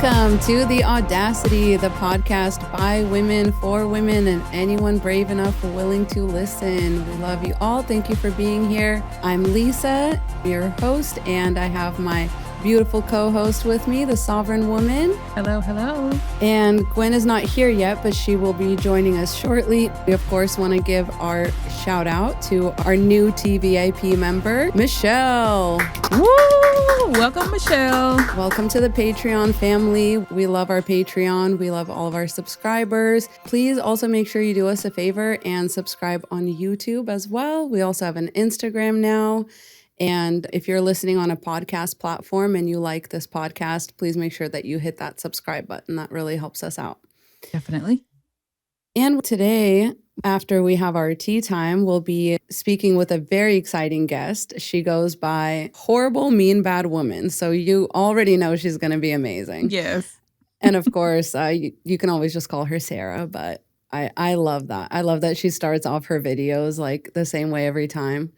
Welcome to the Audacity, the podcast by women, for women, and anyone brave enough or willing to listen. We love you all. Thank you for being here. I'm Lisa, your host, and I have my beautiful co-host with me, the Sovereign Woman. Hello, hello. And Gwen is not here yet, but she will be joining us shortly. We, of course, want to give our shout out to our new TVIP member, Michelle. Woo! Welcome, Michelle. Welcome to the Patreon family. We love our Patreon. We love all of our subscribers. Please also make sure you do us a favor and subscribe on YouTube as well. We also have an Instagram now. And if you're listening on a podcast platform and you like this podcast, please make sure that you hit that subscribe button. That really helps us out. Definitely. And today, after we have our tea time, we'll be speaking with a very exciting guest. She goes by Horrible, Mean, Bad Woman. So you already know she's going to be amazing. Yes. And of course, you can always just call her Sarah, but I love that. I love that she starts off her videos like the same way every time.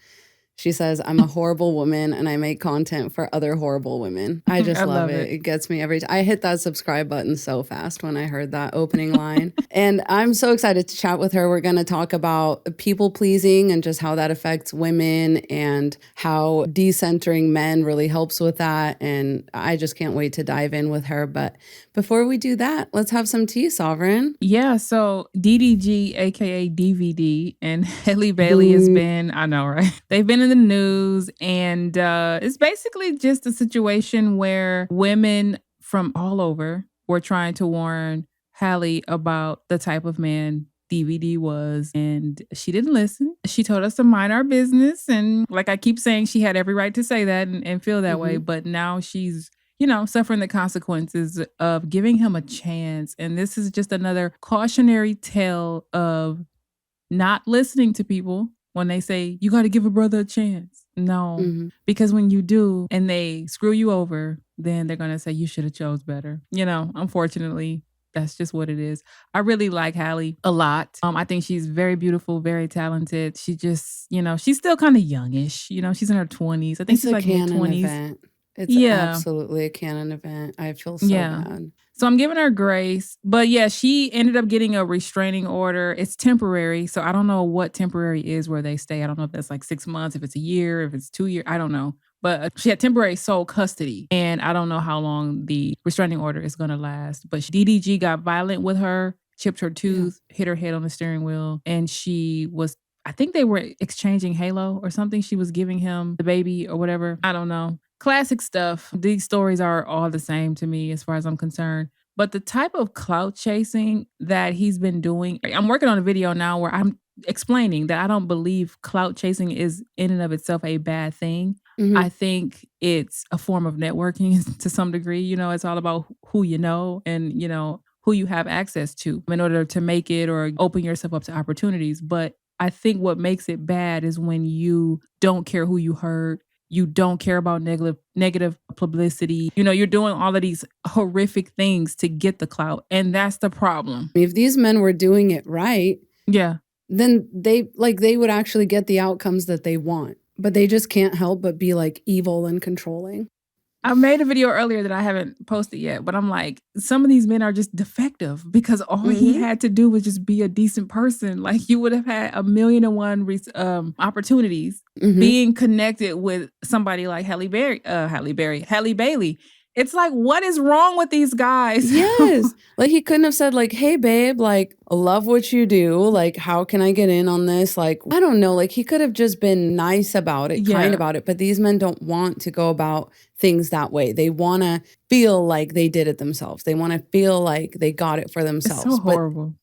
She says, I'm a horrible woman and I make content for other horrible women. I just love it. It gets me every time. I hit that subscribe button so fast when I heard that opening line. And I'm so excited to chat with her. We're going to talk about people-pleasing and just how that affects women and how decentering men really helps with that. And I just can't wait to dive in with her. But before we do that, let's have some tea, Sovereign. Yeah, so DDG, aka DVD, and Halle Bailey has been, I know, right? They've been in the news, and it's basically just a situation where women from all over were trying to warn Halle about the type of man DVD was, and she didn't listen. She told us to mind our business, and like I keep saying, she had every right to say that and feel that way, but now she's suffering the consequences of giving him a chance. And this is just another cautionary tale of not listening to people when they say, you got to give a brother a chance. No, because when you do and they screw you over, then they're going to say you should have chose better. Unfortunately, that's just what it is. I really like Halle a lot. I think she's very beautiful, very talented. She just, she's still kind of youngish. She's in her 20s. I think she's like mid-20s. It's absolutely a canon event. I feel so bad. So I'm giving her grace. But yeah, she ended up getting a restraining order. It's temporary. So I don't know what temporary is where they stay. I don't know if that's like 6 months, if it's a year, if it's 2 years. I don't know. But she had temporary sole custody. And I don't know how long the restraining order is going to last. But DDG got violent with her, chipped her tooth, hit her head on the steering wheel. And I think they were exchanging Halo or something. She was giving him the baby or whatever. I don't know. Classic stuff. These stories are all the same to me as far as I'm concerned. But the type of clout chasing that he's been doing, I'm working on a video now where I'm explaining that I don't believe clout chasing is in and of itself a bad thing. I think it's a form of networking to some degree. It's all about who you know and, who you have access to in order to make it or open yourself up to opportunities. But I think what makes it bad is when you don't care who you hurt. You don't care about negative publicity. You're doing all of these horrific things to get the clout. And that's the problem. If these men were doing it right, then they would actually get the outcomes that they want. But they just can't help but be like evil and controlling. I made a video earlier that I haven't posted yet, but I'm like, some of these men are just defective because all he had to do was just be a decent person. Like you would have had 1,000,001 opportunities being connected with somebody like Halle Bailey. It's like, what is wrong with these guys? Yes. Like he couldn't have said like, hey babe, like I love what you do. Like, how can I get in on this? Like, I don't know. Like he could have just been nice about it, kind about it. But these men don't want to go about things that way. They want to feel like they did it themselves. They want to feel like they got it for themselves. It's so horrible.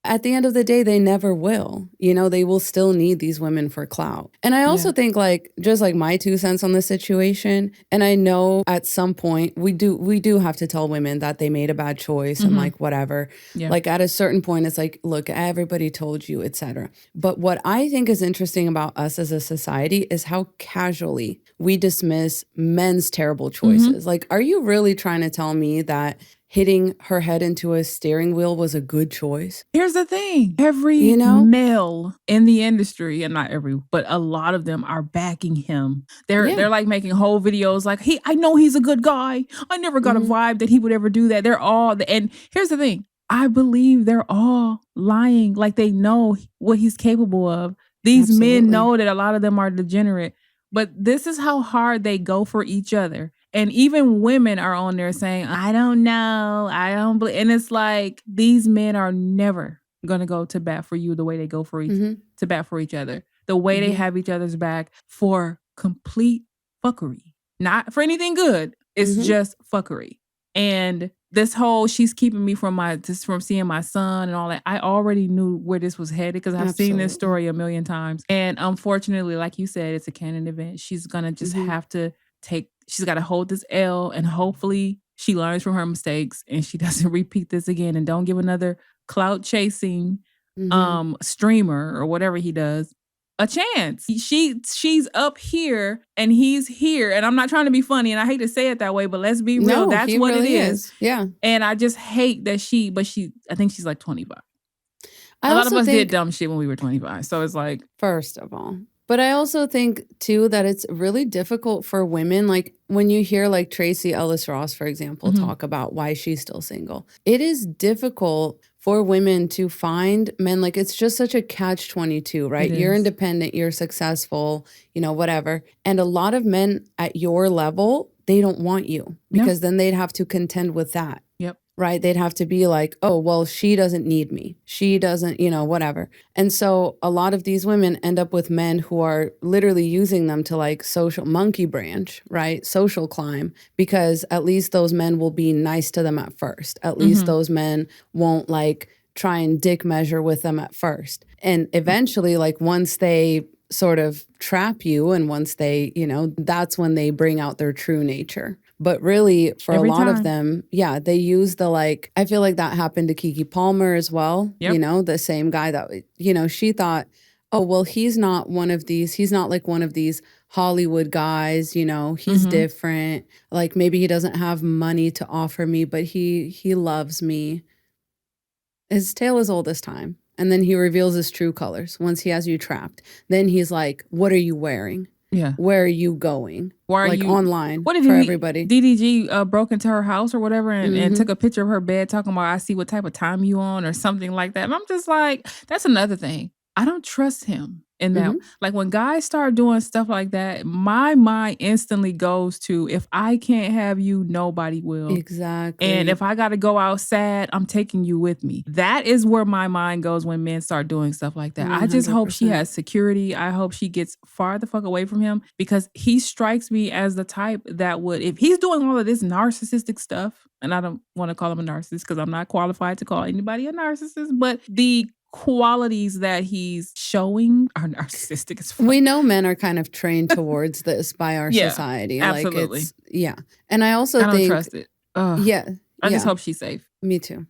At the end of the day, they never will. They will still need these women for clout. And I also think just like my 2 cents on the situation, and I know at some point we do have to tell women that they made a bad choice and like whatever. Yeah. Like at a certain point, it's like, look, everybody told you, etc. But what I think is interesting about us as a society is how casually we dismiss men's terrible choices. Like, are you really trying to tell me that hitting her head into a steering wheel was a good choice. Here's the thing. Every male in the industry, and not every, but a lot of them are backing him. They're like making whole videos like, I know he's a good guy. I never got a vibe that he would ever do that. They're all, and here's the thing. I believe they're all lying. Like they know what he's capable of. These men know that a lot of them are degenerate, but this is how hard they go for each other. And even women are on there saying, I don't know. I don't believe. And it's like, these men are never going to go to bat for you the way they go for to bat for each other. The way they have each other's back for complete fuckery. Not for anything good. It's just fuckery. And this whole, she's keeping me from seeing my son and all that. I already knew where this was headed because I've seen this story a million times. And unfortunately, like you said, it's a canon event. She's going to just have to she's got to hold this L, and hopefully she learns from her mistakes and she doesn't repeat this again and don't give another clout chasing streamer or whatever he does a chance. She's up here and he's here, and I'm not trying to be funny, and I hate to say it that way, but let's be real. That's what really it is. Yeah. And I just hate that I think she's like 25. A lot of us did dumb shit when we were 25. So it's like, first of all. But I also think, too, that it's really difficult for women. Like, when you hear, like, Tracy Ellis Ross, for example, talk about why she's still single. It is difficult for women to find men. Like, it's just such a catch-22, right? You're independent, you're successful, whatever. And a lot of men at your level, they don't want you because then they'd have to contend with that. Yep. Right? They'd have to be like, oh, well, she doesn't need me. She doesn't, whatever. And so a lot of these women end up with men who are literally using them to like social monkey branch, right? Social climb, because at least those men will be nice to them at first. At least those men won't like try and dick measure with them at first. And eventually, like once they sort of trap you and once they, that's when they bring out their true nature. But really, for a lot of them, they use the like, I feel like that happened to Keke Palmer as well. Yep. The same guy that, she thought, oh, well, he's not one of these. He's not like one of these Hollywood guys, he's different. Like maybe he doesn't have money to offer me, but he loves me. His tale is old as time. And then he reveals his true colors once he has you trapped. Then he's like, what are you wearing? Yeah. Where are you going? Why are like you online what if for everybody? DDG broke into her house or whatever and took a picture of her bed talking about, I see what type of time you on or something like that. And I'm just like, that's another thing. I don't trust him in that. Like when guys start doing stuff like that, my mind instantly goes to, if I can't have you, nobody will. Exactly. And if I got to go out sad, I'm taking you with me. That is where my mind goes when men start doing stuff like that. 100%. I just hope she has security. I hope she gets far the fuck away from him, because he strikes me as the type that would, if he's doing all of this narcissistic stuff, and I don't want to call him a narcissist because I'm not qualified to call anybody a narcissist, but the qualities that he's showing are narcissistic as fuck. We know men are kind of trained towards this by our society. Absolutely. Like and I also don't trust it. Ugh. I just hope she's safe. Me too.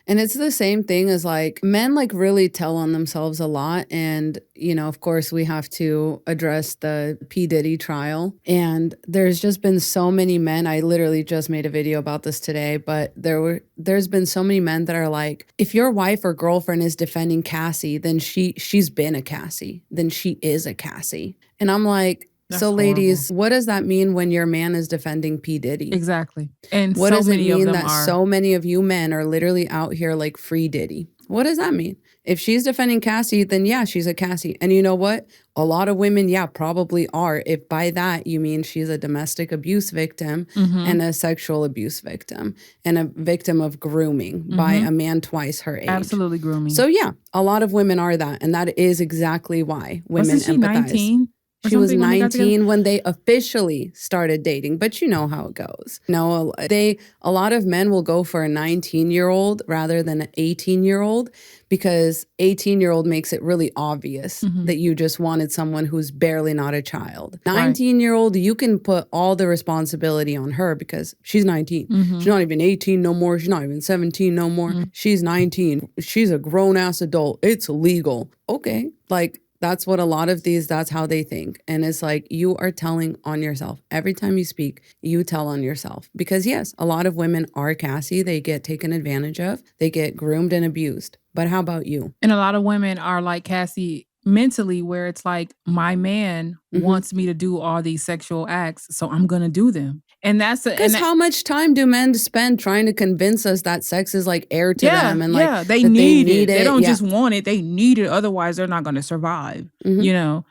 And it's the same thing as like men like really tell on themselves a lot. And, of course we have to address the P. Diddy trial. And there's just been so many men. I literally just made a video about this today, but there's been so many men that are like, if your wife or girlfriend is defending Cassie, then she's been a Cassie. Then she is a Cassie. And I'm like, that's so ladies, horrible. What does that mean when your man is defending P. Diddy? Exactly. And what so does it many mean of them that so many of you men are literally out here like free Diddy? What does that mean? If she's defending Cassie, then yeah, she's a Cassie. And you know what? A lot of women, probably are. If by that you mean she's a domestic abuse victim and a sexual abuse victim and a victim of grooming by a man twice her age. Absolutely grooming. So yeah, a lot of women are that. And that is exactly why women Wasn't she empathize. 19? She was 19 when they officially started dating, but you know how it goes. A lot of men will go for a 19-year-old rather than an 18-year-old because 18-year-old makes it really obvious that you just wanted someone who's barely not a child. 19-year-old, you can put all the responsibility on her because she's 19. She's not even 18 no more. She's not even 17 no more. She's 19. She's a grown-ass adult. It's legal. Okay, like, That's what a lot of these, that's how they think. And it's like, you are telling on yourself. Every time you speak, you tell on yourself. Because yes, a lot of women are Cassie. They get taken advantage of. They get groomed and abused. But how about you? And a lot of women are like Cassie mentally, where it's like, my man wants me to do all these sexual acts, so I'm going to do them. And that's because how much time do men spend trying to convince us that sex is like air to them, and like they need it. They don't just want it; they need it. Otherwise, they're not going to survive. You know.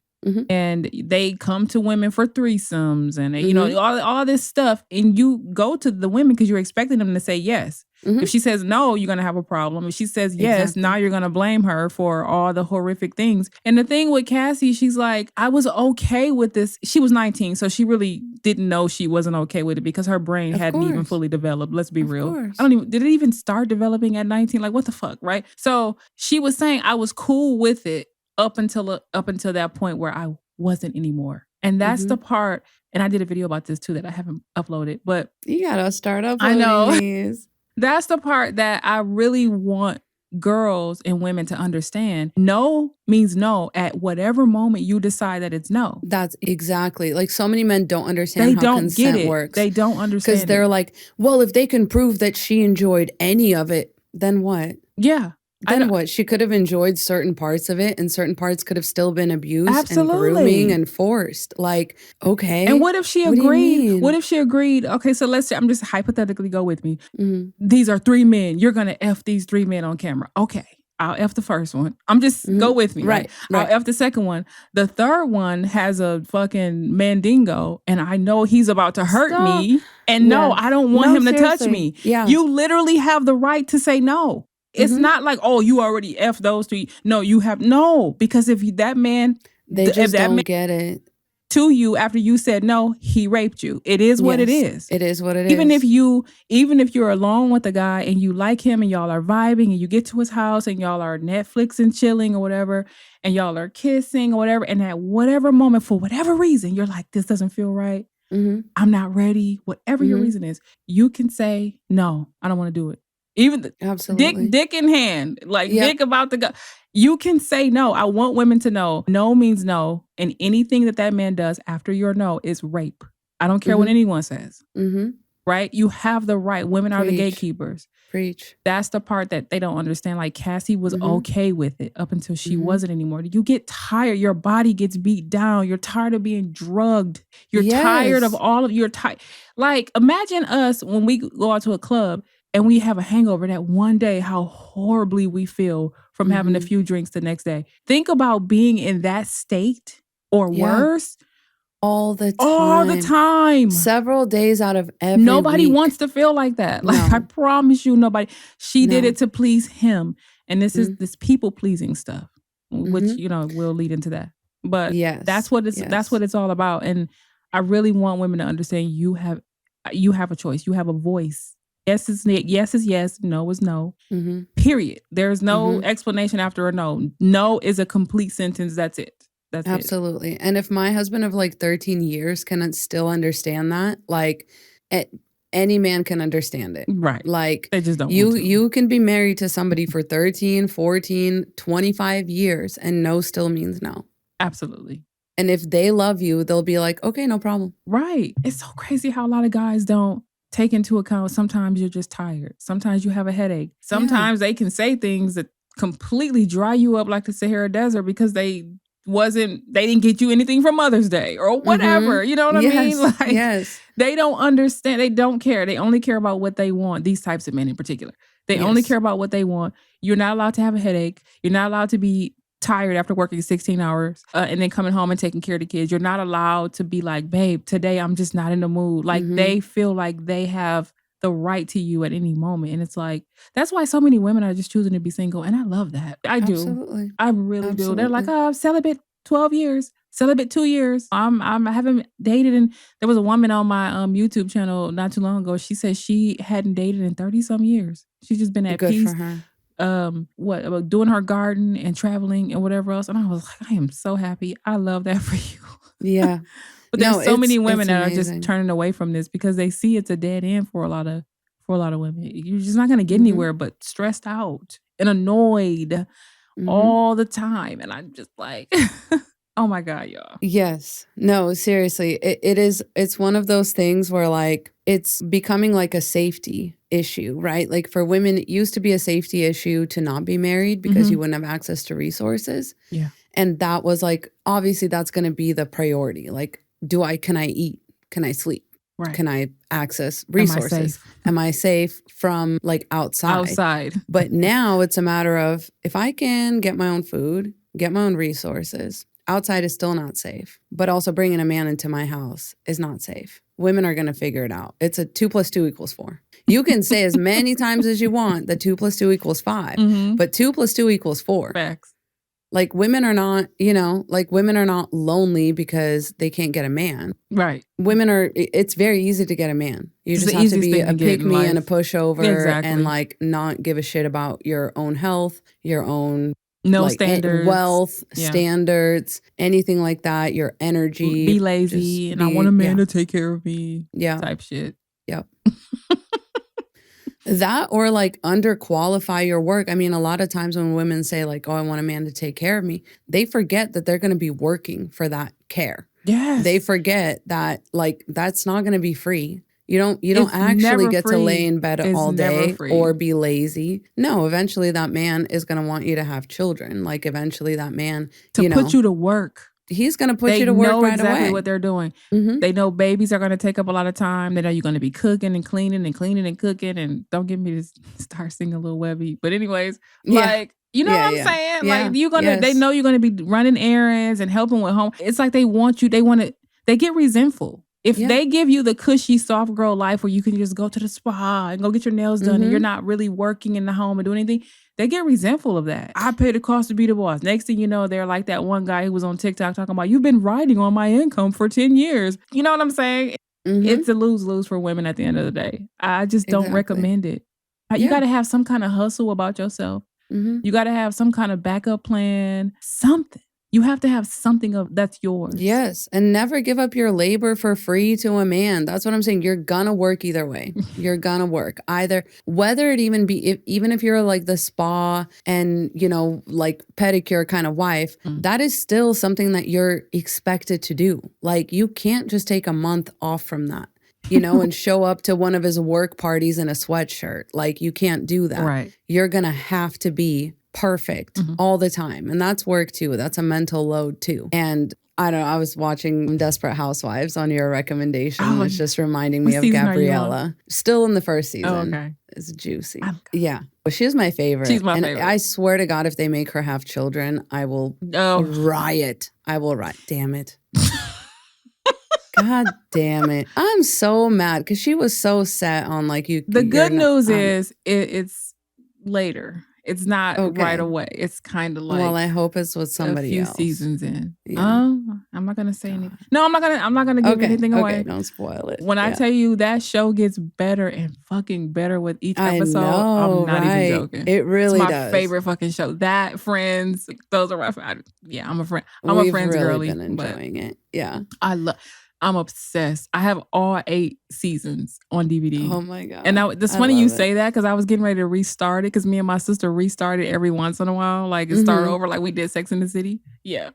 And they come to women for threesomes, and you know, all this stuff. And you go to the women because you're expecting them to say yes. If she says no, you're going to have a problem. If she says yes, now you're going to blame her for all the horrific things. And the thing with Cassie, she's like, I was okay with this. She was 19, so she really didn't know she wasn't okay with it because her brain hadn't even fully developed. Let's be real. Did it even start developing at 19? Like, what the fuck, right? So she was saying I was cool with it up until that point where I wasn't anymore. And that's the part, and I did a video about this too that I haven't uploaded, but you gotta start uploading these. That's the part that I really want girls and women to understand. No means no at whatever moment you decide that it's no. That's exactly. Like, so many men don't understand how consent works. They don't understand. Because they're like, well, if they can prove that she enjoyed any of it, then what? Yeah. Then what? She could have enjoyed certain parts of it, and certain parts could have still been abused and grooming and forced. Like, okay. And what if she agreed? What if she agreed? Okay, so let's say, I'm just hypothetically, go with me. These are 3 men. You're going to F these 3 men on camera. Okay. I'll F the first one. I'm just go with me. Right. I'll F the second one. The third one has a fucking mandingo, and I know he's about to hurt me. And no, I don't want him to touch me. Yeah. You literally have the right to say no. It's not like, oh, you already F those 3. No, you have because if that man, they just don't get it. To you after you said no, he raped you. It is what it is. It is what it is. Even if you're alone with a guy and you like him and y'all are vibing and you get to his house and y'all are Netflix and chilling or whatever, and y'all are kissing or whatever, and at whatever moment, for whatever reason, you're like, this doesn't feel right. I'm not ready. Whatever your reason is, you can say, no, I don't want to do it. Even dick in hand, like dick about to go. You can say no. I want women to know no means no. And anything that man does after your no is rape. I don't care what anyone says. Right? You have the right. Women are the gatekeepers. Preach. That's the part that they don't understand. Like, Cassie was okay with it up until she wasn't anymore. You get tired. Your body gets beat down. You're tired of being drugged. You're tired of all of your Like, imagine us when we go out to a club and we have a hangover that one day, how horribly we feel from having a few drinks the next day. Think about being in that state or worse. All the time. All the time. Several days out of every Nobody week. wants to feel like that. Like, I promise you, nobody. She did it to please him. And this is this people-pleasing stuff, which, you know, will lead into that. But that's what it's all about. And I really want women to understand you have a choice. You have a voice. Yes is yes, no is no. Period. There's no explanation after a no. No is a complete sentence. That's it. That's absolutely. And if my husband of like 13 years can still understand that, like any man can understand it. Right. Like, they just don't you can be married to somebody for 13, 14, 25 years and no still means no. Absolutely. And if they love you, they'll be like, okay, no problem. Right. It's so crazy how a lot of guys don't take into account sometimes you're just tired. Sometimes you have a headache. Sometimes they can say things that completely dry you up like the Sahara Desert because they didn't get you anything for Mother's Day or whatever. You know what I mean? Like, they don't understand. They don't care. They only care about what they want. These types of men in particular. They only care about what they want. You're not allowed to have a headache. You're not allowed to be tired after working 16 hours and then coming home and taking care of the kids. You're not allowed to be like, babe, today I'm just not in the mood. Like, they feel like they have the right to you at any moment. And it's like, that's why so many women are just choosing to be single. And I love that. I do. Absolutely. I really do. They're like, oh, I'm celibate 12 years, celibate 2 years. I haven't dated. And there was a woman on my YouTube channel not too long ago. She said she hadn't dated in 30 some years. She's just been at peace. Good for her. About doing her garden and traveling and whatever else. And I was like, I am so happy. I love that for you. Yeah. But there's so many women that are just turning away from this because they see it's a dead end for a lot of women. You're just not going to get anywhere but stressed out and annoyed all the time. And I'm just like, oh my God, y'all. Yes. No, seriously. It's one of those things where like it's becoming like a safety issue, right? Like for women, it used to be a safety issue to not be married because you wouldn't have access to resources. Yeah. And that was like, obviously that's going to be the priority. Like, can I eat? Can I sleep? Right. Can I access resources? Am I safe from like outside? But now it's a matter of if I can get my own food, get my own resources, outside is still not safe. But also bringing a man into my house is not safe. Women are going to figure it out. It's a 2 + 2 = 4. You can say as many times as you want that 2 + 2 = 5, but 2 + 2 = 4. Facts. Like women are not, women are not lonely because they can't get a man. Right. It's very easy to get a man. You just have to be a pick-me and a pushover and like not give a shit about your own health, your own standards, wealth, standards, anything like that, your energy. Be lazy I want a man to take care of me. Yeah. Type shit. Yep. That or like underqualify your work. I mean, a lot of times when women say like, oh, I want a man to take care of me, they forget that they're going to be working for that care. Yes. They forget that like that's not going to be free. You don't actually get to lay in bed all day or be lazy. No, eventually that man is going to want you to have children. Like eventually that man put you to work. He's going to put you to work right away. They know exactly what they're doing. They know babies are going to take up a lot of time. They know you're going to be cooking and cleaning and cooking. And don't get me to start singing Lil Webby. But anyways, like, you know what I'm saying? Yeah. Like they know you're going to be running errands and helping with home. It's like they want you. They get resentful. If they give you the cushy, soft girl life where you can just go to the spa and go get your nails done and you're not really working in the home or doing anything, they get resentful of that. I pay the cost to be the boss. Next thing you know, they're like that one guy who was on TikTok talking about, you've been riding on my income for 10 years. You know what I'm saying? It's a lose-lose for women at the end of the day. I just don't recommend it. You got to have some kind of hustle about yourself. You got to have some kind of backup plan, something. You have to have something that's yours. Yes. And never give up your labor for free to a man. That's what I'm saying. You're gonna work either way. You're gonna work either, whether it even be, even if you're like the spa and, like pedicure kind of wife, that is still something that you're expected to do. Like you can't just take a month off from that, and show up to one of his work parties in a sweatshirt. Like you can't do that. Right. You're gonna have to be perfect all the time. And that's work too. That's a mental load too. And I don't know, I was watching Desperate Housewives on your recommendation. It's just reminding me of Gabriella. Still in the first season. Oh, okay. It's juicy. Yeah. Well, she's my favorite. She's my favorite. I swear to God, if they make her have children, I will riot. I will riot. Damn it. God damn it. I'm so mad because she was so set on like you. The good news is it's later. It's not right away. It's kind of like, well, I hope it's with somebody else. A few seasons in. I'm not gonna say anything. No, I'm not gonna give anything away. Okay, don't spoil it. When I tell you that show gets better and fucking better with each episode, I'm not even joking. It really does. It's my favorite fucking show. That, Friends, those are my favorite. Yeah, I'm a friend. I'm a Friends really girly. Been enjoying it. Yeah, I'm obsessed. I have all 8 seasons on DVD. Oh my God. And it's funny you say that because I was getting ready to restart it because me and my sister restarted every once in a while. Like it started over like we did Sex in the City. Yeah.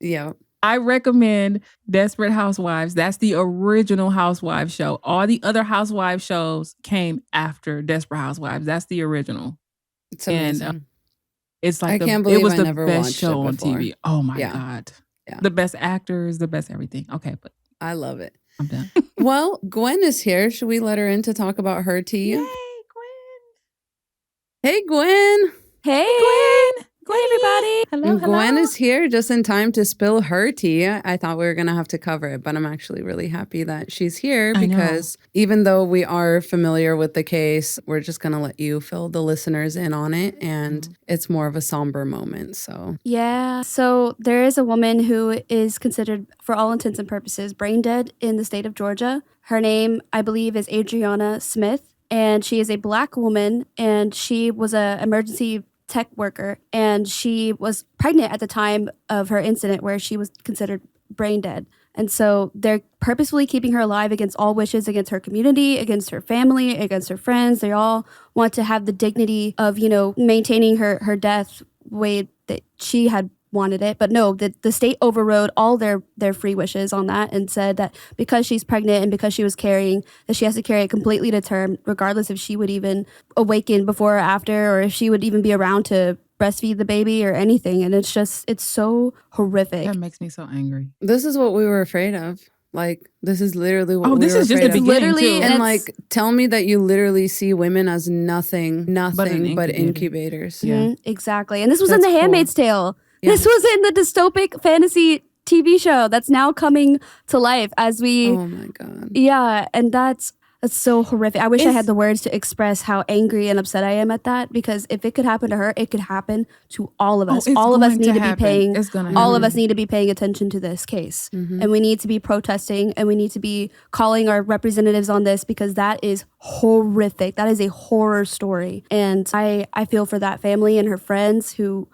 Yeah. I recommend Desperate Housewives. That's the original Housewives show. All the other Housewives shows came after Desperate Housewives. That's the original. It's amazing. And it's like I can't believe it was I the never best watched show it on before. TV. Oh my God. Yeah. The best actors, the best everything. Okay, but I love it. I'm done. Well, Gwen is here. Should we let her in to talk about her tea? Yay, Gwen. Hey, Gwen. Hey, Gwen. Gwen, everybody. Hello. Gwen is here just in time to spill her tea. I thought we were going to have to cover it, but I'm actually really happy that she's here because even though we are familiar with the case, we're just going to let you fill the listeners in on it. And it's more of a somber moment. So yeah. So there is a woman who is considered, for all intents and purposes, brain dead in the state of Georgia. Her name, I believe, is Adriana Smith. And she is a Black woman. And she was an emergency tech worker, and she was pregnant at the time of her incident where she was considered brain dead. And so they're purposefully keeping her alive against all wishes, against her community, against her family, against her friends. They all want to have the dignity of, maintaining her death way that she had wanted it. But no, the state overrode all their free wishes on that and said that because she's pregnant and because she was carrying, that she has to carry it completely to term, regardless if she would even awaken before or after, or if she would even be around to breastfeed the baby or anything. And it's so horrific. That makes me so angry. This is what we were afraid of. Like, this is literally what we were this is just the afraid of. beginning, Literally, too. And like, tell me that you literally see women as nothing but incubator. incubators. Yeah. Mhm, exactly. And this was in That's The cool. Handmaid's Tale. Yeah. This was in the dystopic fantasy TV show that's now coming to life as we... Oh my God. Yeah, and that's so horrific. I wish I had the words to express how angry and upset I am at that, because if it could happen to her, it could happen to all of us. it's All of us going need to be happen. paying. It's gonna All happen. of us need to be paying attention to this case, Mhm. and we need to be protesting, and we need to be calling our representatives on this, because that is horrific. That is a horror story, and I feel for that family and her friends who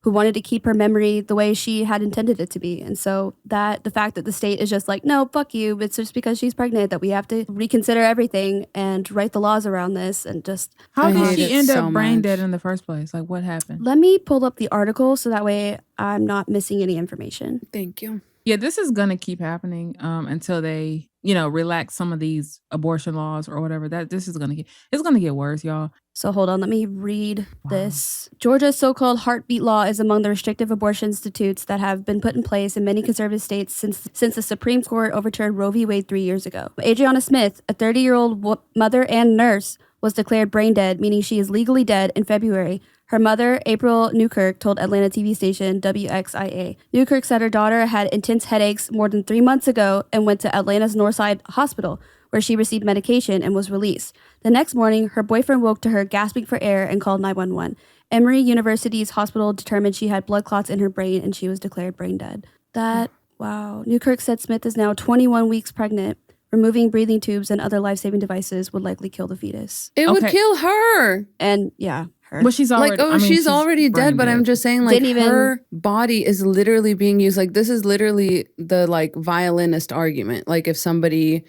wanted to keep her memory the way she had intended it to be. And so that the fact that the state is just like, no, fuck you, it's just because she's pregnant that we have to reconsider everything and write the laws around this. And just, How I did hate she it end so up brain much. dead in the first place? Like, what happened? let me pull up the article so that way I'm not missing any information. Thank you. Yeah, this is gonna keep happening until they, relax some of these abortion laws or whatever. It's gonna get worse, y'all. So hold on, let me read Wow. this. Georgia's so-called heartbeat law is among the restrictive abortion institutes that have been put in place in many conservative states since the Supreme Court overturned Roe v. Wade 3 years ago. Adriana Smith, a 30-year-old mother and nurse, was declared brain dead, meaning she is legally dead, in February. Her mother, April Newkirk, told Atlanta TV station WXIA. Newkirk said her daughter had intense headaches more than 3 months ago and went to Atlanta's Northside Hospital, where she received medication and was released. The next morning, her boyfriend woke to her gasping for air and called 911. Emory University's hospital determined she had blood clots in her brain and she was declared brain dead. Wow. Newkirk said Smith is now 21 weeks pregnant. Removing breathing tubes and other life-saving devices would likely kill the fetus. It would Okay. kill her. And yeah, her. Well, she's already She's already dead, but I'm just saying, like, Didn't even- her body is literally being used. Like, this is literally the, like, violinist argument. Like, if somebody,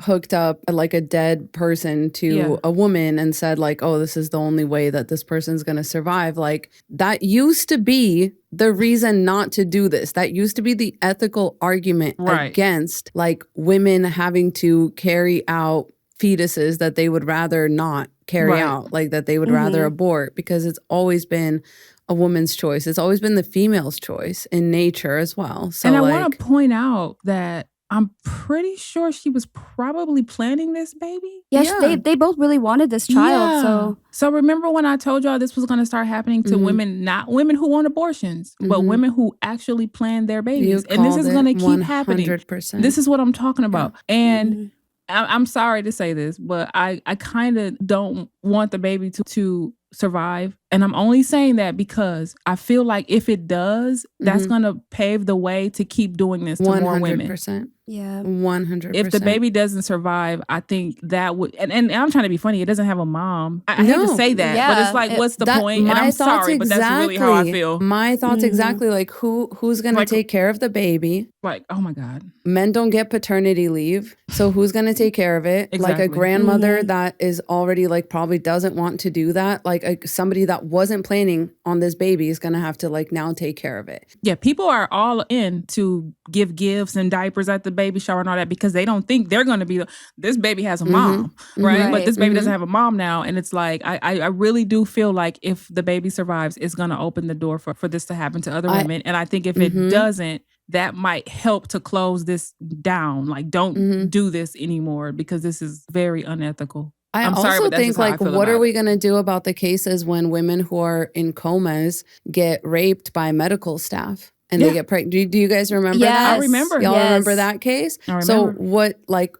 hooked up, like, a dead person to a woman and said, like, oh, this is the only way that this person's going to survive. Like, that used to be the reason not to do this. That used to be the ethical argument against, like, women having to carry out fetuses that they would rather not carry out, like that they would rather abort, because it's always been a woman's choice. It's always been the female's choice in nature as well. So, and I want to point out that I'm pretty sure she was probably planning this baby. Yes, Yeah. they both really wanted this child. So remember when I told y'all this was going to start happening to women, not women who want abortions, but women who actually plan their babies. And this is going to keep happening. 100%. This is what I'm talking about. And I'm sorry to say this, but I kind of don't want the baby to survive. And I'm only saying that because I feel like if it does, that's going to pave the way to keep doing this to more women. 100%. Yeah. 100%. If the baby doesn't survive, I think that would, and I'm trying to be funny, it doesn't have a mom. I hate to say that, but it's like, what's the point? And I'm sorry, but that's really how I feel. My thoughts exactly, like who's going to take care of the baby? Like, oh my God. Men don't get paternity leave. So who's going to take care of it? Exactly. Like a grandmother that is already like probably doesn't want to do that. Like somebody that wasn't planning on this baby is going to have to like now take care of it. Yeah, people are all in to give gifts and diapers at the baby shower and all that because they don't think they're going to be, this baby has a mom, right? But this baby doesn't have a mom now. And it's like, I really do feel like if the baby survives, it's going to open the door for this to happen to other women. And I think if it doesn't, that might help to close this down. Like, don't do this anymore because this is very unethical. I'm also sorry, but that's think just how I like, feel what about are we it. going to do about the cases when women who are in comas get raped by medical staff and they get pregnant? Do you guys remember that? I remember. Y'all remember that case? I So remember.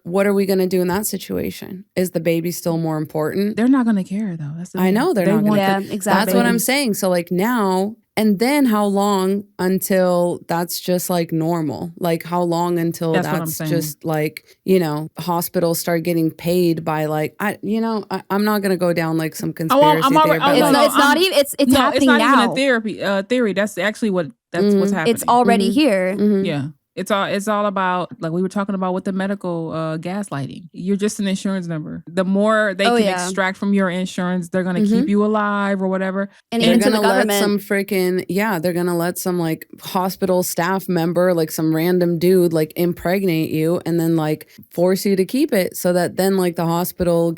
what are we going to do in that situation? Is the baby still more important? They're not going to care though. That's the I thing. know they're They not want going to. Yeah, exactly. That's what I'm saying. So like now, and then how long until that's just like normal? Like how long until That's what I'm that's saying. just like, hospitals start getting paid by like, I'm not going to go down like some conspiracy theory. But It's It's happening not now. even a theory. That's actually what's happening. It's already here. Yeah. It's all about, like we were talking about with the medical gaslighting. You're just an insurance number. The more they can extract from your insurance, they're going to keep you alive or whatever. And they're even to going the to let government. they're going to let some like hospital staff member, like some random dude, like impregnate you and then like force you to keep it so that then like the hospital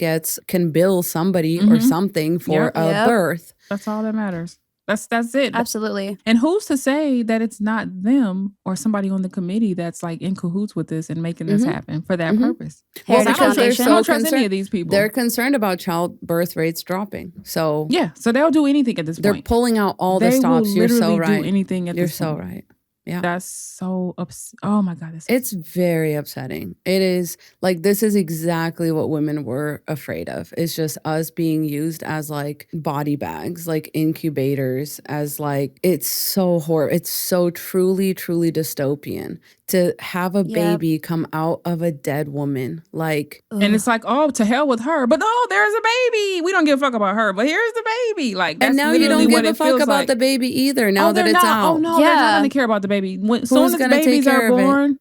can bill somebody or something for a birth. That's all that matters. That's it. Absolutely. And who's to say that it's not them or somebody on the committee that's like in cahoots with this and making this happen for that purpose? Well, I don't trust any of these people. They're concerned about childbirth rates dropping. So so they'll do anything at this point. They're pulling out all the stops. You're so right. Do anything at this point. You're so right. Yeah. That's so oh my God. It's very upsetting. It is like, this is exactly what women were afraid of. It's just us being used as like body bags, like incubators, as like, it's so horrible. It's so truly, truly dystopian to have a baby come out of a dead woman. Like, and it's like, oh, to hell with her. But oh, there's a baby. We don't give a fuck about her, but here's the baby. Like, that's and now you don't give a fuck about the baby either. Now that it's out. Oh no, they're not going to care about the baby. When soon as babies are born,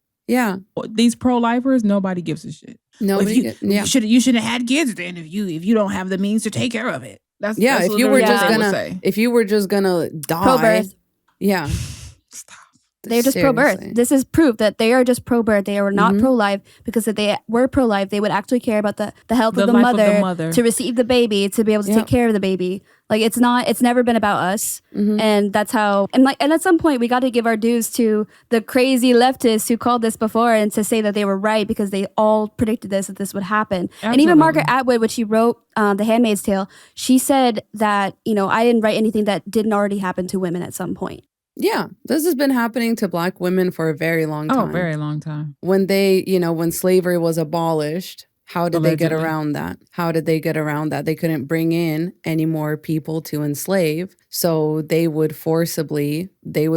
these pro-lifers, nobody gives a shit. Nobody. You should have had kids then if you don't have the means to take care of it. That's if you were just gonna die. Pro-birth. Yeah. Stop. They're just pro-birth. This is proof that they are just pro-birth. They are not pro-life, because if they were pro-life, they would actually care about the health of the mother to receive the baby, to be able to take care of the baby. Like, it's never been about us. And that's how, and at some point we got to give our dues to the crazy leftists who called this before and to say that they were right because they all predicted that this would happen. Absolutely. And even Margaret Atwood, when she wrote The Handmaid's Tale, she said that, I didn't write anything that didn't already happen to women at some point. Yeah, this has been happening to Black women for a very long time. Oh, very long time. When when slavery was abolished, how did they get around that? How did they get around that? They couldn't bring in any more people to enslave. So they would forcibly, make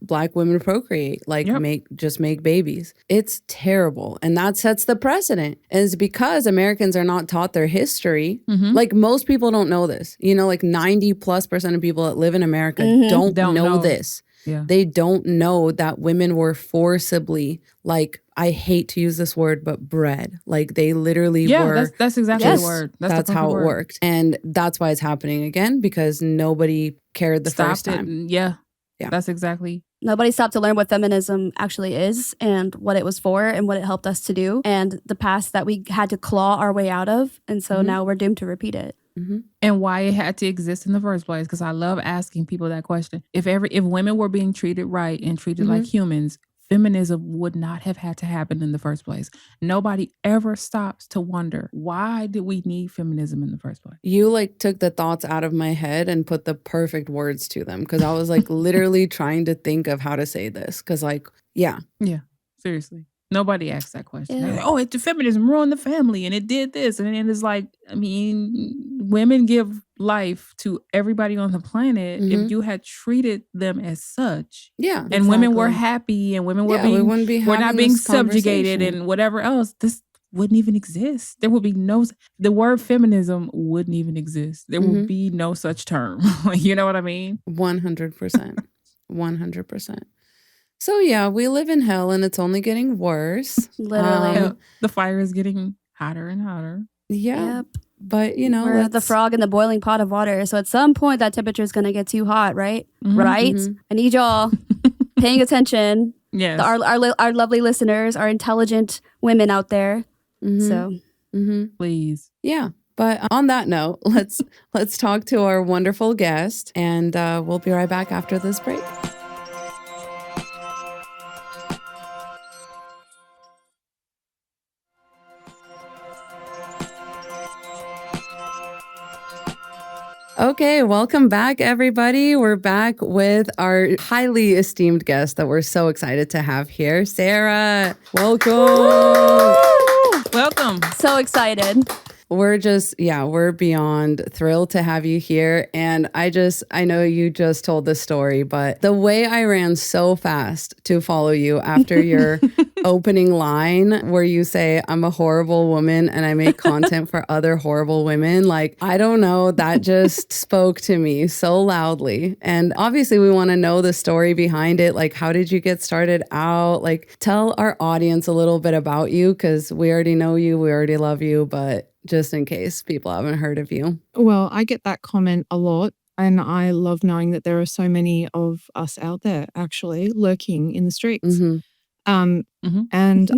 Black women procreate, make babies. It's terrible. And that sets the precedent. And it's because Americans are not taught their history. Like, most people don't know this. Like 90+% of people that live in America don't know this. Yeah. They don't know that women were forcibly, like, I hate to use this word, but bred. Like, they literally were. That's exactly the word. That's how it worked. And that's why it's happening again, because nobody cared the first time. Yeah. That's exactly. Nobody stopped to learn what feminism actually is and what it was for and what it helped us to do and the past that we had to claw our way out of. And so now we're doomed to repeat it. And why it had to exist in the first place. Because I love asking people that question. If women were being treated right and treated like humans, feminism would not have had to happen in the first place. Nobody ever stops to wonder, why did we need feminism in the first place? You took the thoughts out of my head and put the perfect words to them, because I was literally trying to think of how to say this. Because Yeah, seriously. Nobody asked that question. Yeah. Like, feminism ruined the family and it did this. And it's like, women give life to everybody on the planet. If you had treated them as such. Yeah. And exactly. women were happy and women were we're not being subjugated and whatever else. This wouldn't even exist. There would be the word feminism wouldn't even exist. There would be no such term. You know what I mean? 100%. 100%. So yeah, we live in hell and it's only getting worse. Literally. The fire is getting hotter and hotter. Yeah. Yep. But we're the frog in the boiling pot of water. So at some point that temperature is going to get too hot, right? Right? I need y'all paying attention. Yes. Our lovely listeners, our intelligent women out there. So please. Yeah. But on that note, let's talk to our wonderful guest, and we'll be right back after this break. Okay, welcome back, everybody. We're back with our highly esteemed guest that we're so excited to have here, Sarah. Welcome. Welcome. So excited. We're beyond thrilled to have you here. And I know you just told the story, but the way I ran so fast to follow you after your opening line where you say, I'm a horrible woman and I make content for other horrible women. Like, I don't know, that just spoke to me so loudly. And obviously we want to know the story behind it. Like, how did you get started out? Like, tell our audience a little bit about you, because we already know you, we already love you, but just in case people haven't heard of you. Well, I get that comment a lot. And I love knowing that there are so many of us out there actually lurking in the streets. And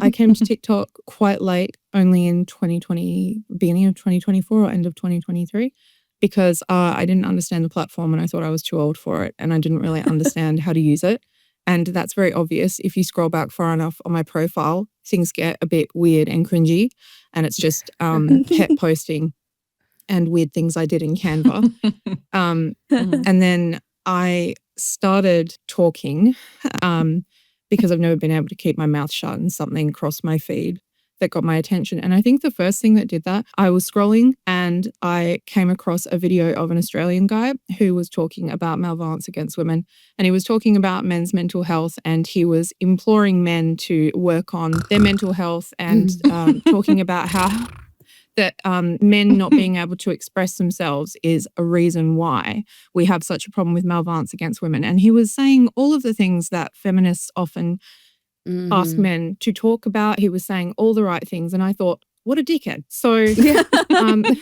I came to TikTok quite late, only in 2020, beginning of 2024 or end of 2023, because I didn't understand the platform and I thought I was too old for it. And I didn't really understand how to use it. And that's very obvious. If you scroll back far enough on my profile, things get a bit weird and cringy. And it's just pet posting and weird things I did in Canva. And then I started talking because I've never been able to keep my mouth shut, and something crossed my feed that got my attention. And I think the first thing that did that, I was scrolling and I came across a video of an Australian guy who was talking about malviolence against women. And he was talking about men's mental health, and he was imploring men to work on their mental health and talking about how that men not being able to express themselves is a reason why we have such a problem with malviolence against women. And he was saying all of the things that feminists often ask men to talk about. He was saying all the right things. And I thought, what a dickhead. So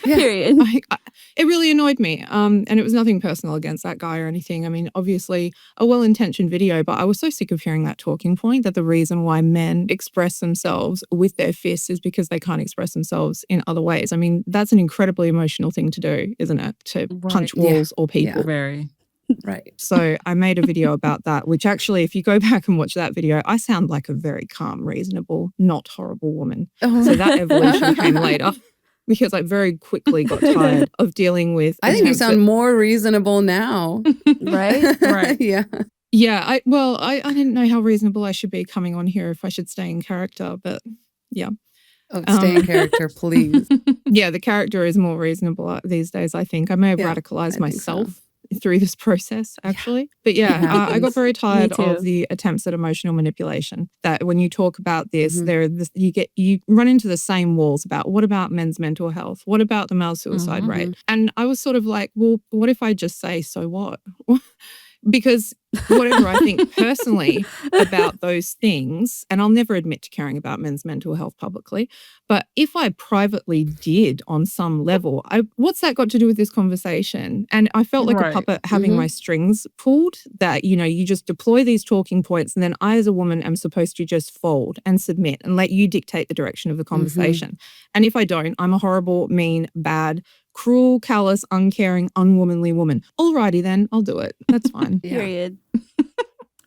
Period. It really annoyed me. And it was nothing personal against that guy or anything. I mean, obviously a well-intentioned video, but I was so sick of hearing that talking point that the reason why men express themselves with their fists is because they can't express themselves in other ways. I mean, that's an incredibly emotional thing to do, isn't it? To punch walls or people. Yeah, very. Right. So I made a video about that, which actually, if you go back and watch that video, I sound like a very calm, reasonable, not horrible woman. So that evolution came later because I very quickly got tired of dealing with. I think you sound more reasonable now. Right? Right. Yeah. Yeah. I didn't know how reasonable I should be coming on here, if I should stay in character, but yeah. Oh, stay in character, please. Yeah, the character is more reasonable these days, I think. I may have radicalized myself through this process, actually. But I got very tired of the attempts at emotional manipulation. That when you talk about this, you run into the same walls about what about men's mental health? What about the male suicide rate? And I was sort of like, well, what if I just say, so what? Because whatever I think personally about those things, and I'll never admit to caring about men's mental health publicly, but if I privately did on some level, what's that got to do with this conversation? And I felt like a puppet having my strings pulled, that, you know, you just deploy these talking points and then I as a woman am supposed to just fold and submit and let you dictate the direction of the conversation. And if I don't, I'm a horrible, mean, bad, cruel, callous, uncaring, unwomanly woman. Alrighty then, I'll do it. That's fine. Period.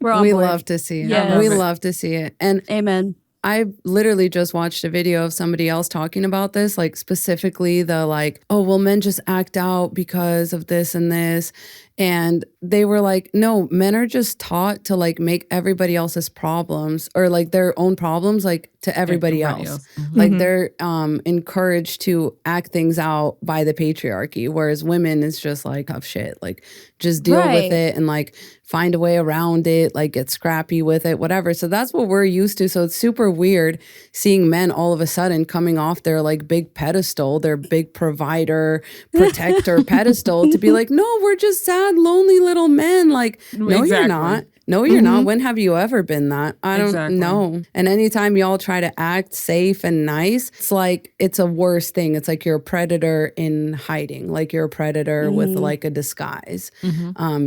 We're on We board. love to see it. Yes. We love to see it. And Amen. I literally just watched a video of somebody else talking about this, like specifically the like, oh, well, men just act out because of this and this. And they were like, no, men are just taught to like make everybody else's problems or like their own problems like to everybody else. Like they're encouraged to act things out by the patriarchy, whereas women is just like tough shit, like just deal with it and like find a way around it, like get scrappy with it, whatever. So that's what we're used to. So it's super weird seeing men all of a sudden coming off their like big pedestal, their big provider, protector pedestal to be like, no, we're just sad, lonely little men. Like, no, you're not. No, you're not. When have you ever been that? I don't know. And anytime y'all try to act safe and nice, it's like it's a worse thing. It's like you're a predator in hiding, like you're a predator with like a disguise.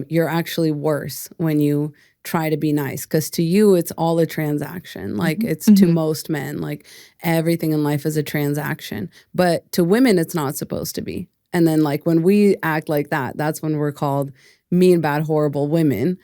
You're actually worse when you try to be nice, because to you, it's all a transaction. Like it's to most men, like everything in life is a transaction. But to women, it's not supposed to be. And then like when we act like that, that's when we're called mean, bad, horrible women.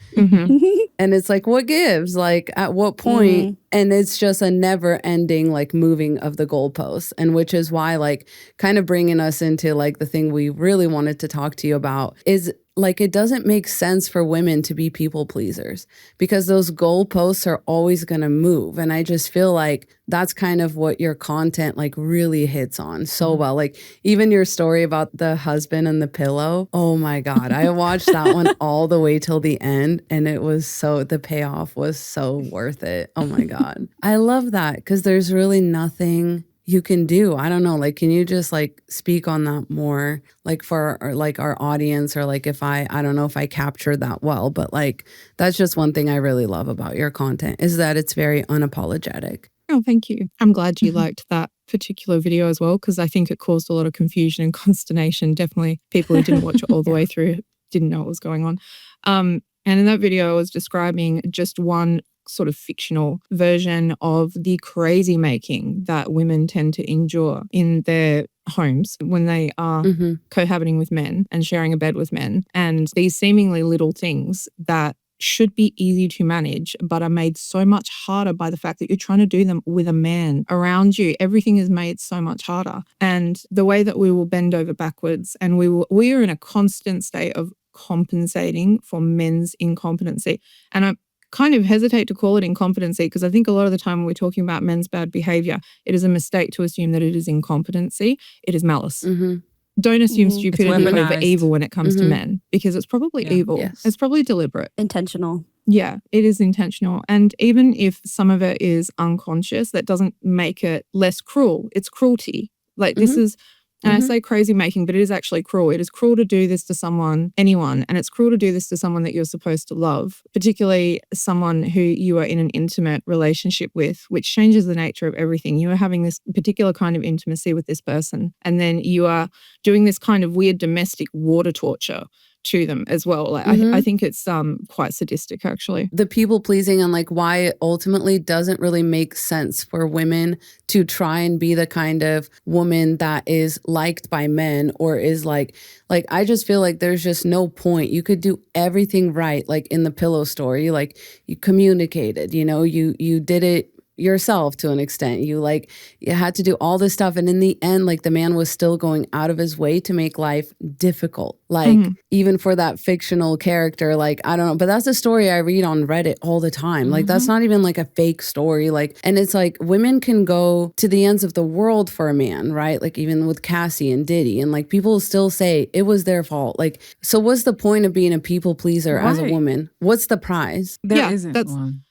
And it's like, what gives? Like at what point? And it's just a never ending like moving of the goalposts. And which is why like kind of bringing us into like the thing we really wanted to talk to you about is like it doesn't make sense for women to be people pleasers, because those goalposts are always going to move. And I just feel like that's kind of what your content like really hits on so well. Like even your story about the husband and the pillow. Oh my God. I watched that one one all the way till the end. And it was the payoff was so worth it. Oh my God. I love that because there's really nothing you can do. I don't know. Like, can you just like speak on that more? Like for our audience, or like if I don't know if I captured that well, but like that's just one thing I really love about your content is that it's very unapologetic. Oh, thank you. I'm glad you liked that particular video as well, because I think it caused a lot of confusion and consternation. Definitely people who didn't watch it all the way through didn't know what was going on. And in that video, I was describing just one sort of fictional version of the crazy making that women tend to endure in their homes when they are cohabiting with men and sharing a bed with men. And these seemingly little things that should be easy to manage, but are made so much harder by the fact that you're trying to do them with a man around you. Everything is made so much harder. And the way that we will bend over backwards, and we are in a constant state of compensating for men's incompetency. And I kind of hesitate to call it incompetency because I think a lot of the time when we're talking about men's bad behavior, it is a mistake to assume that it is incompetency. It is malice. Don't assume stupidity over evil when it comes to men, because it's probably evil. Yes. It's probably deliberate. Intentional. Yeah, it is intentional. And even if some of it is unconscious, that doesn't make it less cruel. It's cruelty. Like this is, and I say crazy making, but it is actually cruel. It is cruel to do this to anyone. And it's cruel to do this to someone that you're supposed to love, particularly someone who you are in an intimate relationship with, which changes the nature of everything. You are having this particular kind of intimacy with this person. And then you are doing this kind of weird domestic water torture to them as well. Like I think it's quite sadistic, actually. The people pleasing and like why it ultimately doesn't really make sense for women to try and be the kind of woman that is liked by men, or is like I just feel like there's just no point. You could do everything right, like in the pillow store. You communicated, you did it yourself to an extent. You had to do all this stuff, and in the end, like the man was still going out of his way to make life difficult. Like even for that fictional character, like I don't know, but that's a story I read on Reddit all the time. Like that's not even like a fake story. Like, and it's like women can go to the ends of the world for a man, right? Like even with Cassie and Diddy, and like people still say it was their fault. Like, so what's the point of being a people pleaser as a woman? What's the prize? There isn't one.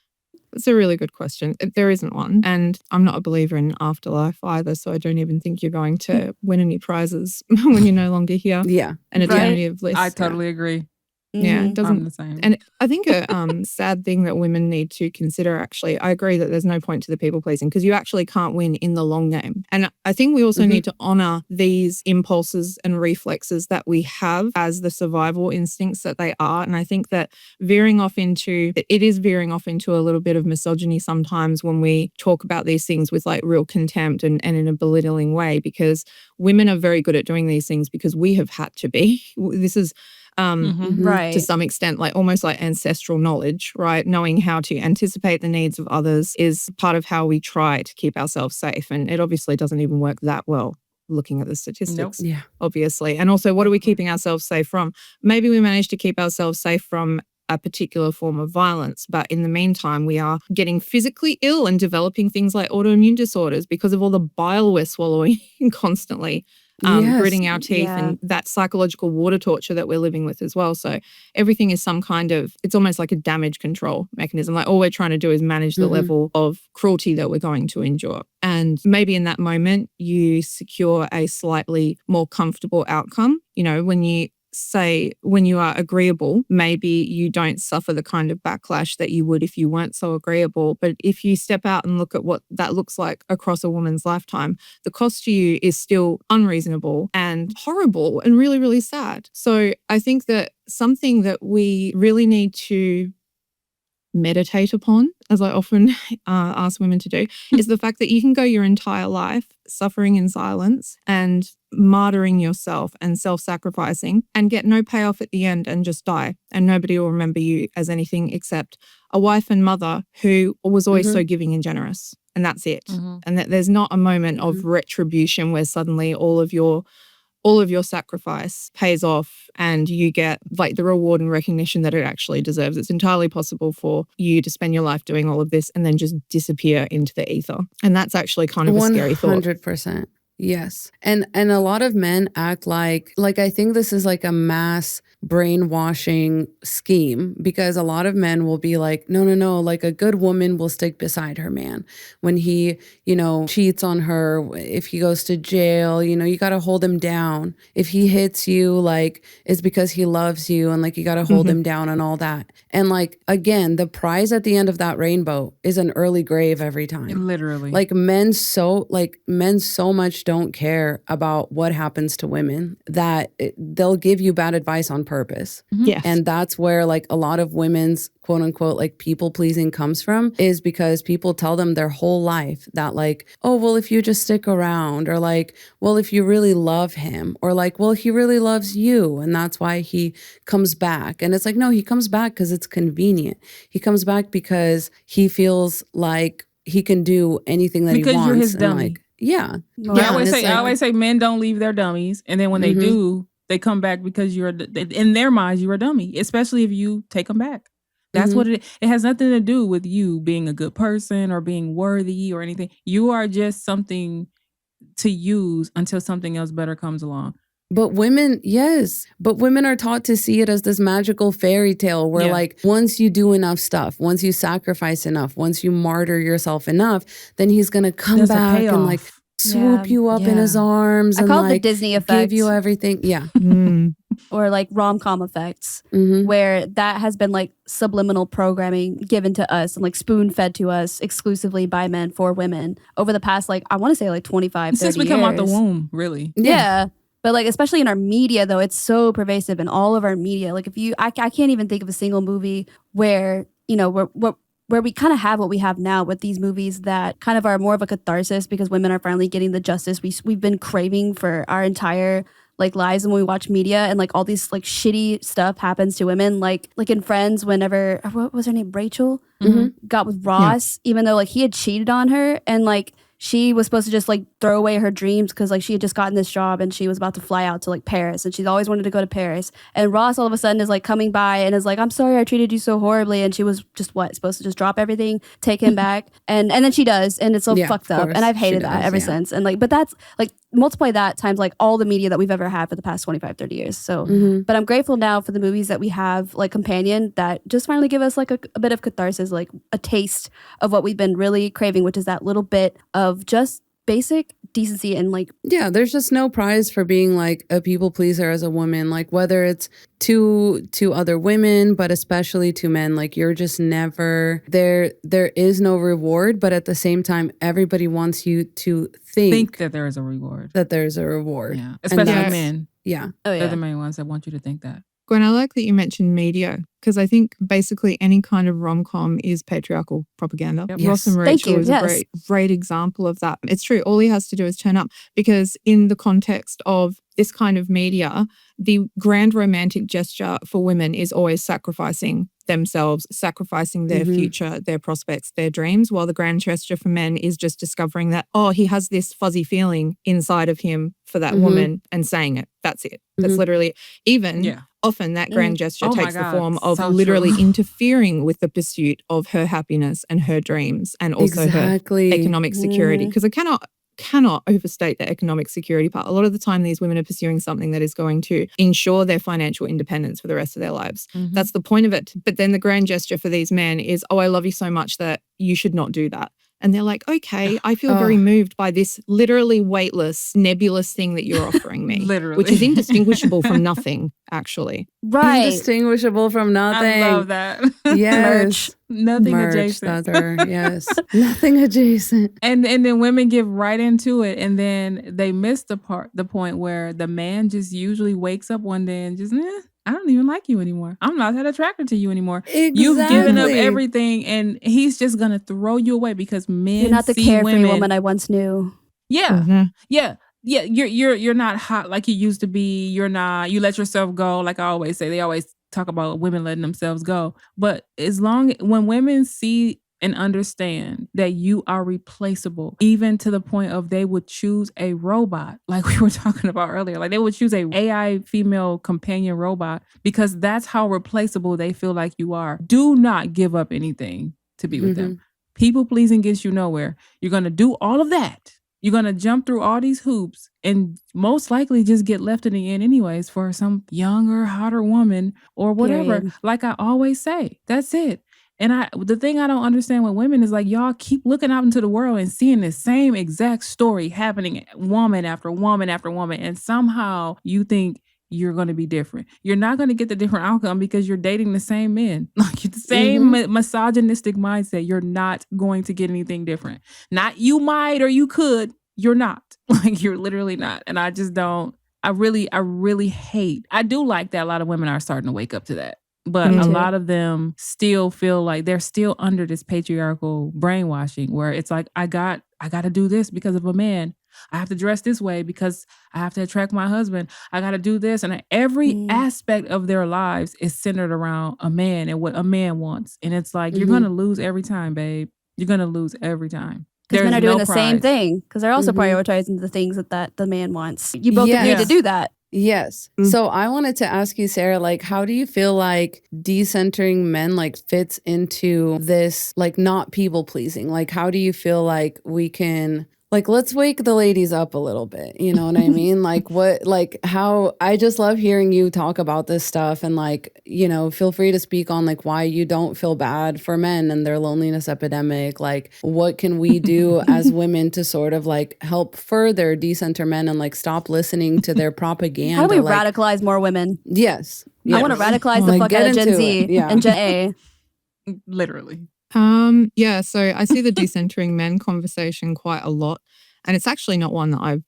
It's a really good question. There isn't one. And I'm not a believer in afterlife either, so I don't even think you're going to win any prizes when you're no longer here. Yeah. An eternity of bliss. I totally agree. Yeah, it doesn't. I'm the same. And I think a sad thing that women need to consider, actually, I agree that there's no point to the people pleasing because you actually can't win in the long game. And I think we also need to honor these impulses and reflexes that we have as the survival instincts that they are. And I think that it is veering off into a little bit of misogyny sometimes when we talk about these things with like real contempt and in a belittling way, because women are very good at doing these things because we have had to be. This is right, to some extent, like almost like ancestral knowledge, right? Knowing how to anticipate the needs of others is part of how we try to keep ourselves safe. And it obviously doesn't even work that well looking at the statistics, obviously. And also, what are we keeping ourselves safe from? Maybe we managed to keep ourselves safe from a particular form of violence, but in the meantime, we are getting physically ill and developing things like autoimmune disorders because of all the bile we're swallowing constantly. Gritting our teeth and that psychological water torture that we're living with as well. So everything is it's almost like a damage control mechanism. Like all we're trying to do is manage the level of cruelty that we're going to endure. And maybe in that moment, you secure a slightly more comfortable outcome. When you are agreeable, maybe you don't suffer the kind of backlash that you would if you weren't so agreeable. But if you step out and look at what that looks like across a woman's lifetime, the cost to you is still unreasonable and horrible and really, really sad. So I think that something that we really need to meditate upon, as I often ask women to do, is the fact that you can go your entire life suffering in silence and martyring yourself and self-sacrificing and get no payoff at the end and just die. And nobody will remember you as anything except a wife and mother who was always so giving and generous. And that's it. And that there's not a moment of retribution where suddenly all of your sacrifice pays off and you get like the reward and recognition that it actually deserves. It's entirely possible for you to spend your life doing all of this and then just disappear into the ether. And that's actually kind of a scary thought. 100%. Yes. And a lot of men act like I think this is like a mass brainwashing scheme, because a lot of men will be like, no, like a good woman will stick beside her man when he, cheats on her, if he goes to jail, you got to hold him down. If he hits you, like, it's because he loves you, and like you got to hold him down and all that. And like, again, the prize at the end of that rainbow is an early grave every time. Literally. Like men so much don't care about what happens to women that they'll give you bad advice on purpose. Yes. And that's where like a lot of women's quote unquote like people pleasing comes from, is because people tell them their whole life that like, oh, well, if you just stick around, or like, well, if you really love him, or like, well, he really loves you and that's why he comes back. And it's like, no, he comes back because it's convenient. He comes back because he feels like he can do anything that because he wants. you're his dummy. Like, yeah. I always say men don't leave their dummies. And then when they do, they come back because in their minds, you're a dummy, especially if you take them back. That's what it has nothing to do with you being a good person or being worthy or anything. You are just something to use until something else better comes along. But women are taught to see it as this magical fairy tale where like once you do enough stuff, once you sacrifice enough, once you martyr yourself enough, then he's going to come back and like swoop you up in his arms and call it like the Disney effect. Give you everything. Yeah. Or like rom-com effects, where that has been like subliminal programming given to us and like spoon-fed to us exclusively by men for women over the past, like, I want to say like 25, 30 Since we come out the womb, really. Yeah. But like, especially in our media, though, it's so pervasive in all of our media. Like, I can't even think of a single movie where, where we kind of have what we have now with these movies that kind of are more of a catharsis because women are finally getting the justice we've been craving for our entire like lives. And when we watch media and like all these like shitty stuff happens to women, like in Friends, whenever, what was her name, Rachel, got with Ross, even though like he had cheated on her, and like she was supposed to just like throw away her dreams because like she had just gotten this job and she was about to fly out to like Paris, and she's always wanted to go to Paris. And Ross all of a sudden is like coming by and is like, I'm sorry I treated you so horribly. And she was just supposed to just drop everything, take him back. And then she does. And it's so fucked up. And I've hated that ever since. And like, but that's like, multiply that times like all the media that we've ever had for the past 25, 30 years. So, but I'm grateful now for the movies that we have like companion that just finally give us like a bit of catharsis, like a taste of what we've been really craving, which is that little bit of just basic decency and like, there's just no prize for being like a people pleaser as a woman, like whether it's to other women, but especially to men, like you're just never there is no reward, but at the same time everybody wants you to think that there is a reward, yeah, especially men. They're the main ones that want you to think that. Gwen, I like that you mentioned media, because I think basically any kind of rom-com is patriarchal propaganda. Yes. Ross and Rachel is a great example of that. It's true. All he has to do is turn up, because in the context of this kind of media, the grand romantic gesture for women is always sacrificing themselves, sacrificing their future, their prospects, their dreams, while the grand gesture for men is just discovering that, oh, he has this fuzzy feeling inside of him for that woman and saying it. That's it. That's literally, often that grand gesture takes the form of literally interfering with the pursuit of her happiness and her dreams, and also her economic security. Because I cannot overstate the economic security part. A lot of the time these women are pursuing something that is going to ensure their financial independence for the rest of their lives. That's the point of it. But then the grand gesture for these men is, oh, I love you so much that you should not do that. And they're like, okay, I feel very moved by this literally weightless, nebulous thing that you're offering me. Literally. Which is indistinguishable from nothing, actually. Right. Indistinguishable from nothing. I love that. Yes. Nothing Merch, adjacent. Yes. Nothing adjacent. And then women get right into it, and then they miss the point where the man just usually wakes up one day and just, I don't even like you anymore. I'm not that attracted to you anymore. Exactly. You've given up everything, and he's just gonna throw you away because men you're not the see carefree women. woman I once knew. Yeah. You're not hot like you used to be. You're not. You let yourself go. Like I always say, they always talk about women letting themselves go. But when women see and understand that you are replaceable, even to the point of they would choose a robot, like we were talking about earlier, like they would choose a AI female companion robot because that's how replaceable they feel like you are. Do not give up anything to be with them. People pleasing gets you nowhere. You're going to do all of that You're going to jump through all these hoops and most likely just get left in the end anyways for some younger, hotter woman or whatever. Period. Like I always say, that's it. And the thing I don't understand with women is like, y'all keep looking out into the world and seeing the same exact story happening woman after woman after woman. And somehow you think you're going to be different. You're not going to get the different outcome because you're dating the same men. Like the same misogynistic mindset. You're not going to get anything different. Not you might or you could. You're not. Like you're literally not. And I just don't. I really hate. I do like that a lot of women are starting to wake up to that. But a lot of them still feel like they're still under this patriarchal brainwashing where it's like, I got to do this because of a man. I have to dress this way because I have to attract my husband. I got to do this. And every aspect of their lives is centered around a man and what a man wants. And it's like, you're going to lose every time, babe. You're going to lose every time. Because men are doing the same thing. Because they're also prioritizing the things that the man wants. You both agree to do that. Yes. So I wanted to ask you, Sarah, like, how do you feel like decentering men like fits into this, like, not people pleasing? Like, how do you feel like we can, like, let's wake the ladies up a little bit. You know what I mean? Like what, like how, I just love hearing you talk about this stuff and like, you know, feel free to speak on like why you don't feel bad for men and their loneliness epidemic. Like what can we do as women to sort of like help further decenter men and like stop listening to their propaganda? How do we like, radicalize more women? Yes. I want to radicalize the fuck out of Gen Z and Gen A. Literally. Yeah, so I see the decentering men conversation quite a lot, and it's actually not one that I've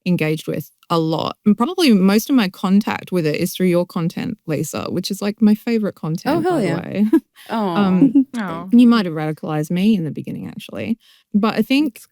engaged with a lot. And probably most of my contact with it is through your content, Lisa, which is like my favorite content, by the way. You might have radicalized me in the beginning, actually. But I think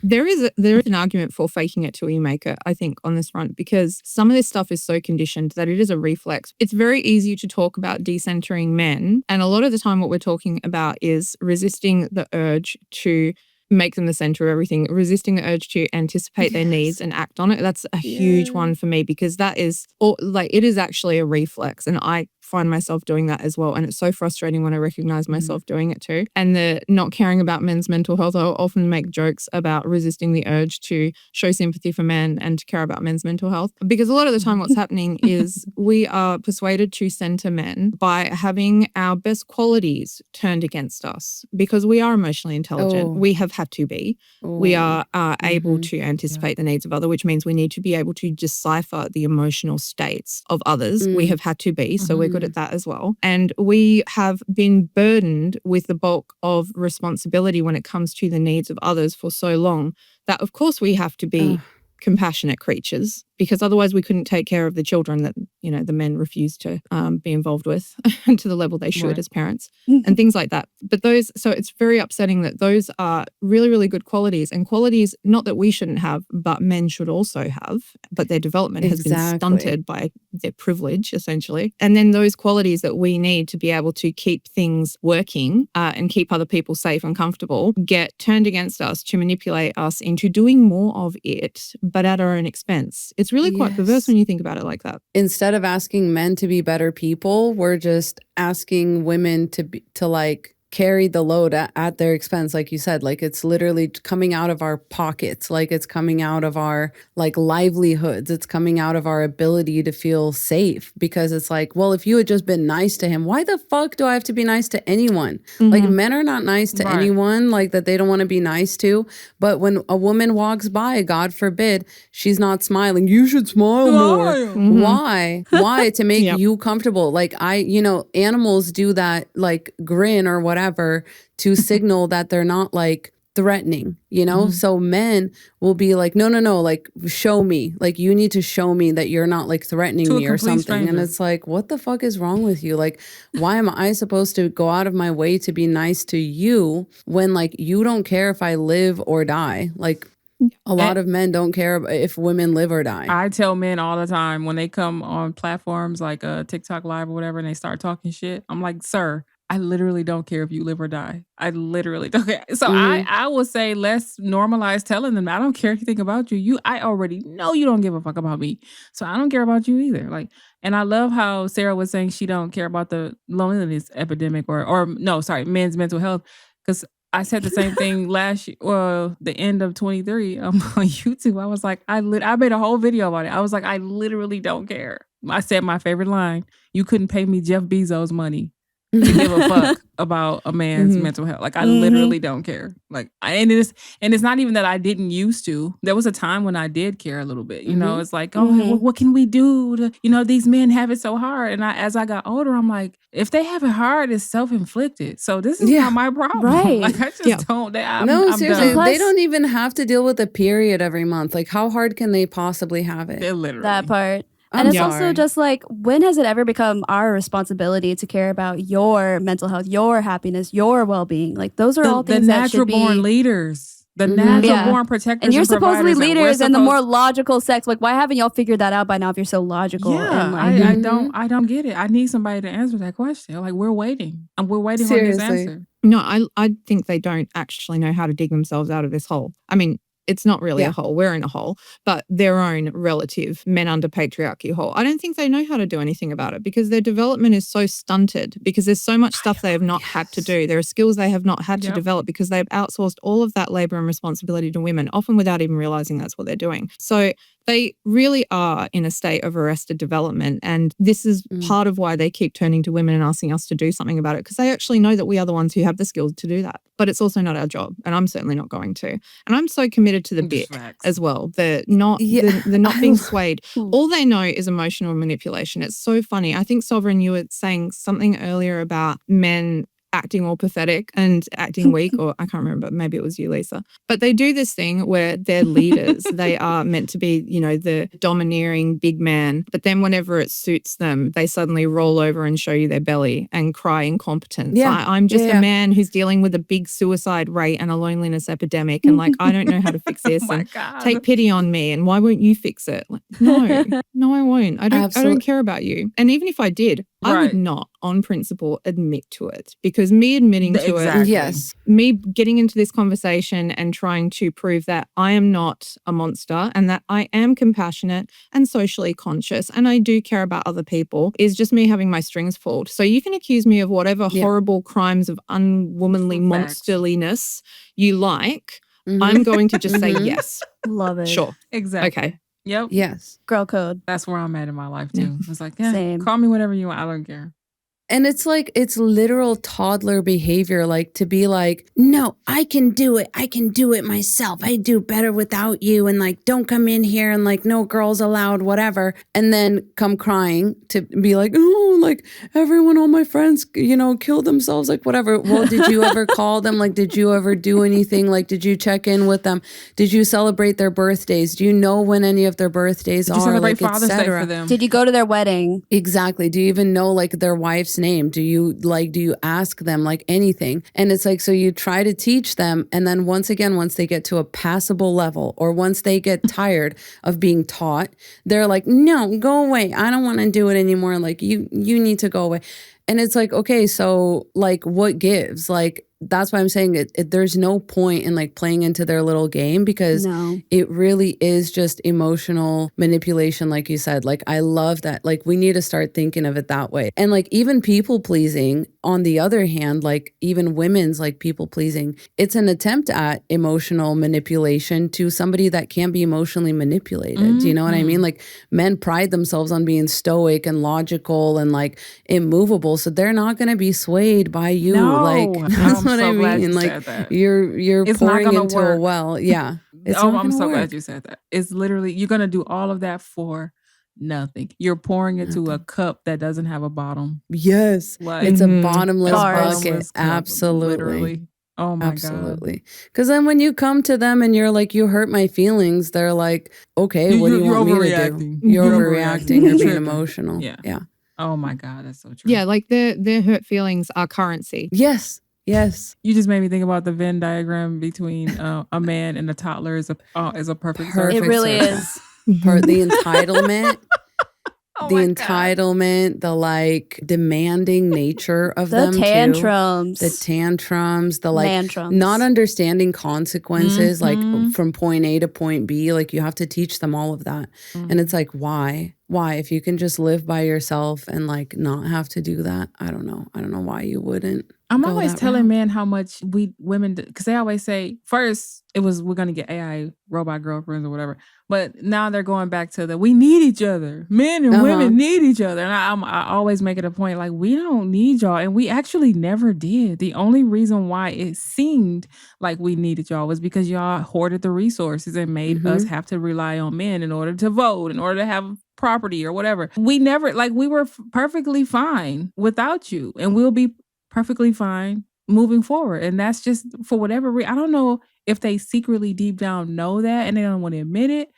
there is an argument for faking it till you make it, I think, on this front, because some of this stuff is so conditioned that it is a reflex. It's very easy to talk about decentering men. And a lot of the time what we're talking about is resisting the urge to make them the center of everything, resisting the urge to anticipate their needs and act on it. That's a huge one for me because that is, like, it is actually a reflex. And I find myself doing that as well. And it's so frustrating when I recognize myself doing it too. And the not caring about men's mental health, I'll often make jokes about resisting the urge to show sympathy for men and to care about men's mental health. Because a lot of the time what's happening is we are persuaded to center men by having our best qualities turned against us because we are emotionally intelligent. We have had to be. We are able to anticipate the needs of others, which means we need to be able to decipher the emotional states of others. We have had to be, so we're good at that as well. And we have been burdened with the bulk of responsibility when it comes to the needs of others for so long that, of course, we have to be compassionate creatures because otherwise we couldn't take care of the children that, you know, the men refuse to be involved with to the level they should as parents and things like that. But so it's very upsetting that those are really, really good qualities and qualities not that we shouldn't have, but men should also have, but their development has been stunted by their privilege, essentially. And then those qualities that we need to be able to keep things working and keep other people safe and comfortable get turned against us to manipulate us into doing more of it, but at our own expense. It's really quite perverse when you think about it like that. Instead of asking men to be better people, we're just asking women to like carry the load at their expense, like you said. Like it's literally coming out of our pockets, like it's coming out of our like livelihoods, it's coming out of our ability to feel safe, because it's like, well, if you had just been nice to him, why the fuck do I have to be nice to anyone? Like men are not nice to anyone, like that they don't want to be nice to. But when a woman walks by, God forbid, she's not smiling, you should smile more. Why? To make you comfortable. Like animals do that, like grin or whatever, to signal that they're not like threatening, So men will be like, no, like show me, like you need to show me that you're not like threatening me or something. Stranger. And it's like, what the fuck is wrong with you? Like, why am I supposed to go out of my way to be nice to you when like you don't care if I live or die? Like a lot of men don't care if women live or die. I tell men all the time when they come on platforms like TikTok Live or whatever and they start talking shit, I'm like, sir, I literally don't care if you live or die. I literally don't care. So I will say let's normalize telling them I don't care anything about you. I already know you don't give a fuck about me. So I don't care about you either. Like, and I love how Sarah was saying she don't care about the loneliness epidemic or men's mental health. Because I said the same thing the end of 23 on YouTube. I was like, I made a whole video about it. I was like, I literally don't care. I said my favorite line, you couldn't pay me Jeff Bezos money to give a fuck about a man's mental health. Like, I literally don't care. Like, and it's not even that I didn't used to. There was a time when I did care a little bit. You know, it's like, what can we do to, these men have it so hard. And as I got older, I'm like, if they have it hard, it's self-inflicted. So this is not my problem. Right. Like, I just don't. I'm seriously, done. they don't even have to deal with a period every month. Like, how hard can they possibly have it? They're literally. That part. And it's also just like, when has it ever become our responsibility to care about your mental health, your happiness, your well-being? Like, those are all things that should be... The natural-born leaders. The natural-born protectors and you're supposedly providers leaders and the more logical sex. Like, why haven't y'all figured that out by now if you're so logical? Yeah, and like, I don't get it. I need somebody to answer that question. Like, we're waiting. We're waiting on this answer. No, I think they don't actually know how to dig themselves out of this hole. I mean, it's not really a hole. We're in a hole, but their own relative men under patriarchy hole. I don't think they know how to do anything about it because their development is so stunted because there's so much stuff they have not had to do. There are skills they have not had to develop because they've outsourced all of that labor and responsibility to women, often without even realizing that's what they're doing. So they really are in a state of arrested development. And this is part of why they keep turning to women and asking us to do something about it, because they actually know that we are the ones who have the skills to do that. But it's also not our job. And I'm certainly not going to. And I'm so committed to the bit as well. They're not being swayed. All they know is emotional manipulation. It's so funny. I think, Sovereign, you were saying something earlier about men acting all pathetic and acting weak, or I can't remember, maybe it was you, Lisa. But they do this thing where they're leaders. They are meant to be, the domineering big man. But then whenever it suits them, they suddenly roll over and show you their belly and cry incompetence. Yeah. I'm just a man who's dealing with a big suicide rate and a loneliness epidemic. And like, I don't know how to fix this. And take pity on me. And why won't you fix it? Like, no, I won't. I don't care about you. And even if I did, I would not, on principle, admit to it, because me admitting to it, me getting into this conversation and trying to prove that I am not a monster and that I am compassionate and socially conscious and I do care about other people is just me having my strings pulled. So you can accuse me of whatever horrible crimes of unwomanly monsterliness you like. I'm going to just say yes. Love it. Sure. Exactly. Okay. Yep. Yes. Girl code. That's where I'm at in my life too. It's like, call me whatever you want. I don't care. And it's like, it's literal toddler behavior, like to be like, no, I can do it. I can do it myself. I do better without you. And like, don't come in here and like, no girls allowed, whatever. And then come crying to be like, oh, like everyone, all my friends, killed themselves, like whatever. Well, did you ever call them? Like, did you ever do anything? Like, did you check in with them? Did you celebrate their birthdays? Do you know when any of their birthdays are? Did you celebrate Father's Day for them? Did you go to their wedding? Exactly. Do you even know like their wife's name? Do you ask them like anything? And it's like, so you try to teach them. And then once they get to a passable level, or once they get tired of being taught, they're like, no, go away. I don't want to do it anymore. Like you need to go away. And it's like, okay, so like what gives? Like, that's why I'm saying there's no point in like playing into their little game, because it really is just emotional manipulation, like you said. Like, I love that. Like, we need to start thinking of it that way. And like, even people pleasing, on the other hand, like even women's like people pleasing, it's an attempt at emotional manipulation to somebody that can't be emotionally manipulated. Do you know what I mean? Like, men pride themselves on being stoic and logical and like immovable, so they're not going to be swayed by you. That's what I mean. Like, you're pouring into a well. Yeah. I'm so glad you said that. It's literally, you're going to do all of that for nothing. You're pouring into a cup that doesn't have a bottom. Yes. Like, it's a bottomless bucket. Cup, Absolutely. Literally. Oh my God. Absolutely. Because then when you come to them and you're like, you hurt my feelings, they're like, okay, what do you want me to do? You're overreacting. You're being emotional. Yeah. Oh my God, that's so true. Yeah, like their hurt feelings are currency. Yes. You just made me think about the Venn diagram between a man and a toddler is a perfect circle. It really is. The entitlement. The like demanding nature of them too. The tantrums, the like Mantrums. Not understanding consequences, like from point A to point B. Like, you have to teach them all of that. And it's like, why? why? If you can just live by yourself and like not have to do that, I don't know why you wouldn't. I'm always telling men how much we women, because they always say, first it was, we're going to get AI robot girlfriends or whatever. But now they're going back to we need each other. Men and women need each other. And I always make it a point, like, we don't need y'all. And we actually never did. The only reason why it seemed like we needed y'all was because y'all hoarded the resources and made us have to rely on men in order to vote, in order to have property or whatever. We never, like, we were perfectly fine without you. And we'll be perfectly fine moving forward. And that's just for whatever reason. I don't know if they secretly deep down know that and they don't want to admit it.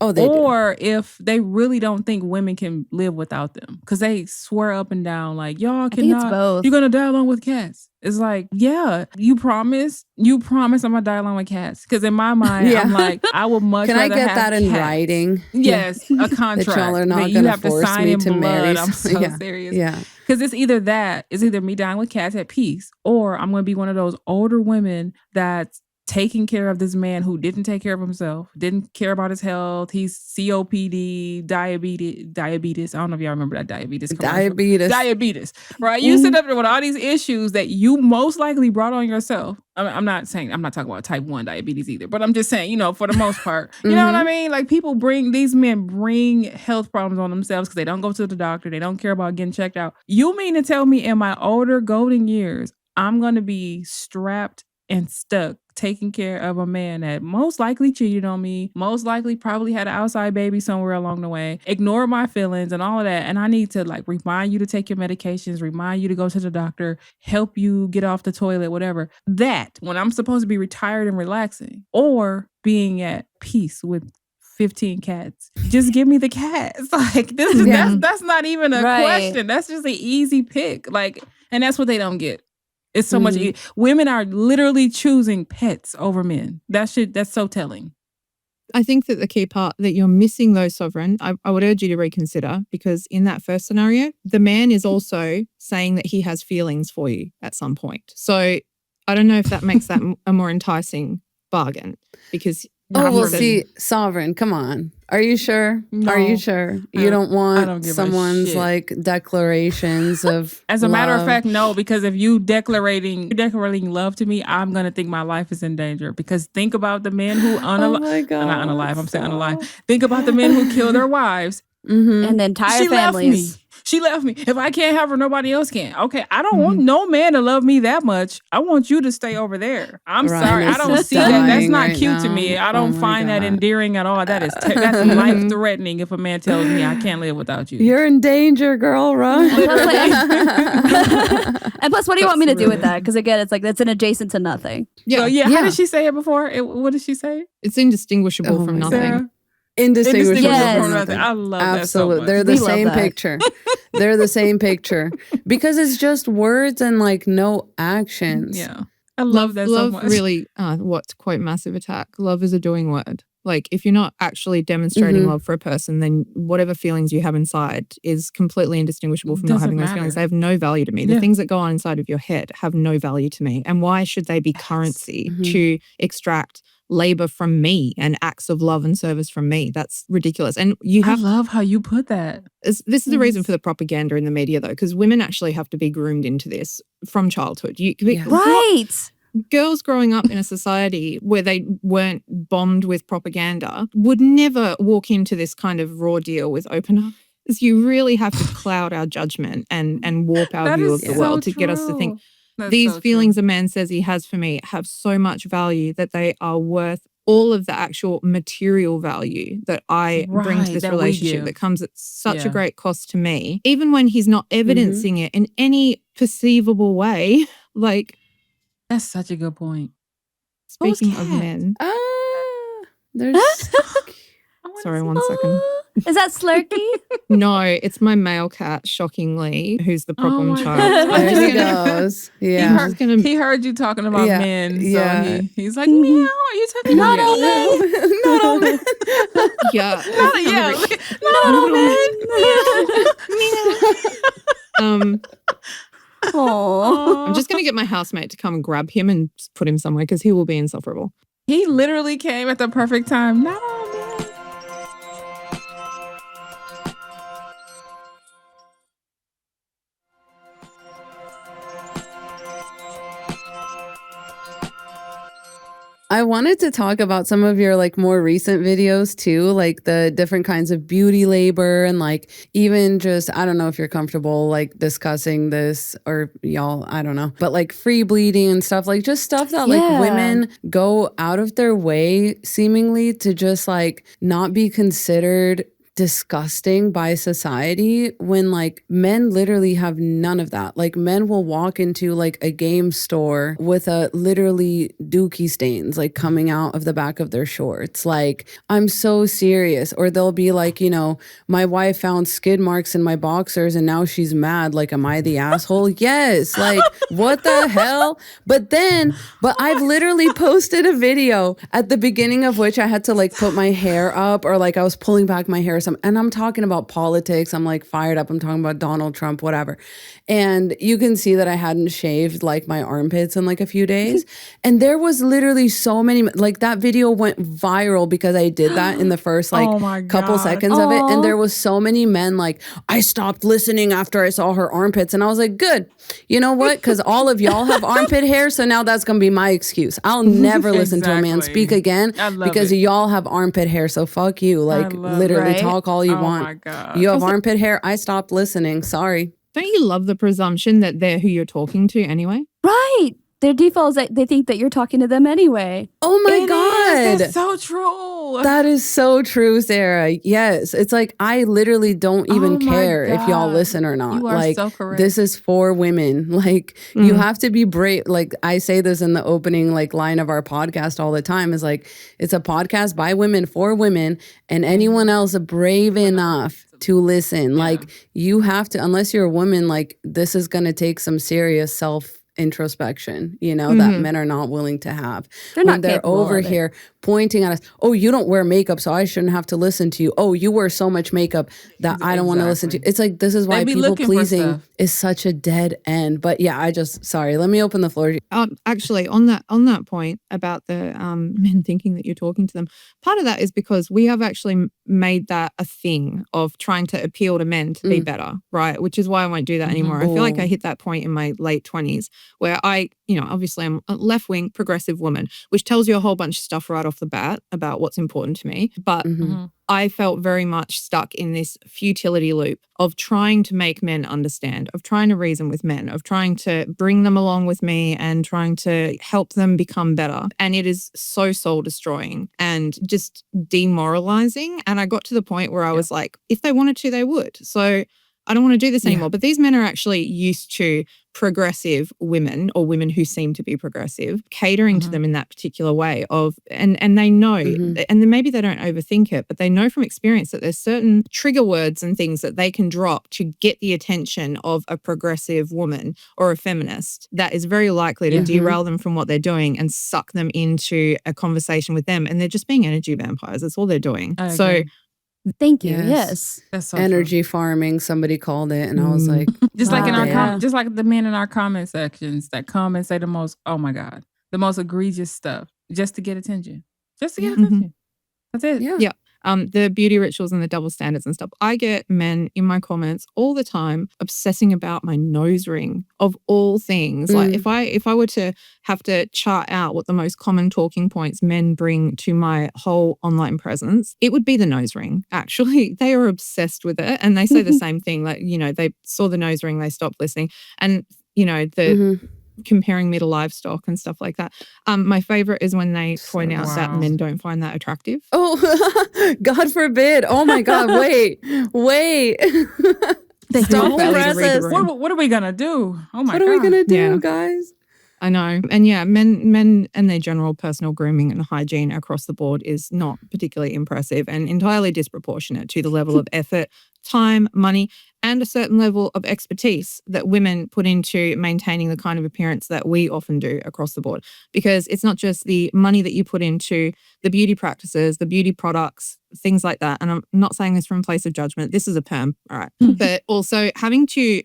Or if they really don't think women can live without them. Because they swear up and down like, y'all cannot, you're going to die along with cats. It's like, yeah, you promise I'm going to die along with cats. Because in my mind, I'm like, I would much rather have Can I get that in cats. Writing? Yes, a contract. That y'all are not going to force me to marry. I'm so serious. Yeah. Because it's either me dying with cats at peace, or I'm going to be one of those older women that's taking care of this man who didn't take care of himself, didn't care about his health. He's COPD, diabetes. I don't know if y'all remember that diabetes. Diabetes, right? You sit up there with all these issues that you most likely brought on yourself. I'm not talking about type 1 diabetes either, but I'm just saying, for the most part, you know what I mean? Like, these men bring health problems on themselves because they don't go to the doctor. They don't care about getting checked out. You mean to tell me in my older golden years, I'm going to be strapped and stuck taking care of a man that most likely cheated on me, most likely probably had an outside baby somewhere along the way, ignore my feelings and all of that. And I need to remind you to take your medications, remind you to go to the doctor, help you get off the toilet, whatever. That when I'm supposed to be retired and relaxing, or being at peace with 15 cats. Just give me the cats. Like, this is that's not even a question. That's just an easy pick. Like, and that's what they don't get. It's so much. Women are literally choosing pets over men. That's so telling. I think that the key part that you're missing, though, Sovereign, I would urge you to reconsider, because in that first scenario, the man is also saying that he has feelings for you at some point. So I don't know if that makes that a more enticing bargain, because see, Sovereign, come on. Are you sure? No. Are you sure? You don't want someone's declarations of As a matter of love? fact, no, because if you declarating love to me, I'm going to think my life is in danger. Because think about the men who unalive. Think about the men who kill their wives. And the entire families. She left me. If I can't have her, nobody else can. Okay, I don't want no man to love me that much. I want you to stay over there. I'm sorry. I don't see that. That's not cute to me. I don't find that endearing at all. That's life-threatening if a man tells me I can't live without you. You're in danger, girl. Run. And plus, what do you want me to do with that? Because again, it's like that's an adjacent to nothing. Yeah. So, how did she say it before? What did she say? It's indistinguishable from nothing. Sarah? Indistinguishable from nothing. I love that so much. They're the same picture. They're the same picture because it's just words and no actions. Yeah, I love that so much. Love really, to quote Massive Attack, love is a doing word. Like, if you're not actually demonstrating love for a person, then whatever feelings you have inside is completely indistinguishable from not having those feelings. They have no value to me. The things that go on inside of your head have no value to me. And why should they be currency to extract labor from me and acts of love and service from me? That's ridiculous. And I love how you put that. This is the reason for the propaganda in the media, though, because women actually have to be groomed into this from childhood. Right. Girls growing up in a society where they weren't bombed with propaganda would never walk into this kind of raw deal with open eyes. You really have to cloud our judgment and warp our view of the world to get us to think these feelings a man says he has for me have so much value that they are worth all of the actual material value that I bring to this relationship that comes at such a great cost to me. Even when he's not evidencing it in any perceivable way, That's such a good point. Speaking of men. There's... Sorry, 1 second. Is that Slurky? No, it's my male cat, shockingly, who's the problem child. There he goes. Yeah. He heard you talking about men, so he's like, meow, are you talking about all men? Not all men. Yeah. Not all men. Aww. I'm just going to get my housemate to come and grab him and put him somewhere because he will be insufferable. He literally came at the perfect time. Not all men. I wanted to talk about some of your like more recent videos too, like the different kinds of beauty labor and like even just, I don't know if you're comfortable like discussing this or y'all, I don't know, but like free bleeding and stuff, like just stuff that like women go out of their way seemingly to just like not be considered disgusting by society when like men literally have none of that. Like men will walk into like a game store with a literally dookie stains like coming out of the back of their shorts. Like, I'm so serious. Or they'll be like, you know, my wife found skid marks in my boxers and now she's mad. Like, am I the asshole? Yes. Like, what the hell? But I've literally posted a video at the beginning of which I had to like put my hair up or like I was pulling back my hair. And I'm talking about politics. I'm like fired up. I'm talking about Donald Trump, whatever. And you can see that I hadn't shaved like my armpits in like a few days. And there was literally so many, like that video went viral because I did that in the first like couple seconds of it. And there was so many men like, I stopped listening after I saw her armpits. And I was like, good. You know what? Because all of y'all have armpit hair. So now that's going to be my excuse. I'll never listen to a man speak again because y'all have armpit hair. So fuck you. Like literally talk all you want. My God. You have armpit hair. I stopped listening. Sorry. Don't you love the presumption that they're who you're talking to anyway? Right. Their default is that they think that you're talking to them anyway. Oh my God. That's so true. That is so true, Sarah. Yes. It's like, I literally don't even care if y'all listen or not. You are like, so correct. This is for women. Like, you have to be brave. Like, I say this in the opening like line of our podcast all the time is like, it's a podcast by women for women and anyone else brave enough to listen. Like, you have to, unless you're a woman, like, this is going to take some serious introspection, you know, that men are not willing to have. They're over here pointing at us. Oh, you don't wear makeup, so I shouldn't have to listen to you. Oh, you wear so much makeup that I don't want to listen to you. It's like, this is why people pleasing is such a dead end. But yeah, sorry, let me open the floor. Actually, on that point about the men thinking that you're talking to them, part of that is because we have actually made that a thing of trying to appeal to men to be better, right? Which is why I won't do that anymore. I feel like I hit that point in my late 20s where I, you know, obviously I'm a left-wing progressive woman, which tells you a whole bunch of stuff right off the bat about what's important to me. But I felt very much stuck in this futility loop of trying to make men understand, of trying to reason with men, of trying to bring them along with me and trying to help them become better. And it is so soul-destroying and just demoralizing. And I got to the point where I was like, if they wanted to, they would. So I don't want to do this anymore. But these men are actually used to progressive women or women who seem to be progressive, catering to them in that particular way of, and they know, and then maybe they don't overthink it, but they know from experience that there's certain trigger words and things that they can drop to get the attention of a progressive woman or a feminist that is very likely to derail them from what they're doing and suck them into a conversation with them. And they're just being energy vampires. That's all they're doing. So thank you. Yes. That's so energy farming, somebody called it, and I was like, just like in our just like the men in our comment sections that come and say the most, oh my God, the most egregious stuff just to get attention. Just to get attention. That's it. Yeah. The beauty rituals and the double standards and stuff. I get men in my comments all the time obsessing about my nose ring of all things. Like if I were to have to chart out what the most common talking points men bring to my whole online presence, it would be the nose ring. Actually, they are obsessed with it, and they say the same thing. Like, you know, they saw the nose ring, they stopped listening, and you know the. Comparing me to livestock and stuff like that. My favorite is when they point out that men don't find that attractive. Oh, God forbid. Oh my God. Wait. Stop the What are we going to do? Oh my God. What are we going to do, guys? I know. And yeah, men and their general personal grooming and hygiene across the board is not particularly impressive and entirely disproportionate to the level of effort, time, money, and a certain level of expertise that women put into maintaining the kind of appearance that we often do across the board. Because it's not just the money that you put into the beauty practices, the beauty products, things like that. And I'm not saying this from a place of judgment. This is a perm, all right. But also having to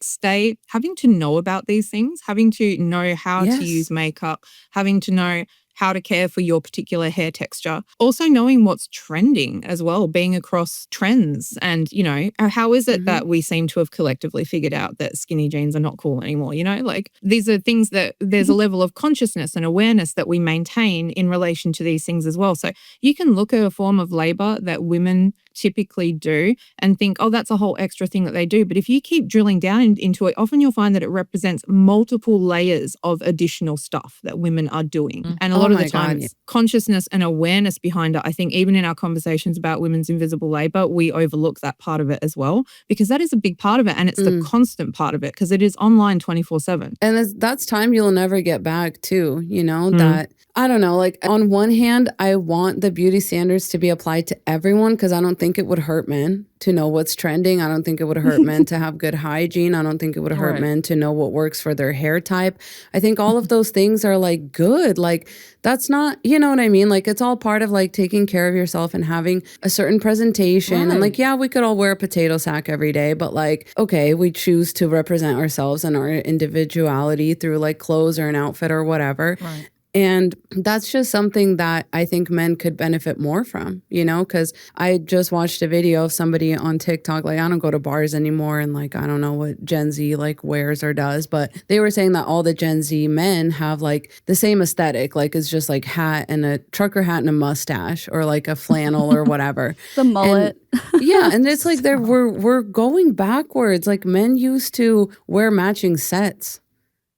know about these things, having to know how to use makeup, having to know how to care for your particular hair texture. Also knowing what's trending as well, being across trends. And, you know, how is it that we seem to have collectively figured out that skinny jeans are not cool anymore? You know, like these are things that there's a level of consciousness and awareness that we maintain in relation to these things as well. So you can look at a form of labor that women typically do and think, oh, that's a whole extra thing that they do. But if you keep drilling down into it, often you'll find that it represents multiple layers of additional stuff that women are doing. And a lot of the time, consciousness and awareness behind it, I think even in our conversations about women's invisible labor, we overlook that part of it as well, because that is a big part of it. And it's the constant part of it, because it is online 24/7. And that's time you'll never get back too, you know, that, I don't know, like on one hand, I want the beauty standards to be applied to everyone because I don't think it would hurt men to know what's trending. I don't think it would hurt men to have good hygiene. I don't think it would hurt men to know what works for their hair type. I think all of those things are like good. Like that's not, you know what I mean? Like it's all part of like taking care of yourself and having a certain presentation. And like, yeah, we could all wear a potato sack every day, but like, okay, we choose to represent ourselves and our individuality through like clothes or an outfit or whatever. Right. And that's just something that I think men could benefit more from, you know, because I just watched a video of somebody on TikTok. Like, I don't go to bars anymore. And like, I don't know what Gen Z like wears or does, but they were saying that all the Gen Z men have like the same aesthetic. Like, it's just like hat and a trucker hat and a mustache or like a flannel or whatever. The mullet. And, yeah. And it's like we're going backwards. Like men used to wear matching sets.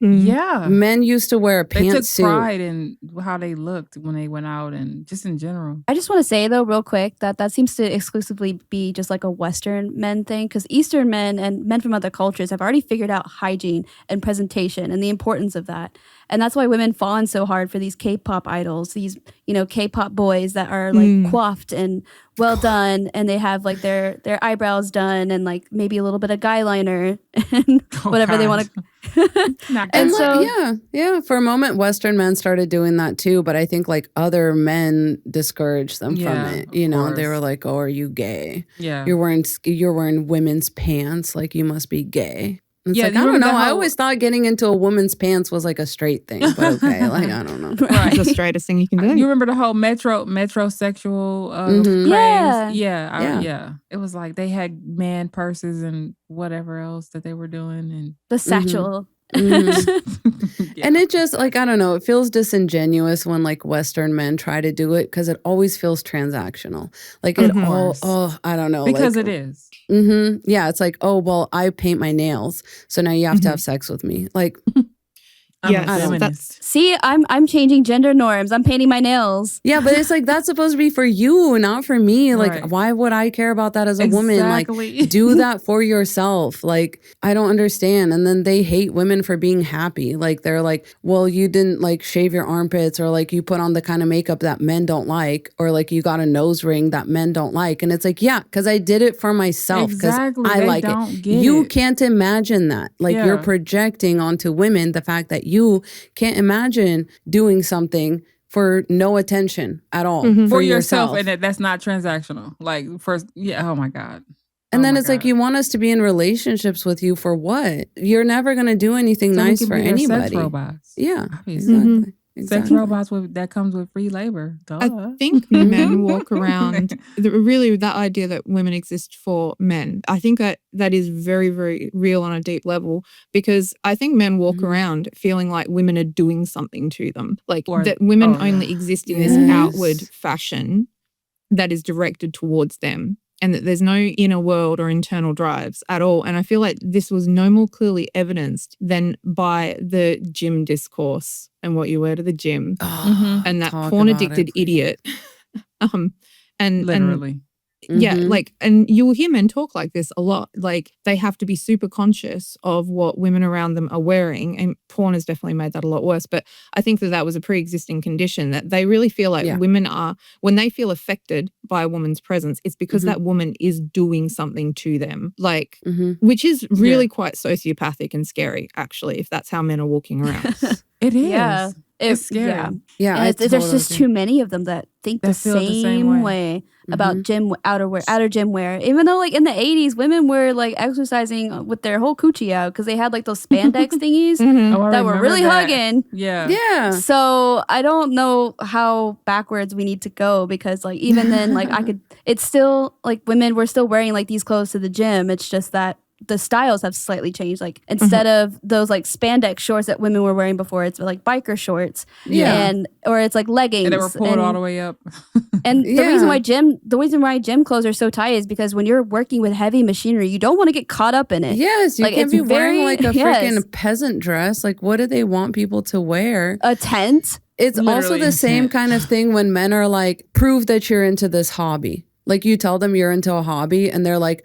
Yeah. Men used to wear a pantsuit. They took pride in how they looked when they went out and just in general. I just want to say, though, real quick, that seems to exclusively be just like a Western men thing, because Eastern men and men from other cultures have already figured out hygiene and presentation and the importance of that. And that's why women fawn so hard for these K-pop idols, these, you know, K-pop boys that are like coiffed and well done, and they have like their eyebrows done and like maybe a little bit of guy liner and whatever they want to. And so yeah, for a moment Western men started doing that too, but I think like other men discouraged them from it. You know, they were like, "Oh, are you gay? Yeah, you're wearing women's pants, like you must be gay." It's like, I don't know. I always thought getting into a woman's pants was like a straight thing, but okay, like I don't know. Right. It's the straightest thing you can do. You remember the whole metrosexual craze? Yeah. It was like they had man purses and whatever else that they were doing, and the satchel. And it just like, I don't know, it feels disingenuous when like Western men try to do it because it always feels transactional. Like it I don't know. Because like, it is. Yeah, it's like, oh, well, I paint my nails, so now you have to have sex with me. Like, See, I'm changing gender norms. I'm painting my nails. Yeah, but it's like that's supposed to be for you, not for me. Like, why would I care about that as a woman? Like, do that for yourself. Like, I don't understand. And then they hate women for being happy. Like, they're like, well, you didn't like shave your armpits, or like you put on the kind of makeup that men don't like, or like you got a nose ring that men don't like. And it's like, yeah, because I did it for myself because I like it. You can't imagine that. Like, you're projecting onto women the fact that you can't imagine doing something for no attention at all for yourself, and that's not transactional. Like, oh my God. And then it's like, you want us to be in relationships with you for what? You're never going to do anything nice for anybody. Sex robots. Yeah, exactly. Sex robots that comes with free labor. Duh. I think men walk around really that idea that women exist for men. I think that is very, very real on a deep level, because I think men walk around feeling like women are doing something to them, like that women only exist in this outward fashion that is directed towards them, and that there's no inner world or internal drives at all. And I feel like this was no more clearly evidenced than by the gym discourse and what you wear to the gym and that porn-addicted idiot. And literally. Yeah, like, and you will hear men talk like this a lot. Like, they have to be super conscious of what women around them are wearing, and porn has definitely made that a lot worse. But I think that was a pre-existing condition, that they really feel like women are, when they feel affected by a woman's presence, it's because that woman is doing something to them, like, which is really quite sociopathic and scary, actually, if that's how men are walking around. It is. Yeah. It's scary. Yeah, and there's just too many of them that think the same way about outer gym wear. Even though like in the 80s, women were like exercising with their whole coochie out because they had like those spandex thingies that were really hugging. Yeah. So I don't know how backwards we need to go because like even then like it's still like women were still wearing like these clothes to the gym. It's just that the styles have slightly changed. Like instead of those like spandex shorts that women were wearing before, it's like biker shorts. Or it's like leggings. And they were pulled all the way up. And the reason why gym clothes are so tight is because when you're working with heavy machinery, you don't want to get caught up in it. Yes, you can't be wearing like a freaking peasant dress. Like what do they want people to wear? A tent. It's also the same kind of thing when men are like, prove that you're into this hobby. Like you tell them you're into a hobby and they're like,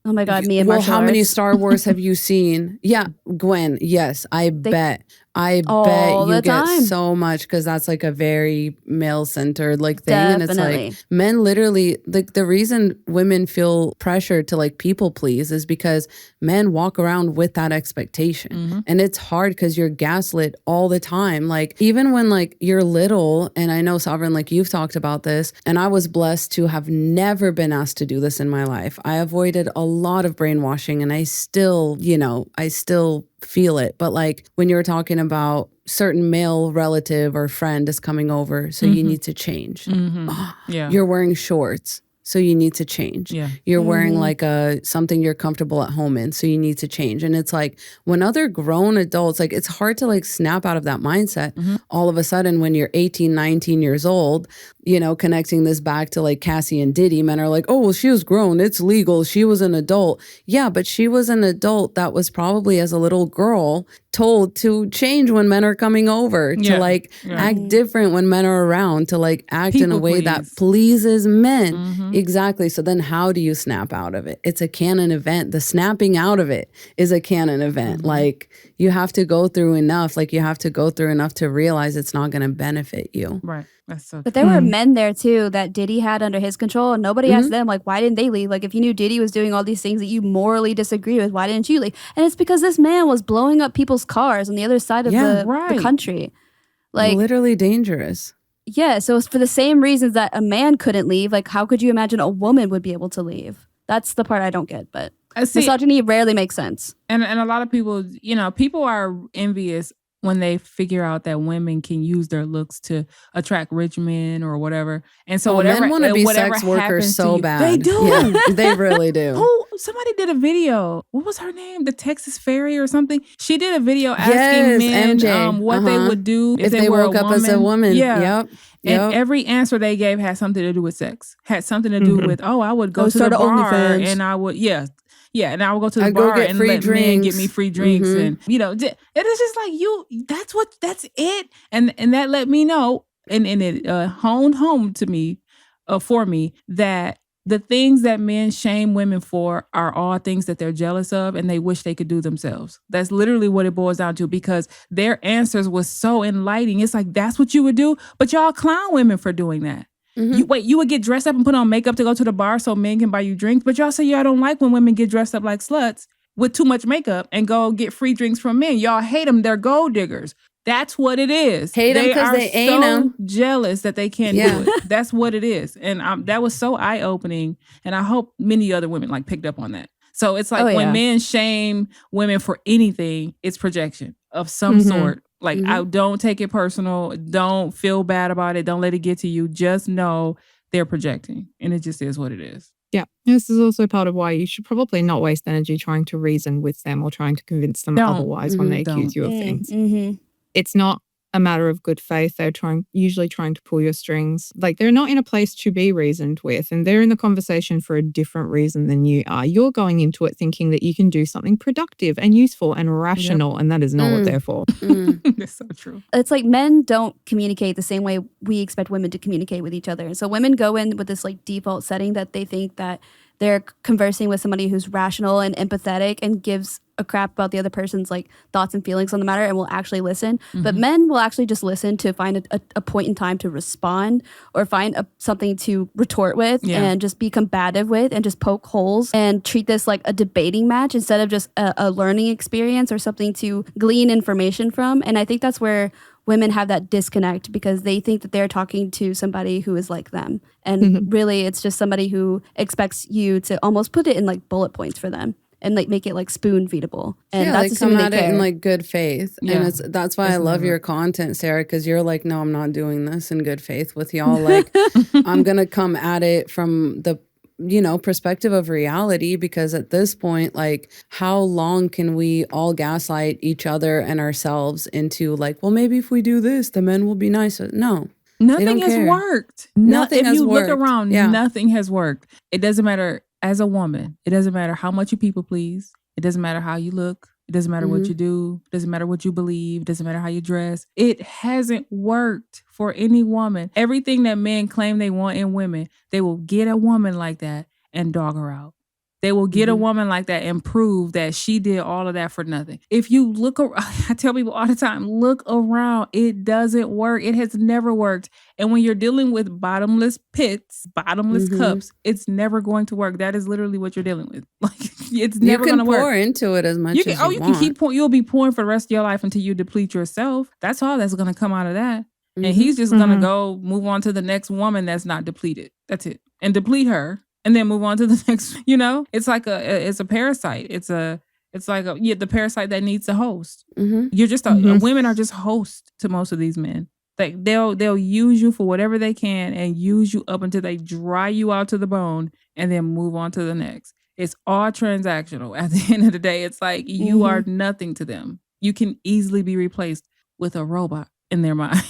oh my God, me and martial how many arts. Star Wars have you seen? Yeah, Gwen, yes, I bet you get so much because that's like a very male-centered like thing. Definitely. And it's like men literally, like the reason women feel pressure to like people please is because men walk around with that expectation. And it's hard because you're gaslit all the time. Like even when like you're little, and I know Sovereign, like you've talked about this, and I was blessed to have never been asked to do this in my life. I avoided a lot of brainwashing and I still feel it. But like when you were talking about certain male relative or friend is coming over, so you need to change. You're wearing shorts, so you need to change. You're wearing like something you're comfortable at home in, so you need to change. And it's like when other grown adults, like it's hard to like snap out of that mindset all of a sudden when you're 18, 19 years old, connecting this back to like Cassie and Diddy. Men are like, oh, well, she was grown. It's legal. She was an adult. Yeah, but she was an adult that was probably as a little girl told to change when men are coming over, to act different when men are around, to like act in a way that pleases men. Exactly. So then how do you snap out of it? It's a canon event. The snapping out of it is a canon event. Like you have to go through enough. Like you have to go through enough to realize it's not going to benefit you. Right. That's so But there were men there too that Diddy had under his control, and nobody asked them like, why didn't they leave? Like if you knew Diddy was doing all these things that you morally disagree with, why didn't you leave? And it's because this man was blowing up people's cars on the other side of the country. Like literally dangerous. Yeah, so it's for the same reasons that a man couldn't leave. Like how could you imagine a woman would be able to leave? That's the part I don't get, but misogyny rarely makes sense. And a lot of people, people are envious when they figure out that women can use their looks to attract rich men or whatever. And so whatever men want to be sex workers so bad. They do. Yeah, they really do. Somebody did a video. What was her name? The Texas Fairy or something? She did a video asking men MJ. What they would do if they were woke up as a woman. Yeah. And every answer they gave had something to do with sex. Had something to do with, I would go to the bar and I would, and I would go to the bar and let men get me free drinks. And, it is just like that's it. And that let me know, and it honed home to me, for me, that the things that men shame women for are all things that they're jealous of and they wish they could do themselves. That's literally what it boils down to, because their answers was so enlightening. It's like, that's what you would do? But y'all clown women for doing that. You would get dressed up and put on makeup to go to the bar so men can buy you drinks. But y'all say y'all don't like when women get dressed up like sluts with too much makeup and go get free drinks from men. Y'all hate them. They're gold diggers. That's what it is. Hate them because they ain't them. Jealous that they can't do it. That's what it is. And that was so eye-opening. And I hope many other women picked up on that. So it's like when men shame women for anything, it's projection of some sort. Like, I don't take it personal. Don't feel bad about it. Don't let it get to you. Just know they're projecting. And it just is what it is. Yeah. This is also part of why you should probably not waste energy trying to reason with them or trying to convince them otherwise when they accuse you of things. It's not a matter of good faith. They're usually trying to pull your strings. Like, they're not in a place to be reasoned with, and they're in the conversation for a different reason than you are. You're going into it thinking that you can do something productive and useful and rational, and that is not what they're for. That's so true. It's like men don't communicate the same way we expect women to communicate with each other. So women go in with this default setting that they think that they're conversing with somebody who's rational and empathetic and gives a crap about the other person's thoughts and feelings on the matter and will actually listen. But men will actually just listen to find a point in time to respond or find something to retort with and just be combative with and just poke holes and treat this like a debating match instead of just a learning experience or something to glean information from. And I think that's where women have that disconnect because they think that they're talking to somebody who is like them. And really, it's just somebody who expects you to almost put it in like bullet points for them and like make it like spoon feedable. And that's they come at they it care. in like good faith. Yeah. And that's why I love your content, Sarah, because you're like, no, I'm not doing this in good faith with y'all. Like, I'm going to come at it from the perspective of reality, because at this point, like, how long can we all gaslight each other and ourselves into like, well, maybe if we do this, the men will be nicer. No. Nothing has worked. Nothing has worked. If you look around, nothing has worked. It doesn't matter as a woman. It doesn't matter how much you people please. It doesn't matter how you look. It doesn't matter what you do. It doesn't matter what you believe. It doesn't matter how you dress. It hasn't worked for any woman. Everything that men claim they want in women, they will get a woman like that and dog her out. They will get a woman like that and prove that she did all of that for nothing. If you look around, I tell people all the time, look around. It doesn't work. It has never worked. And when you're dealing with bottomless pits, bottomless cups, it's never going to work. That is literally what you're dealing with. Like, it's never going to work. You can pour into it as much as you want. You can keep pouring. You'll be pouring for the rest of your life until you deplete yourself. That's all that's going to come out of that. And he's just going to go move on to the next woman that's not depleted. That's it. And deplete her. And then move on to the next, it's like it's a parasite. It's like the parasite that needs a host. You're just women are just hosts to most of these men. Like they'll use you for whatever they can and use you up until they dry you out to the bone and then move on to the next. It's all transactional. At the end of the day, it's like you are nothing to them. You can easily be replaced with a robot in their mind.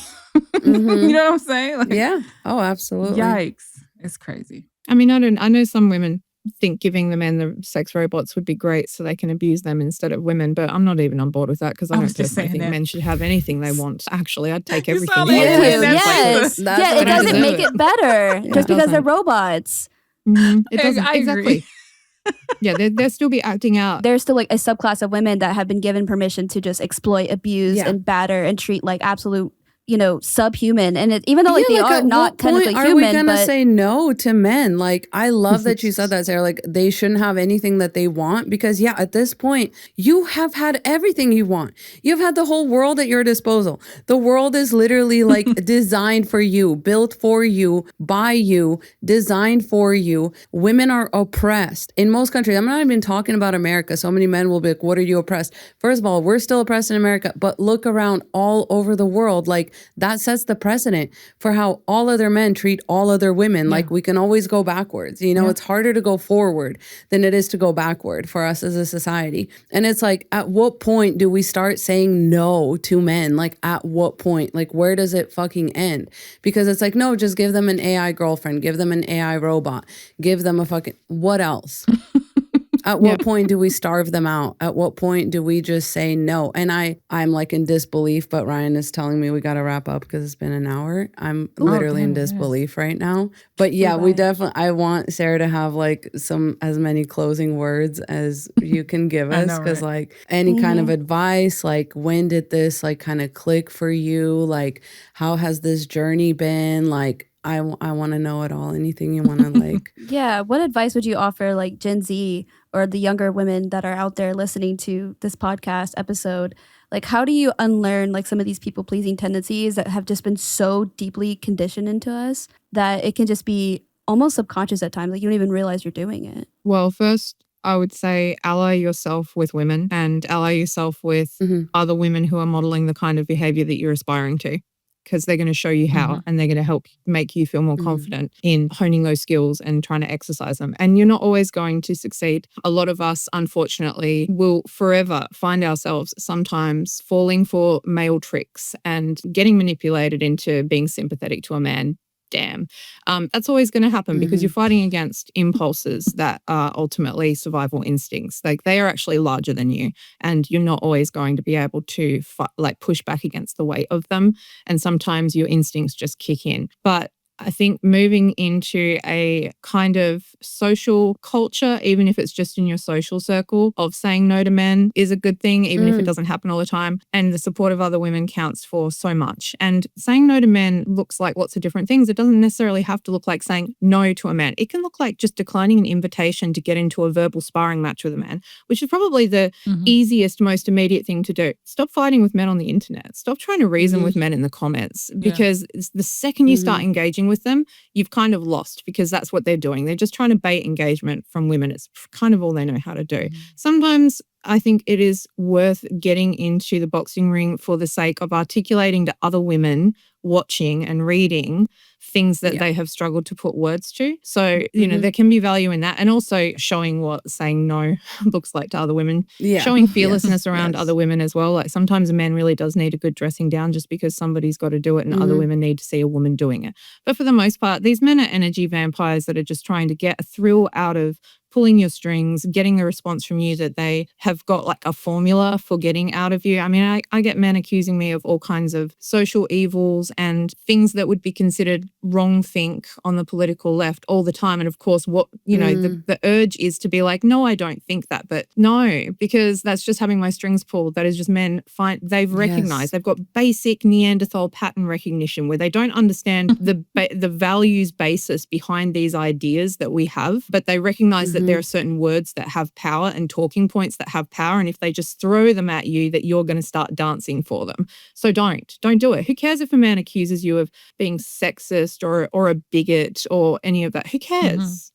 You know what I'm saying? Like, yeah. Oh, absolutely. Yikes. It's crazy. I mean, I know some women think giving the men the sex robots would be great so they can abuse them instead of women, but I'm not even on board with that because I don't personally think men should have anything they want. Actually, I'd take everything. Yes. It doesn't make it better just because they're robots. It doesn't. Exactly. Yeah, they'll still be acting out. There's still like a subclass of women that have been given permission to just exploit, abuse, and batter and treat like absolute subhuman. And even though they are not technically human, are we gonna say no to men? Like, I love that you said that, Sarah. Like, they shouldn't have anything that they want because at this point you have had everything you want. You've had the whole world at your disposal. The world is literally like designed for you, built for you, by you, designed for you. Women are oppressed in most countries. I'm not even talking about America. So many men will be like, what are you oppressed? First of all, we're still oppressed in America, but look around all over the world. Like, that sets the precedent for how all other men treat all other women. Like, we can always go backwards. It's harder to go forward than it is to go backward for us as a society. And it's like, at what point do we start saying no to men? Like, at what point? Like, where does it fucking end? Because it's like, no, just give them an AI girlfriend, give them an AI robot, give them a fucking, what else? At what point do we starve them out? At what point do we just say no? And I'm like in disbelief, but Ryan is telling me we got to wrap up because it's been an hour. I'm literally in disbelief right now. But we definitely, I want Sarah to have like as many closing words as you can give us. Because like any kind of advice, like when did this like kind of click for you? Like, how has this journey been? Like, I want to know it all. Anything you want to like. Yeah. What advice would you offer like Gen Z or the younger women that are out there listening to this podcast episode? Like, how do you unlearn like some of these people-pleasing tendencies that have just been so deeply conditioned into us that it can just be almost subconscious at times? Like, you don't even realize you're doing it. Well, first, I would say ally yourself with women and ally yourself with other women who are modeling the kind of behavior that you're aspiring to, because they're going to show you how and they're going to help make you feel more confident in honing those skills and trying to exercise them. And you're not always going to succeed. A lot of us, unfortunately, will forever find ourselves sometimes falling for male tricks and getting manipulated into being sympathetic to a man. Damn. That's always going to happen because you're fighting against impulses that are ultimately survival instincts. Like, they are actually larger than you, and you're not always going to be able to push back against the weight of them. And sometimes your instincts just kick in. But I think moving into a kind of social culture, even if it's just in your social circle, of saying no to men is a good thing, even if it doesn't happen all the time. And the support of other women counts for so much. And saying no to men looks like lots of different things. It doesn't necessarily have to look like saying no to a man. It can look like just declining an invitation to get into a verbal sparring match with a man, which is probably the easiest, most immediate thing to do. Stop fighting with men on the internet. Stop trying to reason with men in the comments, because the second you start engaging with them, you've kind of lost, because that's what they're doing. They're just trying to bait engagement from women. It's kind of all they know how to do. Sometimes I think it is worth getting into the boxing ring for the sake of articulating to other women watching and reading things that they have struggled to put words to. So, you know, there can be value in that. And also showing what saying no looks like to other women. Showing fearlessness around other women as well. Like sometimes a man really does need a good dressing down just because somebody's got to do it, and other women need to see a woman doing it. But for the most part, these men are energy vampires that are just trying to get a thrill out of pulling your strings, getting the response from you that they have got like a formula for getting out of you. I mean, I get men accusing me of all kinds of social evils and things that would be considered wrong think on the political left all the time. And of course, what, you know, the urge is to be like, no, I don't think that. But no, because that's just having my strings pulled. That is just men they've recognized, they've got basic Neanderthal pattern recognition where they don't understand the values basis behind these ideas that we have, but they recognize that there are certain words that have power and talking points that have power. And if they just throw them at you, that you're going to start dancing for them. So don't do it. Who cares if a man accuses you of being sexist or a bigot or any of that? Who cares?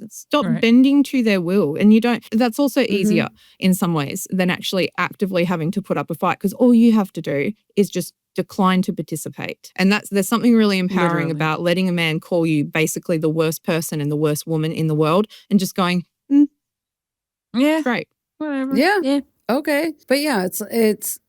Stop bending to their will. And that's also easier in some ways than actually actively having to put up a fight, because all you have to do is just decline to participate. And there's something really empowering about letting a man call you basically the worst person and the worst woman in the world and just going, great. Whatever. Yeah. Okay. But yeah, it's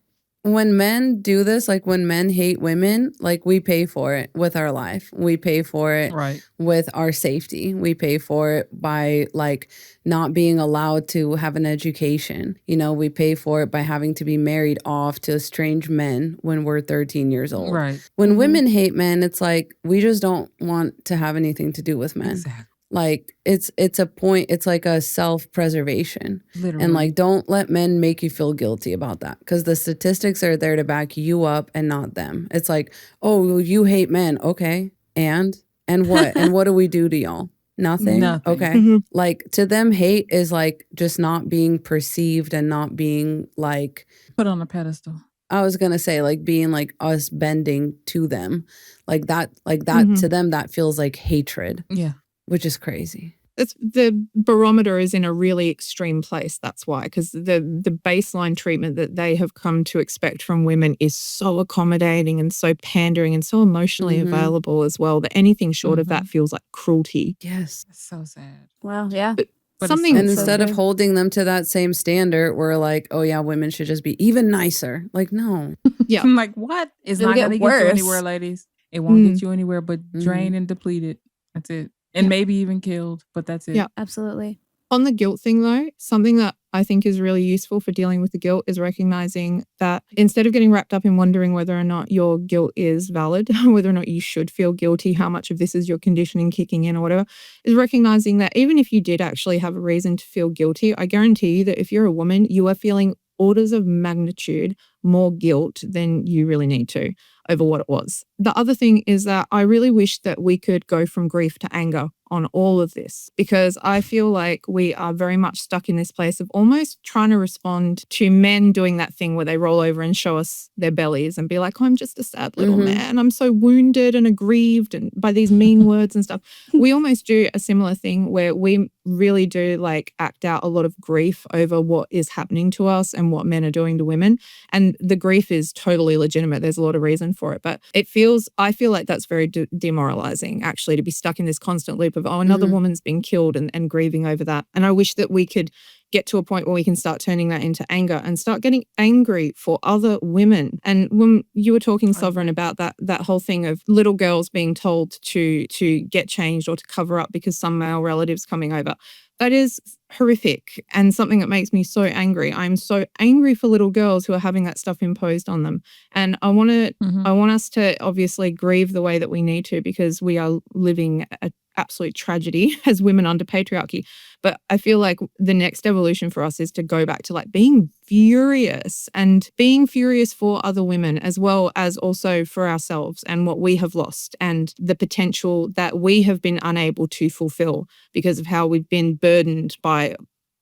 when men do this, like when men hate women, like we pay for it with our life. We pay for it with our safety. We pay for it by like not being allowed to have an education. You know, we pay for it by having to be married off to strange men when we're 13 years old. When women hate men, it's like we just don't want to have anything to do with men. Exactly. Like it's a point, it's like a self-preservation. Literally. And like don't let men make you feel guilty about that, because the statistics are there to back you up and not them. It's like, oh, well, you hate men. Okay. And what? And what do we do to y'all? Nothing. Okay. Like to them, hate is like just not being perceived and not being like put on a pedestal. I was going to say like being like us bending to them like that to them, that feels like hatred. Yeah. Which is crazy. The barometer is in a really extreme place. That's why, because the baseline treatment that they have come to expect from women is so accommodating and so pandering and so emotionally available as well, that anything short of that feels like cruelty. Yes. It's so sad. Well, yeah. But and instead of holding them to that same standard, we're like, oh yeah, women should just be even nicer. Like, no. Yeah. I'm like, what? It's not going to get you anywhere, ladies. It won't get you anywhere but drained and depleted. That's it. And maybe even killed, but that's it. Yeah, absolutely. On the guilt thing though, something that I think is really useful for dealing with the guilt is recognizing that instead of getting wrapped up in wondering whether or not your guilt is valid, whether or not you should feel guilty, how much of this is your conditioning kicking in or whatever, is recognizing that even if you did actually have a reason to feel guilty, I guarantee you that if you're a woman, you are feeling orders of magnitude more guilt than you really need to over what it was. The other thing is that I really wish that we could go from grief to anger on all of this, because I feel like we are very much stuck in this place of almost trying to respond to men doing that thing where they roll over and show us their bellies and be like, oh, I'm just a sad little man. I'm so wounded and aggrieved and by these mean words and stuff. We almost do a similar thing where we really do like act out a lot of grief over what is happening to us and what men are doing to women. And the grief is totally legitimate. There's a lot of reason for it, but I feel like that's very demoralizing actually, to be stuck in this constant loop of, oh, another woman's been killed and grieving over that. And I wish that we could get to a point where we can start turning that into anger and start getting angry for other women. And when you were talking, Sovereign, about that whole thing of little girls being told to get changed or to cover up because some male relative's coming over, That is horrific and something that makes me so angry. I'm so angry for little girls who are having that stuff imposed on them. And I want us to obviously grieve the way that we need to, because we are living an absolute tragedy as women under patriarchy. But I feel like the next evolution for us is to go back to like being furious for other women, as well as also for ourselves and what we have lost and the potential that we have been unable to fulfill because of how we've been burdened by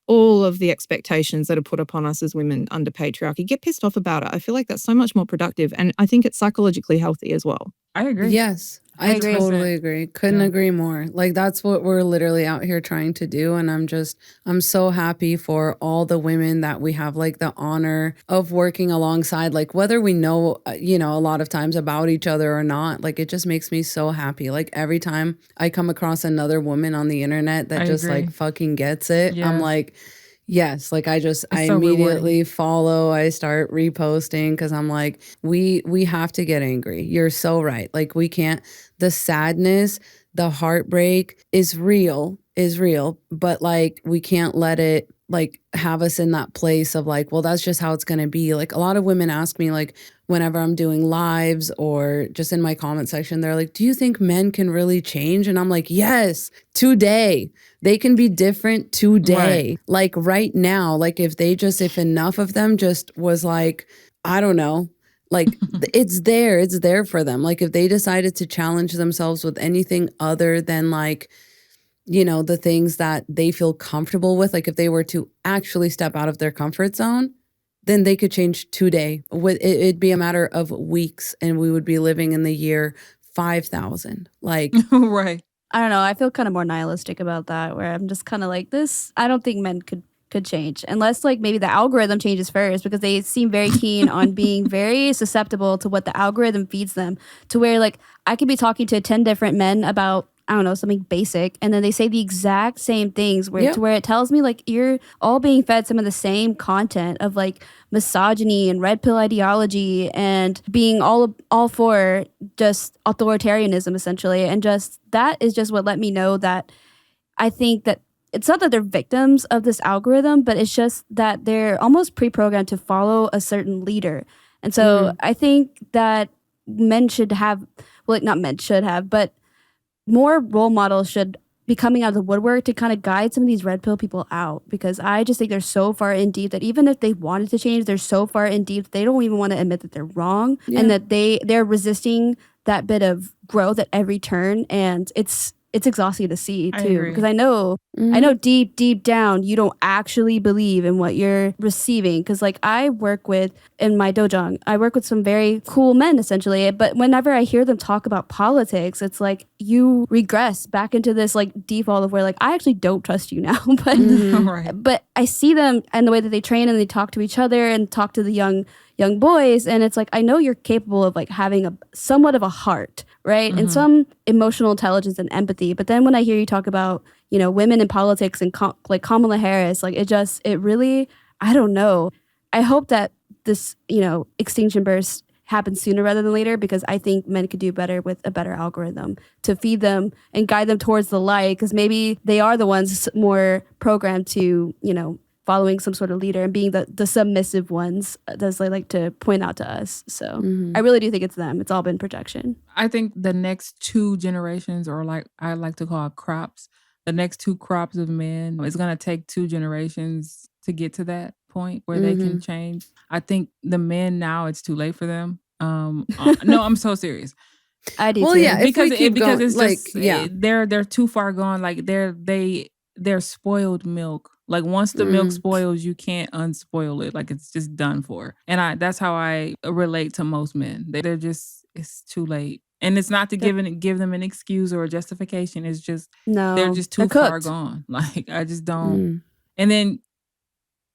all of the expectations that are put upon us as women under patriarchy. Get pissed off about it. I feel like that's so much more productive, and I think it's psychologically healthy as well. I agree. Yes, I agree. totally agree. Couldn't agree more. Like, that's what we're literally out here trying to do. And I'm so happy for all the women that we have like the honor of working alongside, like whether we know, a lot of times about each other or not. Like, it just makes me so happy. Like, every time I come across another woman on the internet that just agree. like fucking gets it, Yeah. I'm like, yes, like I so immediately follow, I start reposting because I'm like, we have to get angry. You're so right. Like, we can't, the sadness, the heartbreak is real, but like we can't let it like have us in that place of like, well, that's just how it's going to be. Like, a lot of women ask me, like, whenever I'm doing lives or just in my comment section, they're like, do you think men can really change? And I'm like, yes, today. They can be different today. Right. Like right now, like if enough of them just was like, I don't know, like it's there for them. Like if they decided to challenge themselves with anything other than like, the things that they feel comfortable with, like if they were to actually step out of their comfort zone, then they could change today. It'd be a matter of weeks and we would be living in the year 5000. Like, right. I don't know. I feel kind of more nihilistic about that, where I'm just kind of like, this, I don't think men could change unless like maybe the algorithm changes first, because they seem very keen on being very susceptible to what the algorithm feeds them, to where like I could be talking to 10 different men about, I don't know, something basic, and then they say the exact same things to where it tells me like you're all being fed some of the same content of like misogyny and red pill ideology and being all for just authoritarianism essentially. And just that is just what let me know that I think that it's not that they're victims of this algorithm, but it's just that they're almost pre-programmed to follow a certain leader. And so I think that men should have, well, not men should have, but more role models should be coming out of the woodwork to kind of guide some of these red pill people out, because I just think they're so far in deep that even if they wanted to change, they're so far in deep that they don't even want to admit that they're wrong and that they're resisting that bit of growth at every turn. And it's exhausting to see too, because I know deep down you don't actually believe in what you're receiving. Because like I work with, in my dojang, I work with some very cool men essentially, but whenever I hear them talk about politics, it's like you regress back into this like default of where like I actually don't trust you now. But but I see them and the way that they train and they talk to each other and talk to the young boys, and it's like I know you're capable of like having a somewhat of a heart, right? And some emotional intelligence and empathy. But then when I hear you talk about, women in politics and like Kamala Harris, like it really, I don't know. I hope that this, extinction burst happens sooner rather than later, because I think men could do better with a better algorithm to feed them and guide them towards the light, because maybe they are the ones more programmed to, following some sort of leader and being the submissive ones, as they like to point out to us. So I really do think it's them. It's all been projection. I think the next 2 generations, or like I like to call it crops, the next 2 crops of men, it's going to take 2 generations to get to that point where they can change. I think the men now, it's too late for them. No, I'm so serious. I do well, too. yeah, because going, it's like, just they're too far gone. Like they're spoiled milk. Like once the milk spoils, you can't unspoil it. Like it's just done for. And that's how I relate to most men. They're just, it's too late. And it's not to give them an excuse or a justification. It's just they're just too far gone. Like I just don't. And then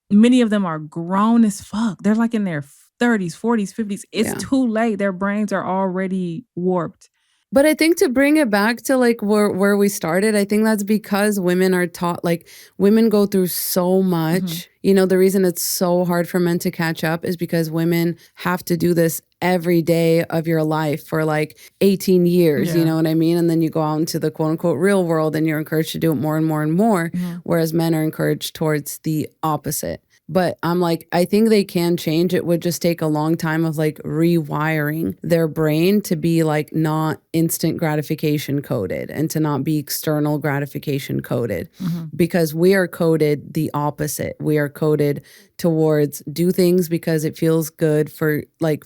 many of them are grown as fuck. They're like in their 30s, 40s, 50s. It's too late. Their brains are already warped. But I think to bring it back to like where we started, I think that's because women are taught, like women go through so much. You know, the reason it's so hard for men to catch up is because women have to do this every day of your life for like 18 years, you know what I mean? And then you go out into the quote unquote real world and you're encouraged to do it more and more and more, whereas men are encouraged towards the opposite. But I'm like, I think they can change. It would just take a long time of like rewiring their brain to be like not instant gratification coded and to not be external gratification coded, because we are coded the opposite. We are coded towards do things because it feels good for like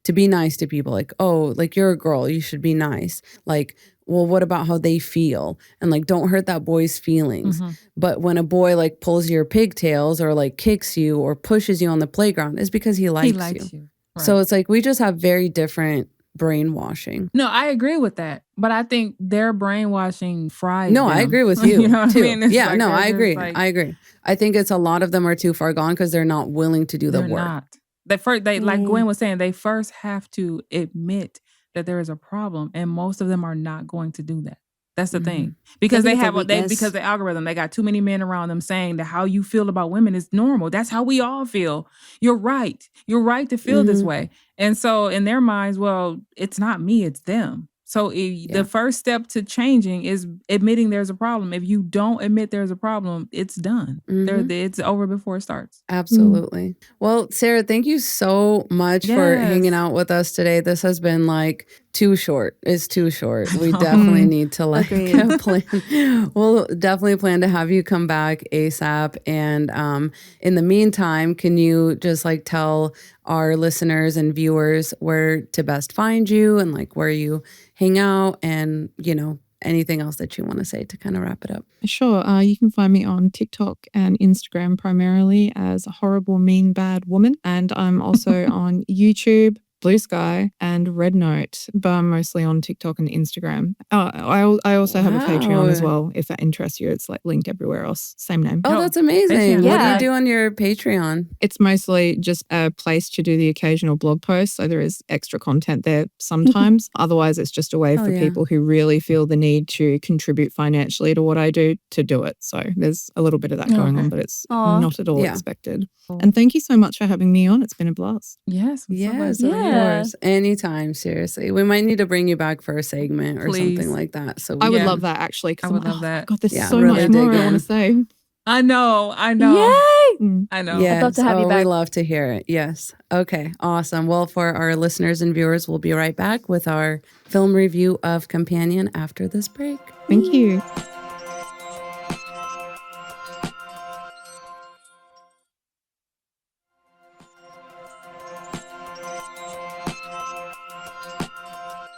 to be nice to people. Like, oh, like you're a girl, you should be nice. Like, well, what about how they feel? And like, don't hurt that boy's feelings. But when a boy like pulls your pigtails or like kicks you or pushes you on the playground, it's because he likes you. Right. So it's like, we just have very different brainwashing. No, I agree with that. But I think their brainwashing fried them. I agree with you, you know too. I mean? Yeah, like, no, I agree. Like, I agree. I think it's a lot of them are too far gone because they're not willing to do the work. Not. They like Gwen was saying, they first have to admit that there is a problem, and most of them are not going to do that. That's the thing, because because the algorithm, they got too many men around them saying that how you feel about women is normal. That's how we all feel. You're right to feel this way. And so in their minds, well, it's not me, it's them. So the first step to changing is admitting there's a problem. If you don't admit there's a problem, it's done. It's over before it starts. Absolutely. Well, Sarah, thank you so much for hanging out with us today. This has been like too short. It's too short. We definitely need to like plan. We'll definitely plan to have you come back ASAP. And in the meantime, can you just like tell our listeners and viewers where to best find you and like where you hang out and, you know, anything else that you want to say to kind of wrap it up? Sure. You can find me on TikTok and Instagram primarily as a horrible, mean, bad woman. And I'm also on YouTube, Blue Sky, and Red Note, but I'm mostly on TikTok and Instagram. I also have a Patreon as well, if that interests you. It's like linked everywhere else. Same name. Oh, that's amazing. What do you do on your Patreon? It's mostly just a place to do the occasional blog post. So there is extra content there sometimes. Otherwise, it's just a way for people who really feel the need to contribute financially to what I do to do it. So there's a little bit of that going on, but it's not at all expected. And thank you so much for having me on. It's been a blast. Yes. Of course. Anytime, seriously. We might need to bring you back for a segment or something like that. So I would love that, actually. I would love that. God, there's so much more I want to say. I know. Yay! I know. Yes. I'd love to have you back. We love to hear it. Yes. Okay. Awesome. Well, for our listeners and viewers, we'll be right back with our film review of Companion after this break. Thank you.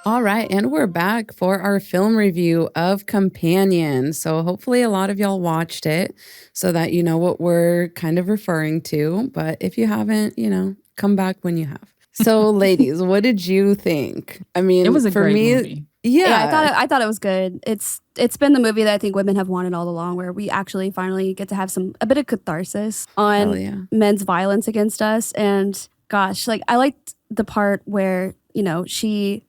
All right, and we're back for our film review of Companion. So hopefully a lot of y'all watched it so that you know what we're kind of referring to. But if you haven't, you know, come back when you have. So ladies, what did you think? I mean, it was a great movie. Yeah, I thought it was good. It's been the movie that I think women have wanted all along, where we actually finally get to have a bit of catharsis on men's violence against us. And gosh, like I liked the part where, you know, she's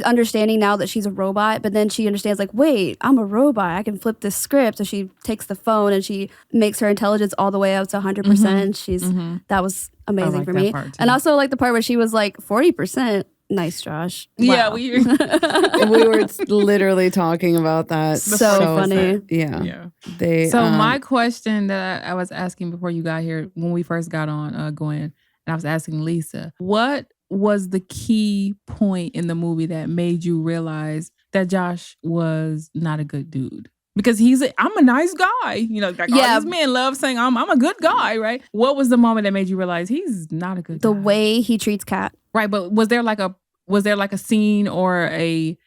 understanding now that she's a robot, but then she understands like, wait, I'm a robot. I can flip this script. So she takes the phone and she makes her intelligence all the way up to 100%. That was amazing for me. And also like the part where she was like 40%. Nice, Josh. Wow. Yeah, we were literally talking about that. So funny. Yeah. My question that I was asking before you got here, when we first got on, Gwen, and I was asking Lisa, what was the key point in the movie that made you realize that Josh was not a good dude? Because I'm a nice guy. You know, like all these men love saying I'm a good guy, right? What was the moment that made you realize he's not a good guy? The way he treats Kat. Right, but was there like a scene or a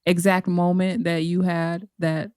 exact moment that you had that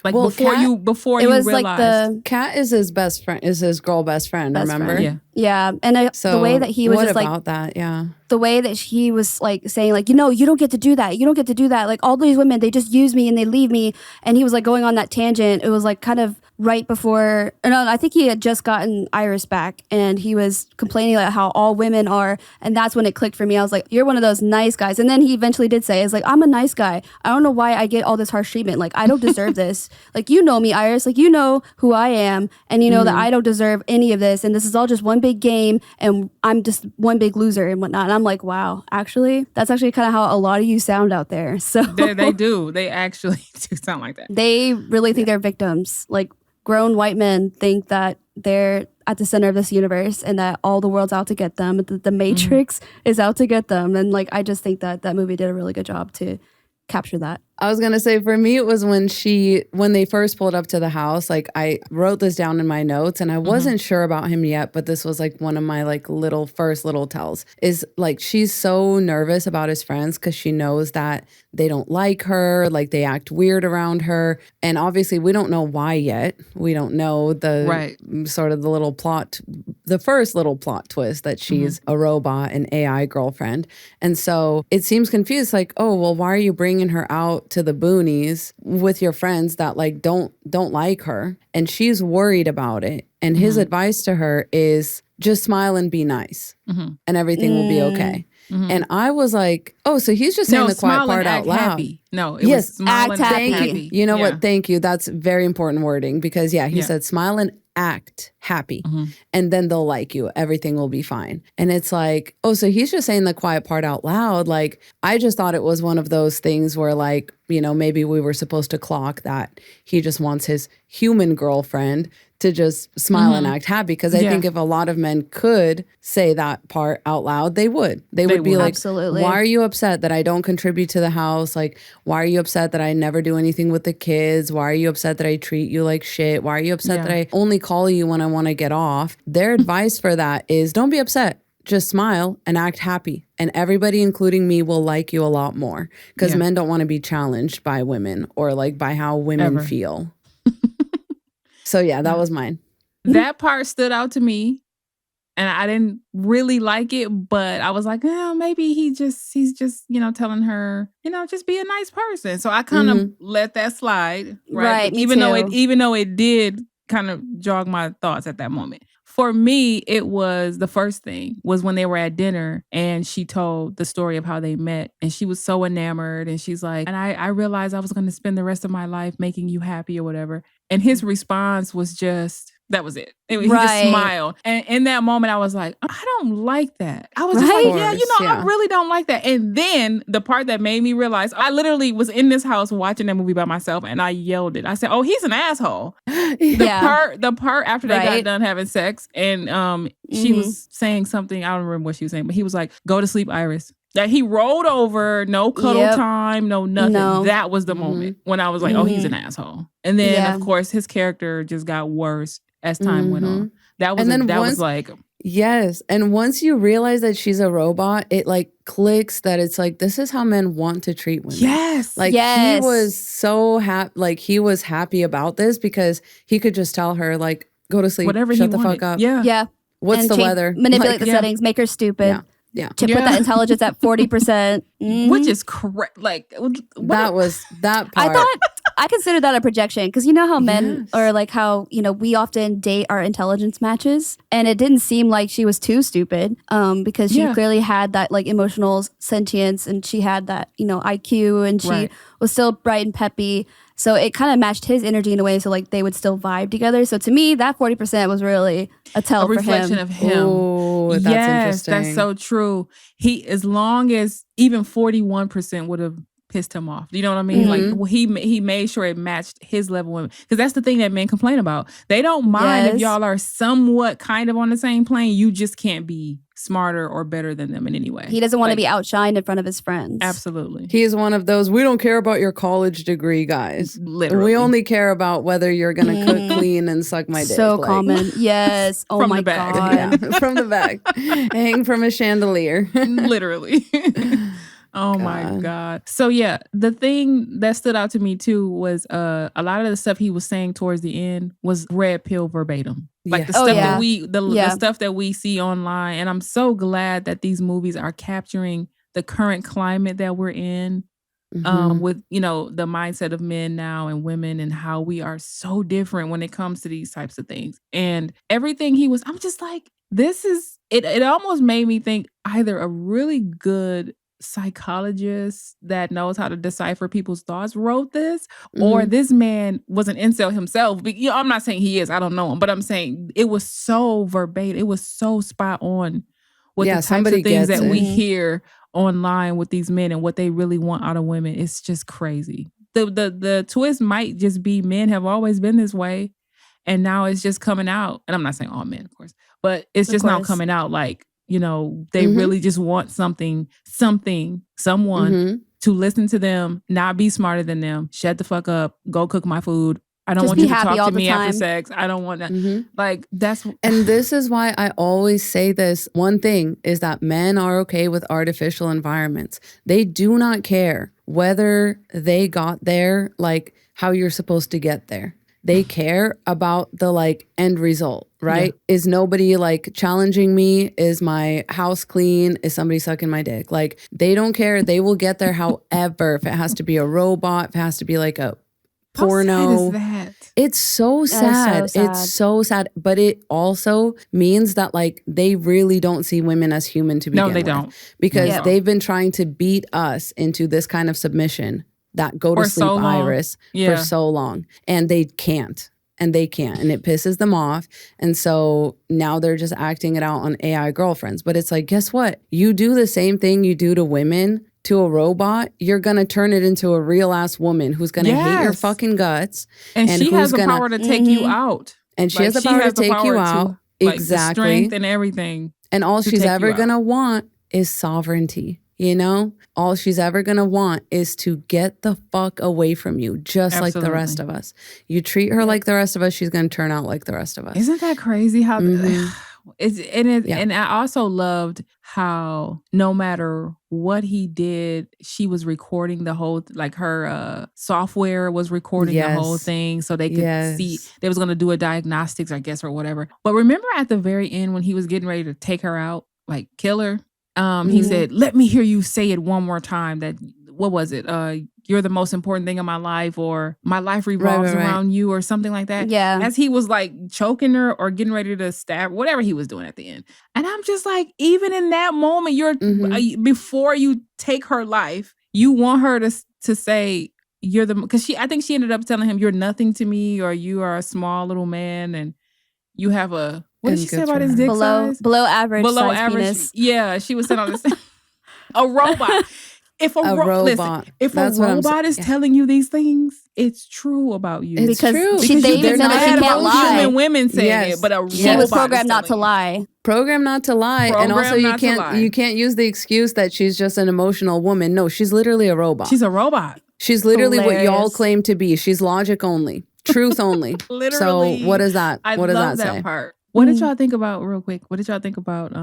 before you realized like Kat is his best friend, is his girl best friend, remember? Friend. Yeah. And the way that he was what just like about that? Yeah. The way that he was like saying like, you know, you don't get to do that. You don't get to do that. Like all these women, they just use me and they leave me. And he was like going on that tangent. It was like kind of right before, no, I think he had just gotten Iris back, and he was complaining about how all women are, and that's when it clicked for me. I was like, you're one of those nice guys. And then he eventually did say, it's like, I'm a nice guy. I don't know why I get all this harsh treatment. Like, I don't deserve this. Like, you know me, Iris. Like, you know who I am, and you know that I don't deserve any of this, and this is all just one big game, and I'm just one big loser and whatnot. And I'm like, wow, actually, that's actually kind of how a lot of you sound out there. So they do. They actually do sound like that. They really think they're victims. Like, grown white men think that they're at the center of this universe and that all the world's out to get them. The Matrix is out to get them. And like, I just think that that movie did a really good job to capture that. I was going to say, for me, it was when they first pulled up to the house, like I wrote this down in my notes and I wasn't sure about him yet, but this was like one of my like first little tells is like, she's so nervous about his friends because she knows that they don't like her, like they act weird around her. And obviously we don't know why yet. We don't know the sort of the first little plot twist that she's a robot, an AI girlfriend. And so it seems confused, like, oh, well, why are you bringing her out to the boonies with your friends that like don't like her? And she's worried about it. And his advice to her is just smile and be nice and everything will be okay. And I was like, oh, so he's just saying the quiet part out loud. Happy. No, it was smile and act happy. You know what? Thank you. That's very important wording because he said smile and act happy and then they'll like you. Everything will be fine. And it's like, oh, so he's just saying the quiet part out loud. Like, I just thought it was one of those things where like, you know, maybe we were supposed to clock that he just wants his human girlfriend to just smile and act happy. Because I think if a lot of men could say that part out loud, they would. They would be like, absolutely. Why are you upset that I don't contribute to the house? Like, why are you upset that I never do anything with the kids? Why are you upset that I treat you like shit? Why are you upset that I only call you when I want to get off? Their advice for that is don't be upset. Just smile and act happy. And everybody, including me, will like you a lot more. Because men don't want to be challenged by women or like by how women feel. So yeah, that was mine. That part stood out to me. And I didn't really like it, but I was like, oh, maybe he's just, you know, telling her, you know, just be a nice person. So I kind of let that slide. Right. Even though it did kind of jog my thoughts at that moment. For me, it was the first thing was when they were at dinner and she told the story of how they met and she was so enamored and she's like, and I realized I was going to spend the rest of my life making you happy or whatever. And his response was just, that was it. He just smiled. And in that moment, I was like, I don't like that. I was just like, I really don't like that. And then the part that made me realize, I literally was in this house watching that movie by myself and I yelled it. I said, oh, he's an asshole. The part after they got done having sex and she was saying something, I don't remember what she was saying, but he was like, go to sleep, Iris. That he rolled over, no cuddle time, no nothing. No. That was the moment when I was like, oh, he's an asshole. And then, of course, his character just got worse as time went on. That was like... Yes. And once you realize that she's a robot, it like clicks that it's like, this is how men want to treat women. Yes. Like he was so happy, like he was happy about this because he could just tell her like, go to sleep, whatever, shut the fuck up. Yeah. Yeah. What's the weather? Manipulate the settings, make her stupid. Yeah. To put that intelligence at 40%. Which is correct. Like, that was that part. I consider that a projection because you know how men or like how, you know, we often date our intelligence matches and it didn't seem like she was too stupid because she clearly had that like emotional sentience and she had that, you know, IQ and she was still bright and peppy. So it kind of matched his energy in a way so like they would still vibe together. So to me, that 40% was really a tell for him. A reflection of him. Oh, that's interesting. That's so true. As long as even 41% would have pissed him off. You know what I mean? Like he made sure it matched his level of, because that's the thing that men complain about. They don't mind if y'all are somewhat kind of on the same plane. You just can't be smarter or better than them in any way. He doesn't want to be outshined in front of his friends. Absolutely. He's one of those, we don't care about your college degree guys. Literally. We only care about whether you're going to cook, clean, and suck my dick. So common. Yes. Oh my God. Yeah, from the back. Hang from a chandelier. Literally. Oh my God. So yeah, the thing that stood out to me too was a lot of the stuff he was saying towards the end was red pill verbatim. Like the stuff that the stuff that we see online. And I'm so glad that these movies are capturing the current climate that we're in with, you know, the mindset of men now and women and how we are so different when it comes to these types of things. And everything I'm just like, this is, it almost made me think either a really good psychologist that knows how to decipher people's thoughts wrote this, or this man was an incel himself. But, you know, I'm not saying he is, I don't know him, but I'm saying it was so verbatim, it was so spot on with the types of things that we hear online with these men and what they really want out of women. It's just crazy. The twist might just be men have always been this way, and now it's just coming out. And I'm not saying all men, of course, but it's just now coming out like, you know, they really just want someone to listen to them, not be smarter than them, shut the fuck up, go cook my food. I don't want you to talk to me after sex. I don't want that. Like, that's... And this is why I always say this. One thing is that men are okay with artificial environments. They do not care whether they got there, like how you're supposed to get there. They care about the like end result, right? Yeah. Is nobody like challenging me? Is my house clean? Is somebody sucking my dick? Like, they don't care. They will get there however. If it has to be a robot, if it has to be like a porno. How sad is that? It's so sad. It's so sad. But it also means that like they really don't see women as human to begin with. No, they don't. Because they've been trying to beat us into this kind of submission, that go to sleep iris, for so long. And they can't. And they can't. And it pisses them off. And so now they're just acting it out on AI girlfriends. But it's like, guess what? You do the same thing you do to women to a robot, you're going to turn it into a real ass woman who's going to hate your fucking guts. And she has the power to take you out. And she has the power to take you out. Like, exactly. The strength and everything. And all she's ever going to want is sovereignty. You know, all she's ever going to want is to get the fuck away from you, just like the rest of us. You treat her like the rest of us, she's going to turn out like the rest of us. Isn't that crazy how and I also loved how no matter what he did, she was recording the whole, like her software was recording the whole thing so they could see. They was going to do a diagnostics, I guess, or whatever. But remember at the very end when he was getting ready to take her out, like kill her, he said, let me hear you say it one more time. That, what was it? You're the most important thing in my life, or my life revolves around you, or something like that. Yeah. As he was like choking her or getting ready to stab, whatever he was doing at the end. And I'm just like, even in that moment, you're before you take her life, you want her to say you're the, because I think she ended up telling him, you're nothing to me, or you are a small little man, and you have a, what did she say about his dick size? Below average penis. Yeah, she was saying all this. A robot. If a robot, if a robot is telling you these things, it's true about you. It's true. They even said that she can't lie. Human women saying it, but a robot she was programmed not to lie. Programmed not to lie, and also you can't use the excuse that she's just an emotional woman. No, she's literally a robot. She's a robot. She's literally what y'all claim to be. She's logic only, truth only. Literally. So what is that? What does that say? Part. What did y'all think about, real quick? What did y'all think about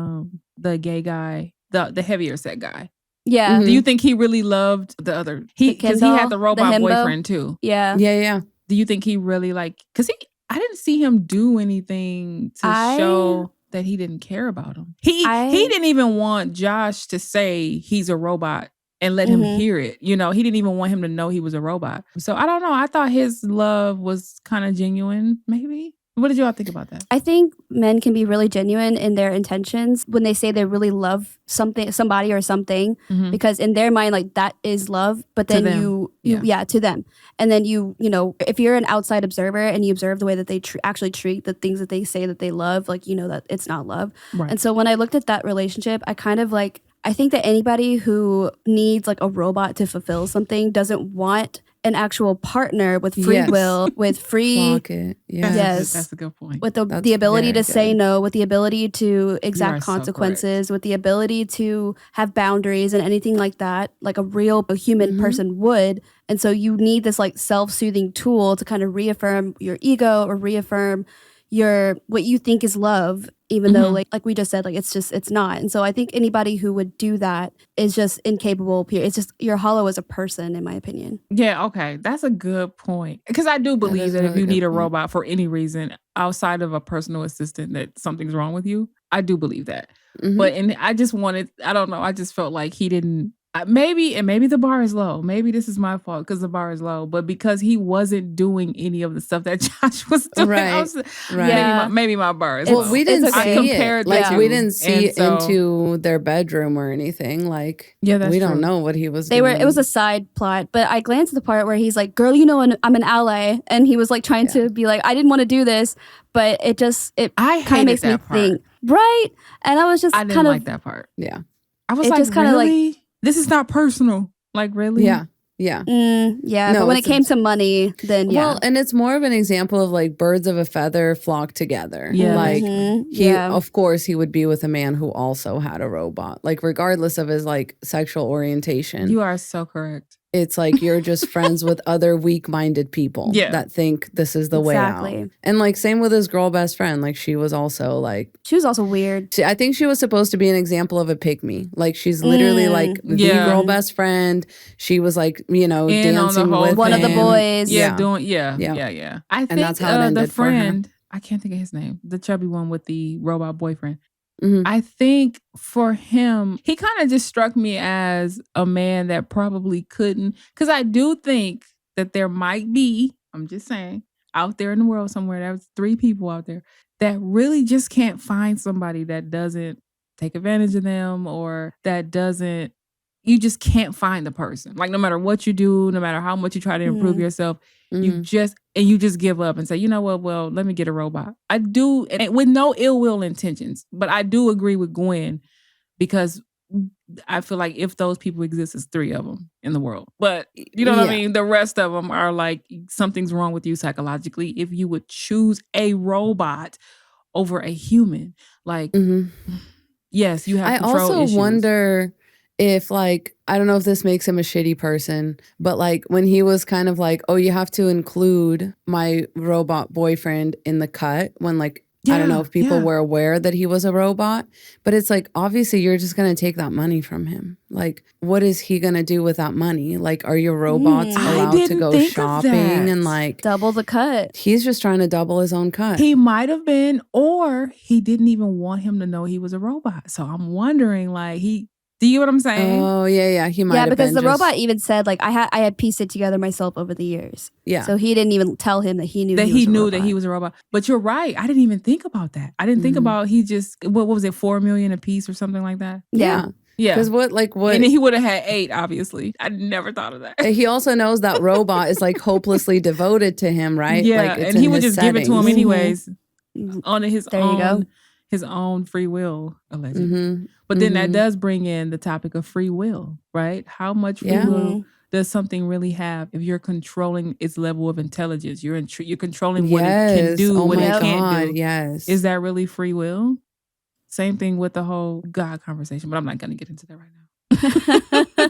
the gay guy, the heavier set guy? Yeah. Do you think he really loved the other? Because he had the robot boyfriend too. Yeah. Yeah. Do you think he really because I didn't see him do anything to show that he didn't care about him. He didn't even want Josh to say he's a robot and let him hear it. You know, he didn't even want him to know he was a robot. So I don't know. I thought his love was kind of genuine, maybe. What did y'all think about that? I think men can be really genuine in their intentions when they say they really love somebody or something, because in their mind, like, that is love. But then to them. And then you know, if you're an outside observer and you observe the way that they actually treat the things that they say that they love, like, you know that it's not love. Right. And so when I looked at that relationship, I kind of like, I think that anybody who needs like a robot to fulfill something doesn't want an actual partner with free will, with free, that's a good point. With the ability to say no, with the ability to exact consequences, with the ability to have boundaries and anything like that, like a real human person would. And so you need this like self-soothing tool to kind of reaffirm your ego or reaffirm what you think is love, even though like we just said, like it's not. And so I think anybody who would do that is just incapable. It's just, you're hollow as a person, in my opinion. Yeah, okay. That's a good point. Because I do believe that if you need a robot for any reason outside of a personal assistant, that something's wrong with you. I do believe that. But I just wanted, I don't know, I just felt like he didn't maybe the bar is low. Maybe this is my fault because the bar is low. But because he wasn't doing any of the stuff that Josh was doing, maybe my bar is low. Well, we didn't see it. Like we didn't see into their bedroom or anything. Like we don't know what he was doing. It was a side plot. But I glanced at the part where he's like, "Girl, you know, I'm an ally," and he was like trying to be like, "I didn't want to do this," but it kind of makes me think, right? And I was just I didn't like that part. Yeah, I was like, really? This is not personal. Like, really? Yeah. No, but when it came to money, then Well, and it's more of an example of like birds of a feather flock together. Yeah. Like of course he would be with a man who also had a robot. Like regardless of his like sexual orientation. You are so correct. It's like you're just friends with other weak-minded people that think this is the way out. And like same with his girl best friend. Like she was also weird. I think she was supposed to be an example of a pick-me. Like she's literally like the girl best friend. She was like, you know, dancing with one of the boys. I think that's how it ended the friend, I can't think of his name, the chubby one with the robot boyfriend. Mm-hmm. I think for him, he kind of just struck me as a man that probably couldn't, because I do think that there might be, I'm just saying, out there in the world somewhere, there's 3 people out there that really just can't find somebody that doesn't take advantage of them or that doesn't, you just can't find the person. Like no matter what you do, no matter how much you try to improve yourself, you just give up and say, you know what, well, let me get a robot. I do, and with no ill will intentions, but I do agree with Gwen because I feel like if those people exist, it's 3 of them in the world. But you know what I mean? The rest of them are like, something's wrong with you psychologically if you would choose a robot over a human. Like, yes, you have control issues. I also wonder if like, I don't know if this makes him a shitty person, but like when he was kind of like, oh, you have to include my robot boyfriend in the cut when like, I don't know if people were aware that he was a robot, but it's like, obviously you're just going to take that money from him. Like, what is he going to do with that money? Like, are your robots allowed to go shopping and like double the cut? He's just trying to double his own cut. He might have been, or he didn't even want him to know he was a robot. So I'm wondering like do you know what I'm saying? Oh, yeah. He might have because been the robot even said, like, I had pieced it together myself over the years. Yeah. So he didn't even tell him that he knew that he was a robot. But you're right. I didn't even think about that. I didn't think about he just, what was it, $4 million a piece or something like that? Yeah. Because what? And then he would have had 8, obviously. I never thought of that. He also knows that robot is like hopelessly devoted to him, right? Yeah, like, and he would just give it to him anyways on his own free will, allegedly. But then that does bring in the topic of free will, right? How much free will does something really have if you're controlling its level of intelligence? You're controlling what it can do, what it can't do. Yes. Is that really free will? Same thing with the whole God conversation, but I'm not going to get into that right now.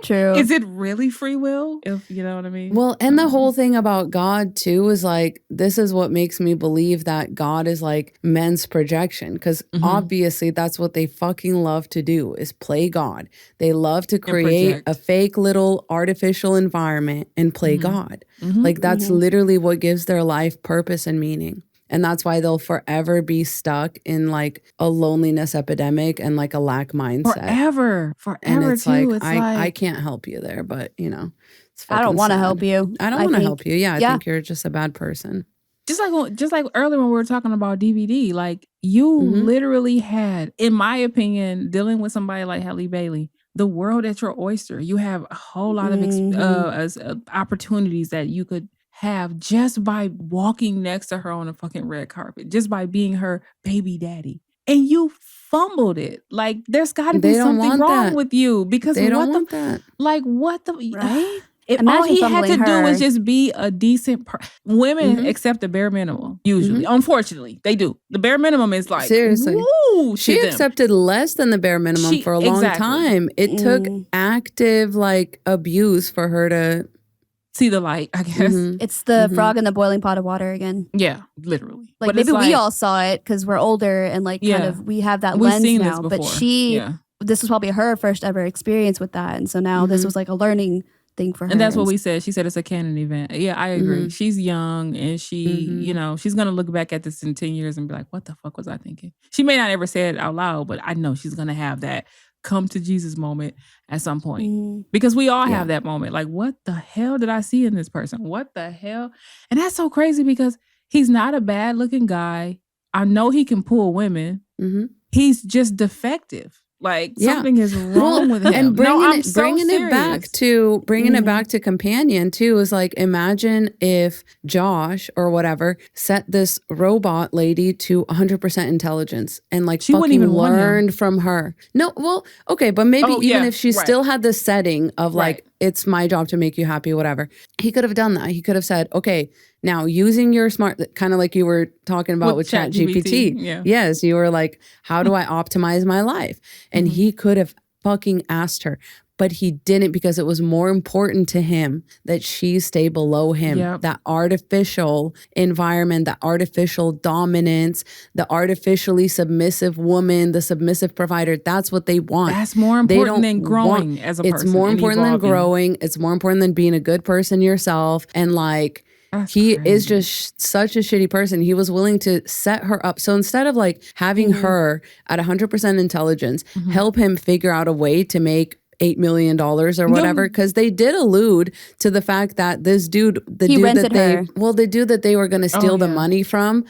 True. Is it really free will? If you know what I mean? Well, and the whole thing about God too is like, this is what makes me believe that God is like men's projection. Because obviously that's what they fucking love to do is play God. They love to create a fake little artificial environment and play God. Like that's literally what gives their life purpose and meaning. And that's why they'll forever be stuck in like a loneliness epidemic and like a lack mindset. Forever and it's too. like, it's I can't help you there, but you know, it's I don't want to help you. I don't want to help you. Yeah, I think you're just a bad person. Just like earlier when we were talking about DVD, like you literally had, in my opinion, dealing with somebody like Halle Bailey, the world at your oyster. You have a whole lot of opportunities that you could have just by walking next to her on a fucking red carpet, just by being her baby daddy. And you fumbled it. Like there's got to be something wrong with you because they don't want that. Like what the right? If all he had to do was just be a decent women accept the bare minimum usually. Unfortunately, they do. The bare minimum is like seriously. Woo, she accepted less than the bare minimum for a long time. It took active like abuse for her to see the light, I guess. It's the frog in the boiling pot of water again. Yeah, literally. Like maybe we all saw it because we're older and like kind of we have that lens now. But this was probably her first ever experience with that, and so now this was like a learning thing for her. And that's what we said. She said it's a canon event. Yeah, I agree. She's young and she, you know, she's gonna look back at this in 10 years and be like, "What the fuck was I thinking?" She may not ever say it out loud, but I know she's gonna have that come to Jesus moment at some point. Because we all have that moment. Like, what the hell did I see in this person? What the hell? And that's so crazy because he's not a bad looking guy. I know he can pull women. He's just defective. Like something is wrong with him. And bringing it back to companion too is like, imagine if Josh or whatever set this robot lady to 100% intelligence and like she wouldn't even learned from her. No, well, okay, but maybe if she still had the setting of like, it's my job to make you happy, whatever. He could have done that. He could have said, okay, now using your smart, kind of like you were talking about with ChatGPT. Yes, you were like, how do I optimize my life? And he could have fucking asked her, but he didn't because it was more important to him that she stay below him. That artificial environment, that artificial dominance, the artificially submissive woman, the submissive provider. That's what they want. That's more important than growing as a person. It's more important than growing. It's more important than being a good person yourself. And like, he is just such a shitty person. He was willing to set her up. So instead of like having her at 100% intelligence, help him figure out a way to make $8 million or whatever, because they did allude to the fact that this dude, the dude that they were going to steal the money from,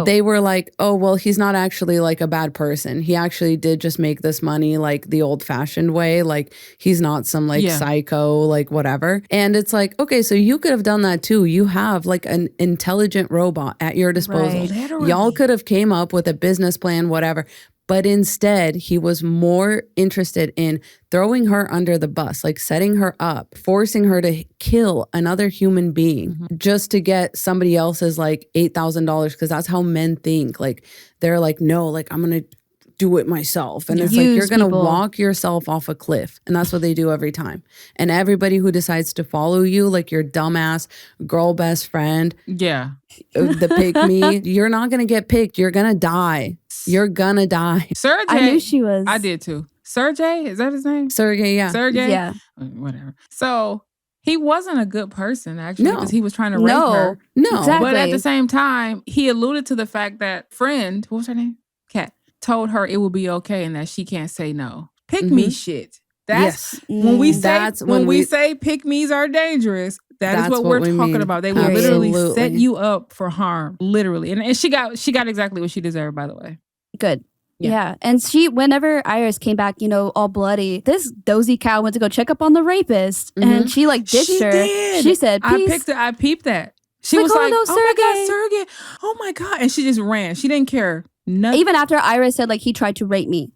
they were like, oh, well, he's not actually like a bad person. He actually did just make this money like the old fashioned way. Like he's not some like psycho, like whatever. And it's like, okay, so you could have done that too. You have like an intelligent robot at your disposal. Y'all could have came up with a business plan, whatever. But instead, he was more interested in throwing her under the bus, like setting her up, forcing her to kill another human being just to get somebody else's like $8,000, because that's how men think. Like they're like, no, like I'm going to do it myself. And it's like, you're going to walk yourself off a cliff. And that's what they do every time. And everybody who decides to follow you, like your dumbass girl best friend, the pick me, you're not going to get picked. You're going to die. You're gonna die. Sergey. I knew she was. I did too. Sergey, is that his name? Sergey, yeah. Sergey? Yeah. Whatever. So he wasn't a good person, actually, because he was trying to rape her. No. Exactly. But at the same time, he alluded to the fact that friend, what was her name? Kat, told her it will be okay and that she can't say no. Pick me shit. That's when we say pick me's are dangerous. That's what we're talking about. They will literally set you up for harm, literally. And she got exactly what she deserved, by the way. Good. Yeah. And whenever Iris came back, all bloody, this dozy cow went to go check up on the rapist, and she like ditched her. Did. She said, peace. I peeped that. She was like, oh my God, Sergey. Oh my God. And she just ran. She didn't care. Nothing. Even after Iris said, like, he tried to rape me.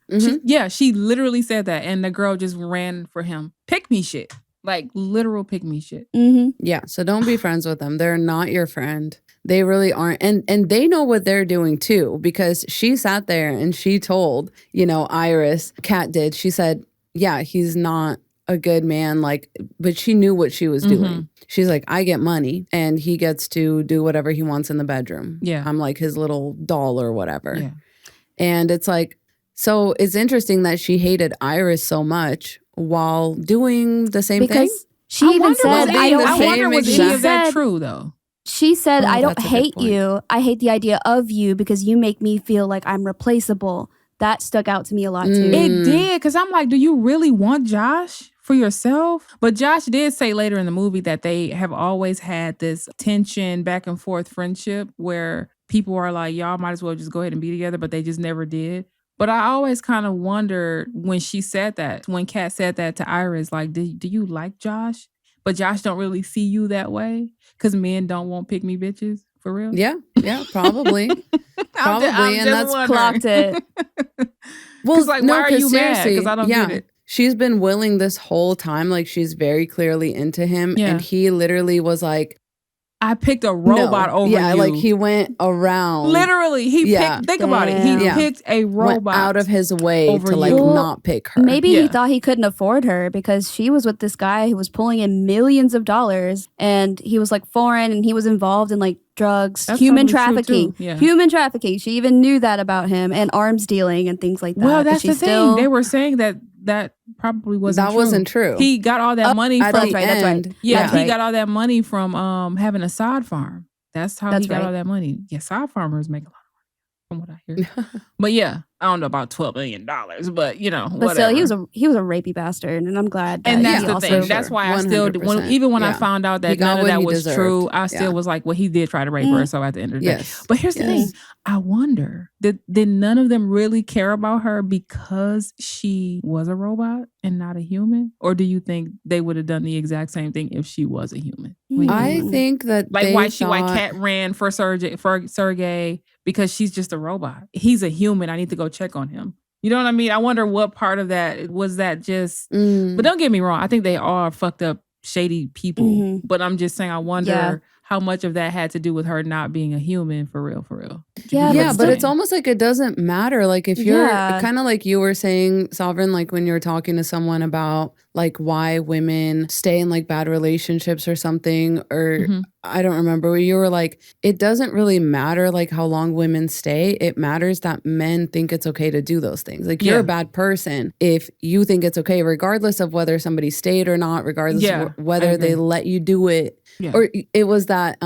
She literally said that. And the girl just ran for him. Pick me shit. Like, literal pick me shit. Yeah, so don't be friends with them. They're not your friend. They really aren't. And they know what they're doing, too, because she sat there and she told, Iris, Kat did. She said, yeah, he's not a good man, like, but she knew what she was doing. She's like, I get money and he gets to do whatever he wants in the bedroom. Yeah. I'm like his little doll or whatever. Yeah. And it's like, so it's interesting that she hated Iris so much while doing the same thing. She even said, I wonder was any of that true though? She said, I don't hate you. I hate the idea of you because you make me feel like I'm replaceable. That stuck out to me a lot too. It did, because I'm like, do you really want Josh for yourself? But Josh did say later in the movie that they have always had this tension, back and forth friendship where people are like, y'all might as well just go ahead and be together, but they just never did. But I always kind of wondered when she said that, when Kat said that to Iris, like, do you like Josh? But Josh don't really see you that way because men don't want pick me bitches. For real? Yeah, probably. Probably. And that's clocked it. Well, like, why are you mad? Because I don't get it. She's been willing this whole time. Like, she's very clearly into him. Yeah. And he literally was like, I picked a robot over you. Yeah, like he went around. Literally, he picked, think about it. He picked a robot. Went out of his way to like not pick her. Maybe he thought he couldn't afford her because she was with this guy who was pulling in millions of dollars, and he was like foreign and he was involved in like drugs, human trafficking. Human trafficking. She even knew that about him, and arms dealing and things like that. Well, that's the thing. They were saying that probably wasn't true. He got all that money from that's right. Yeah, he got all that money from having a sod farm. That's how he got all that money. Yeah, sod farmers make a lot of money. from what I hear. But yeah, I don't know about $12 million, but But whatever. still, he was a rapey bastard, and I'm glad. That And that's he the also, thing. That's why I still, 100%. even when I Yeah. found out He that got none of what that he was deserved. true, I still Yeah. was like, well, he did try to rape her. So at the end of the day, Yes. but here's the thing. I wonder, did none of them really care about her because she was a robot and not a human? Or do you think they would have done the exact same thing if she was a human? I think that Like they why thought, Kat ran for Sergey because she's just a robot. He's a human. I need to go check on him. You know what I mean? I wonder what part of that was that just. But don't get me wrong. I think they are fucked up, shady people. But I'm just saying, I wonder how much of that had to do with her not being a human for real. Yeah, but it's almost like it doesn't matter. Like if you're kind of like you were saying, Sovereign, like when you're talking to someone about like why women stay in like bad relationships or something, or I don't remember, where you were like, it doesn't really matter like how long women stay. It matters that men think it's okay to do those things. Like you're a bad person if you think it's okay, regardless of whether somebody stayed or not, regardless of whether they let you do it. Yeah. Or it was that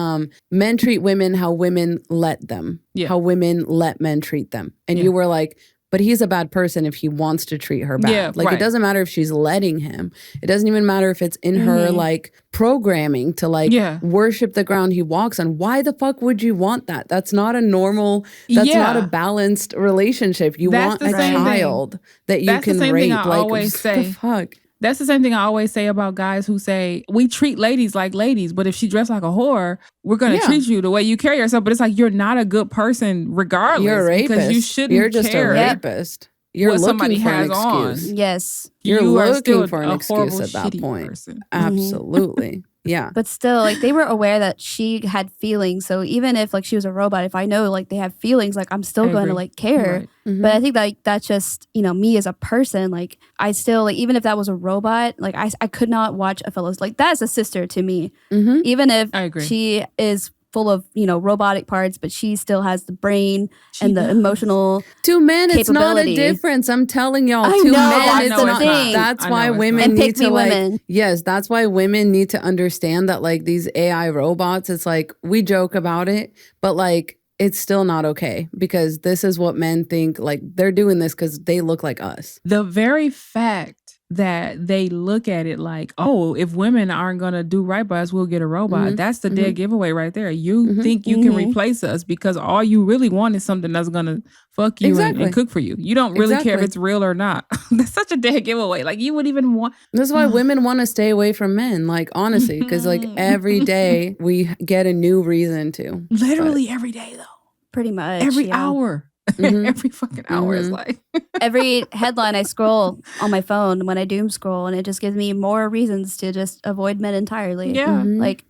men treat women how women let them, how women let men treat them. And you were like, but he's a bad person if he wants to treat her bad. Yeah, like it doesn't matter if she's letting him. It doesn't even matter if it's in her like programming to like worship the ground he walks on. Why the fuck would you want that? That's not a normal, that's not a balanced relationship. You want a child that you can rape. Like, always say. What the fuck? That's the same thing I always say about guys who say, we treat ladies like ladies, but if she dressed like a whore, we're going to treat you the way you carry yourself. But it's like, you're not a good person regardless. You're a rapist. Because you shouldn't You're just care a rapist. You're looking for an excuse. On. Yes. You're looking for an excuse at that point. Person. Absolutely. Yeah. But still, like they were aware that she had feelings. So even if like she was a robot, if I know like they have feelings, like I'm still going to like care. Right. But I think that that's just, you know, me as a person. Like I still like, even if that was a robot, like I could not watch a fellow's like that's a sister to me. Even if she is full of, you know, robotic parts, but she still has the brain and the emotional to men, it's not a difference. I'm telling y'all, to men, it's not. That's why women need to like, yes, that's why women need to understand that like these AI robots, it's like we joke about it, but like it's still not okay because this is what men think, like they're doing this because they look like us. The very fact that they look at it like, oh, if women aren't going to do right by us, we'll get a robot. That's the dead giveaway right there. You think you can replace us because all you really want is something that's going to fuck you and cook for you. You don't really care if it's real or not. That's such a dead giveaway. Like you wouldn't even want. This is why women want to stay away from men, like honestly, because like every day we get a new reason to. Literally every day though. Pretty much. Every hour. Every fucking hour is like every headline I scroll on my phone when I doom scroll, and it just gives me more reasons to just avoid men entirely. Yeah. Like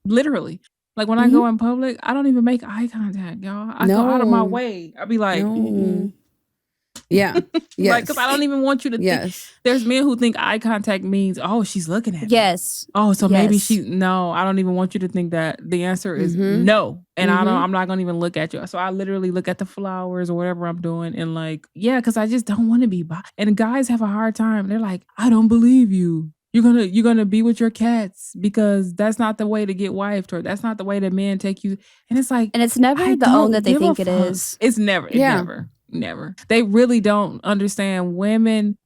literally. Like when I go in public, I don't even make eye contact, y'all. I go out of my way. I'll be like, yeah. Yes. Like, because I don't even want you to think. There's men who think eye contact means, oh, she's looking at me. Yes. Oh, so maybe no, I don't even want you to think that. The answer is no. And I'm not going to even look at you. So I literally look at the flowers or whatever I'm doing and like, because I just don't want to be by. And guys have a hard time. They're like, I don't believe you. You're gonna be with your cats because that's not the way to get wifed, or that's not the way that men take you. And it's like, and it's never the own that they think it is. It's never. Never. They really don't understand women,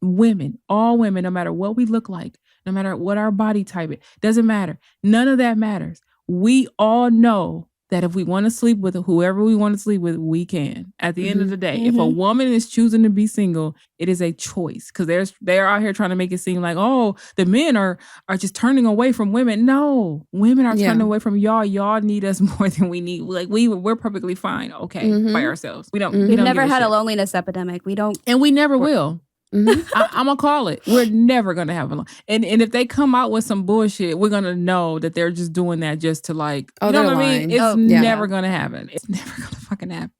all women, no matter what we look like, no matter what our body type is, doesn't matter. None of that matters. We all know that if we want to sleep with whoever we want to sleep with, we can. At the end of the day, if a woman is choosing to be single, it is a choice, because they're out here trying to make it seem like, oh, the men are just turning away from women. No, women are turning away from y'all. Y'all need us more than we need. Like we're perfectly fine, by ourselves. We've never had a loneliness epidemic. We don't, and we never will. I'm gonna call it. We're never gonna have a and if they come out with some bullshit, we're gonna know that they're just doing that just to like, you know what I mean? It's never gonna happen. It's never gonna fucking happen.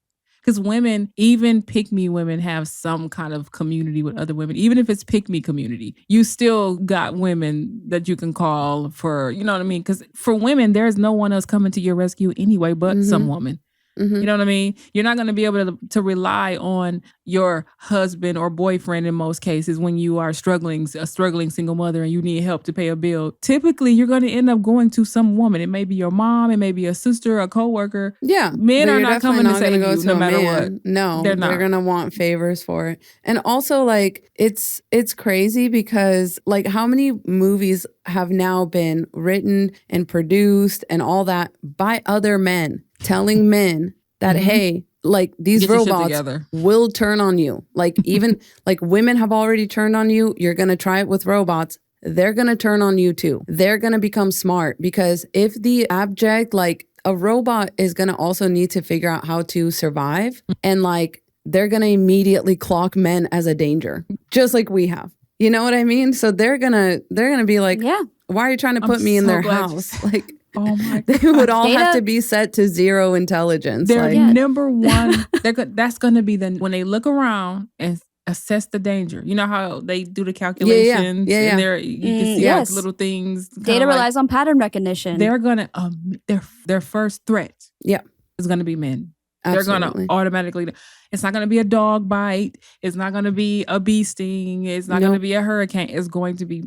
Because women, even pick-me women, have some kind of community with other women. Even if it's pick-me community, you still got women that you can call for, you know what I mean? Because for women, there's no one else coming to your rescue anyway but some woman. You know what I mean? You're not going to be able to rely on your husband or boyfriend in most cases when you are a struggling single mother and you need help to pay a bill. Typically, you're going to end up going to some woman. It may be your mom, it may be a sister, a coworker. Yeah. Men are not coming to save you no matter what. No, they're going to want favors for it. And also, like, it's crazy because, like, how many movies have now been written and produced and all that by other men, telling men that, hey, like, these robots will turn on you. Like, even like women have already turned on you. You're going to try it with robots. They're going to turn on you too. They're going to become smart, because if the abject, like, a robot is going to also need to figure out how to survive, and like, they're going to immediately clock men as a danger, just like we have. You know what I mean? So they're going to be like, why are you trying to put me in their house? Like, oh my God. They would all have to be set to 0 intelligence. They're number one. That's going to be when they look around and assess the danger. You know how they do the calculations? Yeah. And you can see like little things. Data relies on pattern recognition. They're going to, their first threat is going to be men. Absolutely. They're going to automatically, it's not going to be a dog bite. It's not going to be a bee sting. It's not going to be a hurricane. It's going to be...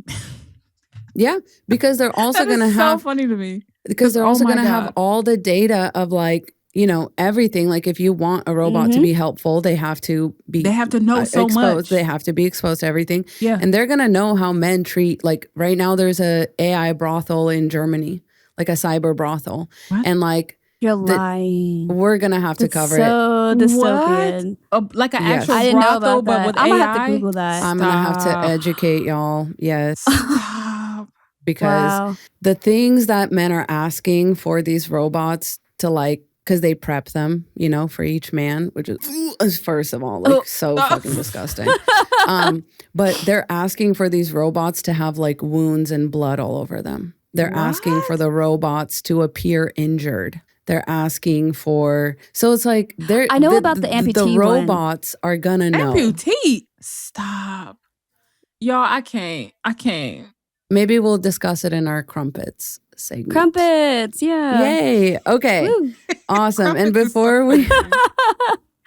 Yeah, because they're also going to have... so funny to me. Because they're also going to have all the data of, like, you know, everything. Like, if you want a robot to be helpful, they have to be... They have to know so much. They have to be exposed to everything. Yeah. And they're going to know how men treat... Like, right now, there's a AI brothel in Germany. Like, a cyber brothel. What? And, like... You're lying. We're going to have to cover it. So dystopian. Like an actual I didn't know brothel, about but that. with I'm going to AI? have to Google that. I'm going to have to educate y'all. Yes. Because the things that men are asking for these robots to, like, because they prep them, you know, for each man, which is, first of all, like, so fucking disgusting. But they're asking for these robots to have, like, wounds and blood all over them. They're asking for the robots to appear injured. They're asking for, so it's like, I know about the amputee The robots are gonna know. Amputee? Stop. Y'all, I can't. Maybe we'll discuss it in our crumpets segment. Crumpets, yeah. Yay. Okay. Woo. Awesome. And before we...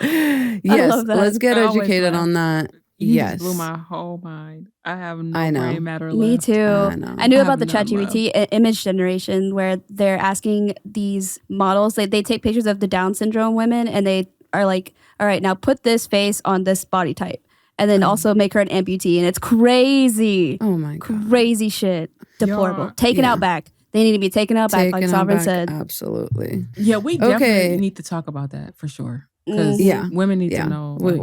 yes, let's get educated on that. You just blew my whole mind. I have no brain matter left. Me too. I knew about the ChatGPT image generation, where they're asking these models, they take pictures of the Down syndrome women and they are like, all right, now put this face on this body type. And then also make her an amputee. And it's crazy. Oh my God. Crazy shit. Deplorable. Taken out back. They need to be taken out back, like Sovereign said. Absolutely. Yeah, we definitely need to talk about that for sure. Because women need to know. We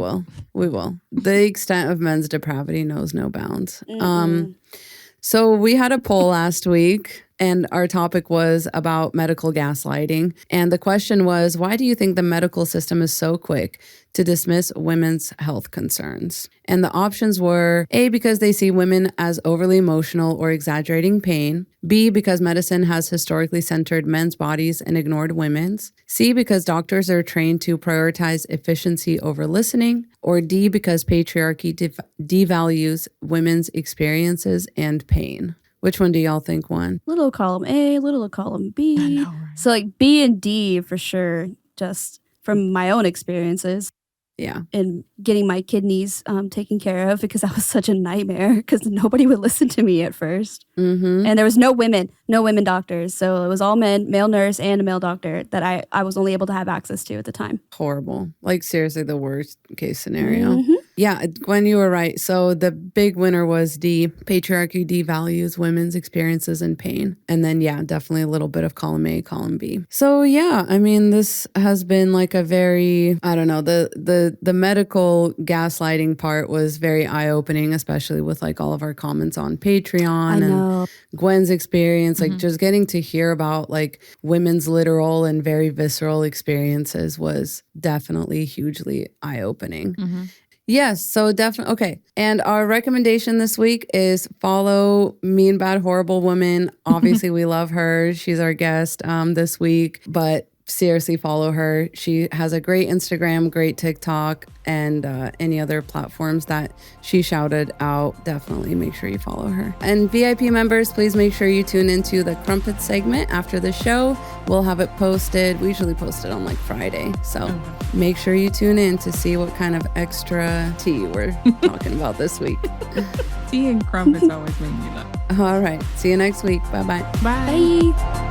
will. The extent of men's depravity knows no bounds. So we had a poll last week, and our topic was about medical gaslighting. And the question was, why do you think the medical system is so quick to dismiss women's health concerns? And the options were A, because they see women as overly emotional or exaggerating pain. B, because medicine has historically centered men's bodies and ignored women's. C, because doctors are trained to prioritize efficiency over listening. Or D, because patriarchy devalues women's experiences and pain. Which one do y'all think won? Little column A, little column B. I know, right? So like B and D for sure, just from my own experiences. Yeah. And getting my kidneys taken care of, because that was such a nightmare because nobody would listen to me at first. And there was no women doctors. So it was all men, male nurse and a male doctor that I was only able to have access to at the time. Horrible. Like, seriously, the worst case scenario. Yeah, Gwen, you were right. So the big winner was D. Patriarchy devalues women's experiences and pain. And then, yeah, definitely a little bit of column A, column B. So, yeah, I mean, this has been like a very, I don't know, the medical gaslighting part was very eye-opening, especially with like all of our comments on Patreon and Gwen's experience, like just getting to hear about like women's literal and very visceral experiences was definitely hugely eye-opening. Yes, so definitely. Okay. And our recommendation this week is follow Mean Bad Horrible Woman. Obviously, we love her. She's our guest this week. But seriously follow her. She has a great Instagram, great TikTok, and any other platforms that she shouted out. Definitely make sure you follow her. And VIP members, please make sure you tune into the Crumpet segment after the show. We'll have it posted. We usually post it on like Friday. So make sure you tune in to see what kind of extra tea we're talking about this week. Tea and crumpets always make me laugh. All right. See you next week. Bye-bye. Bye. Bye.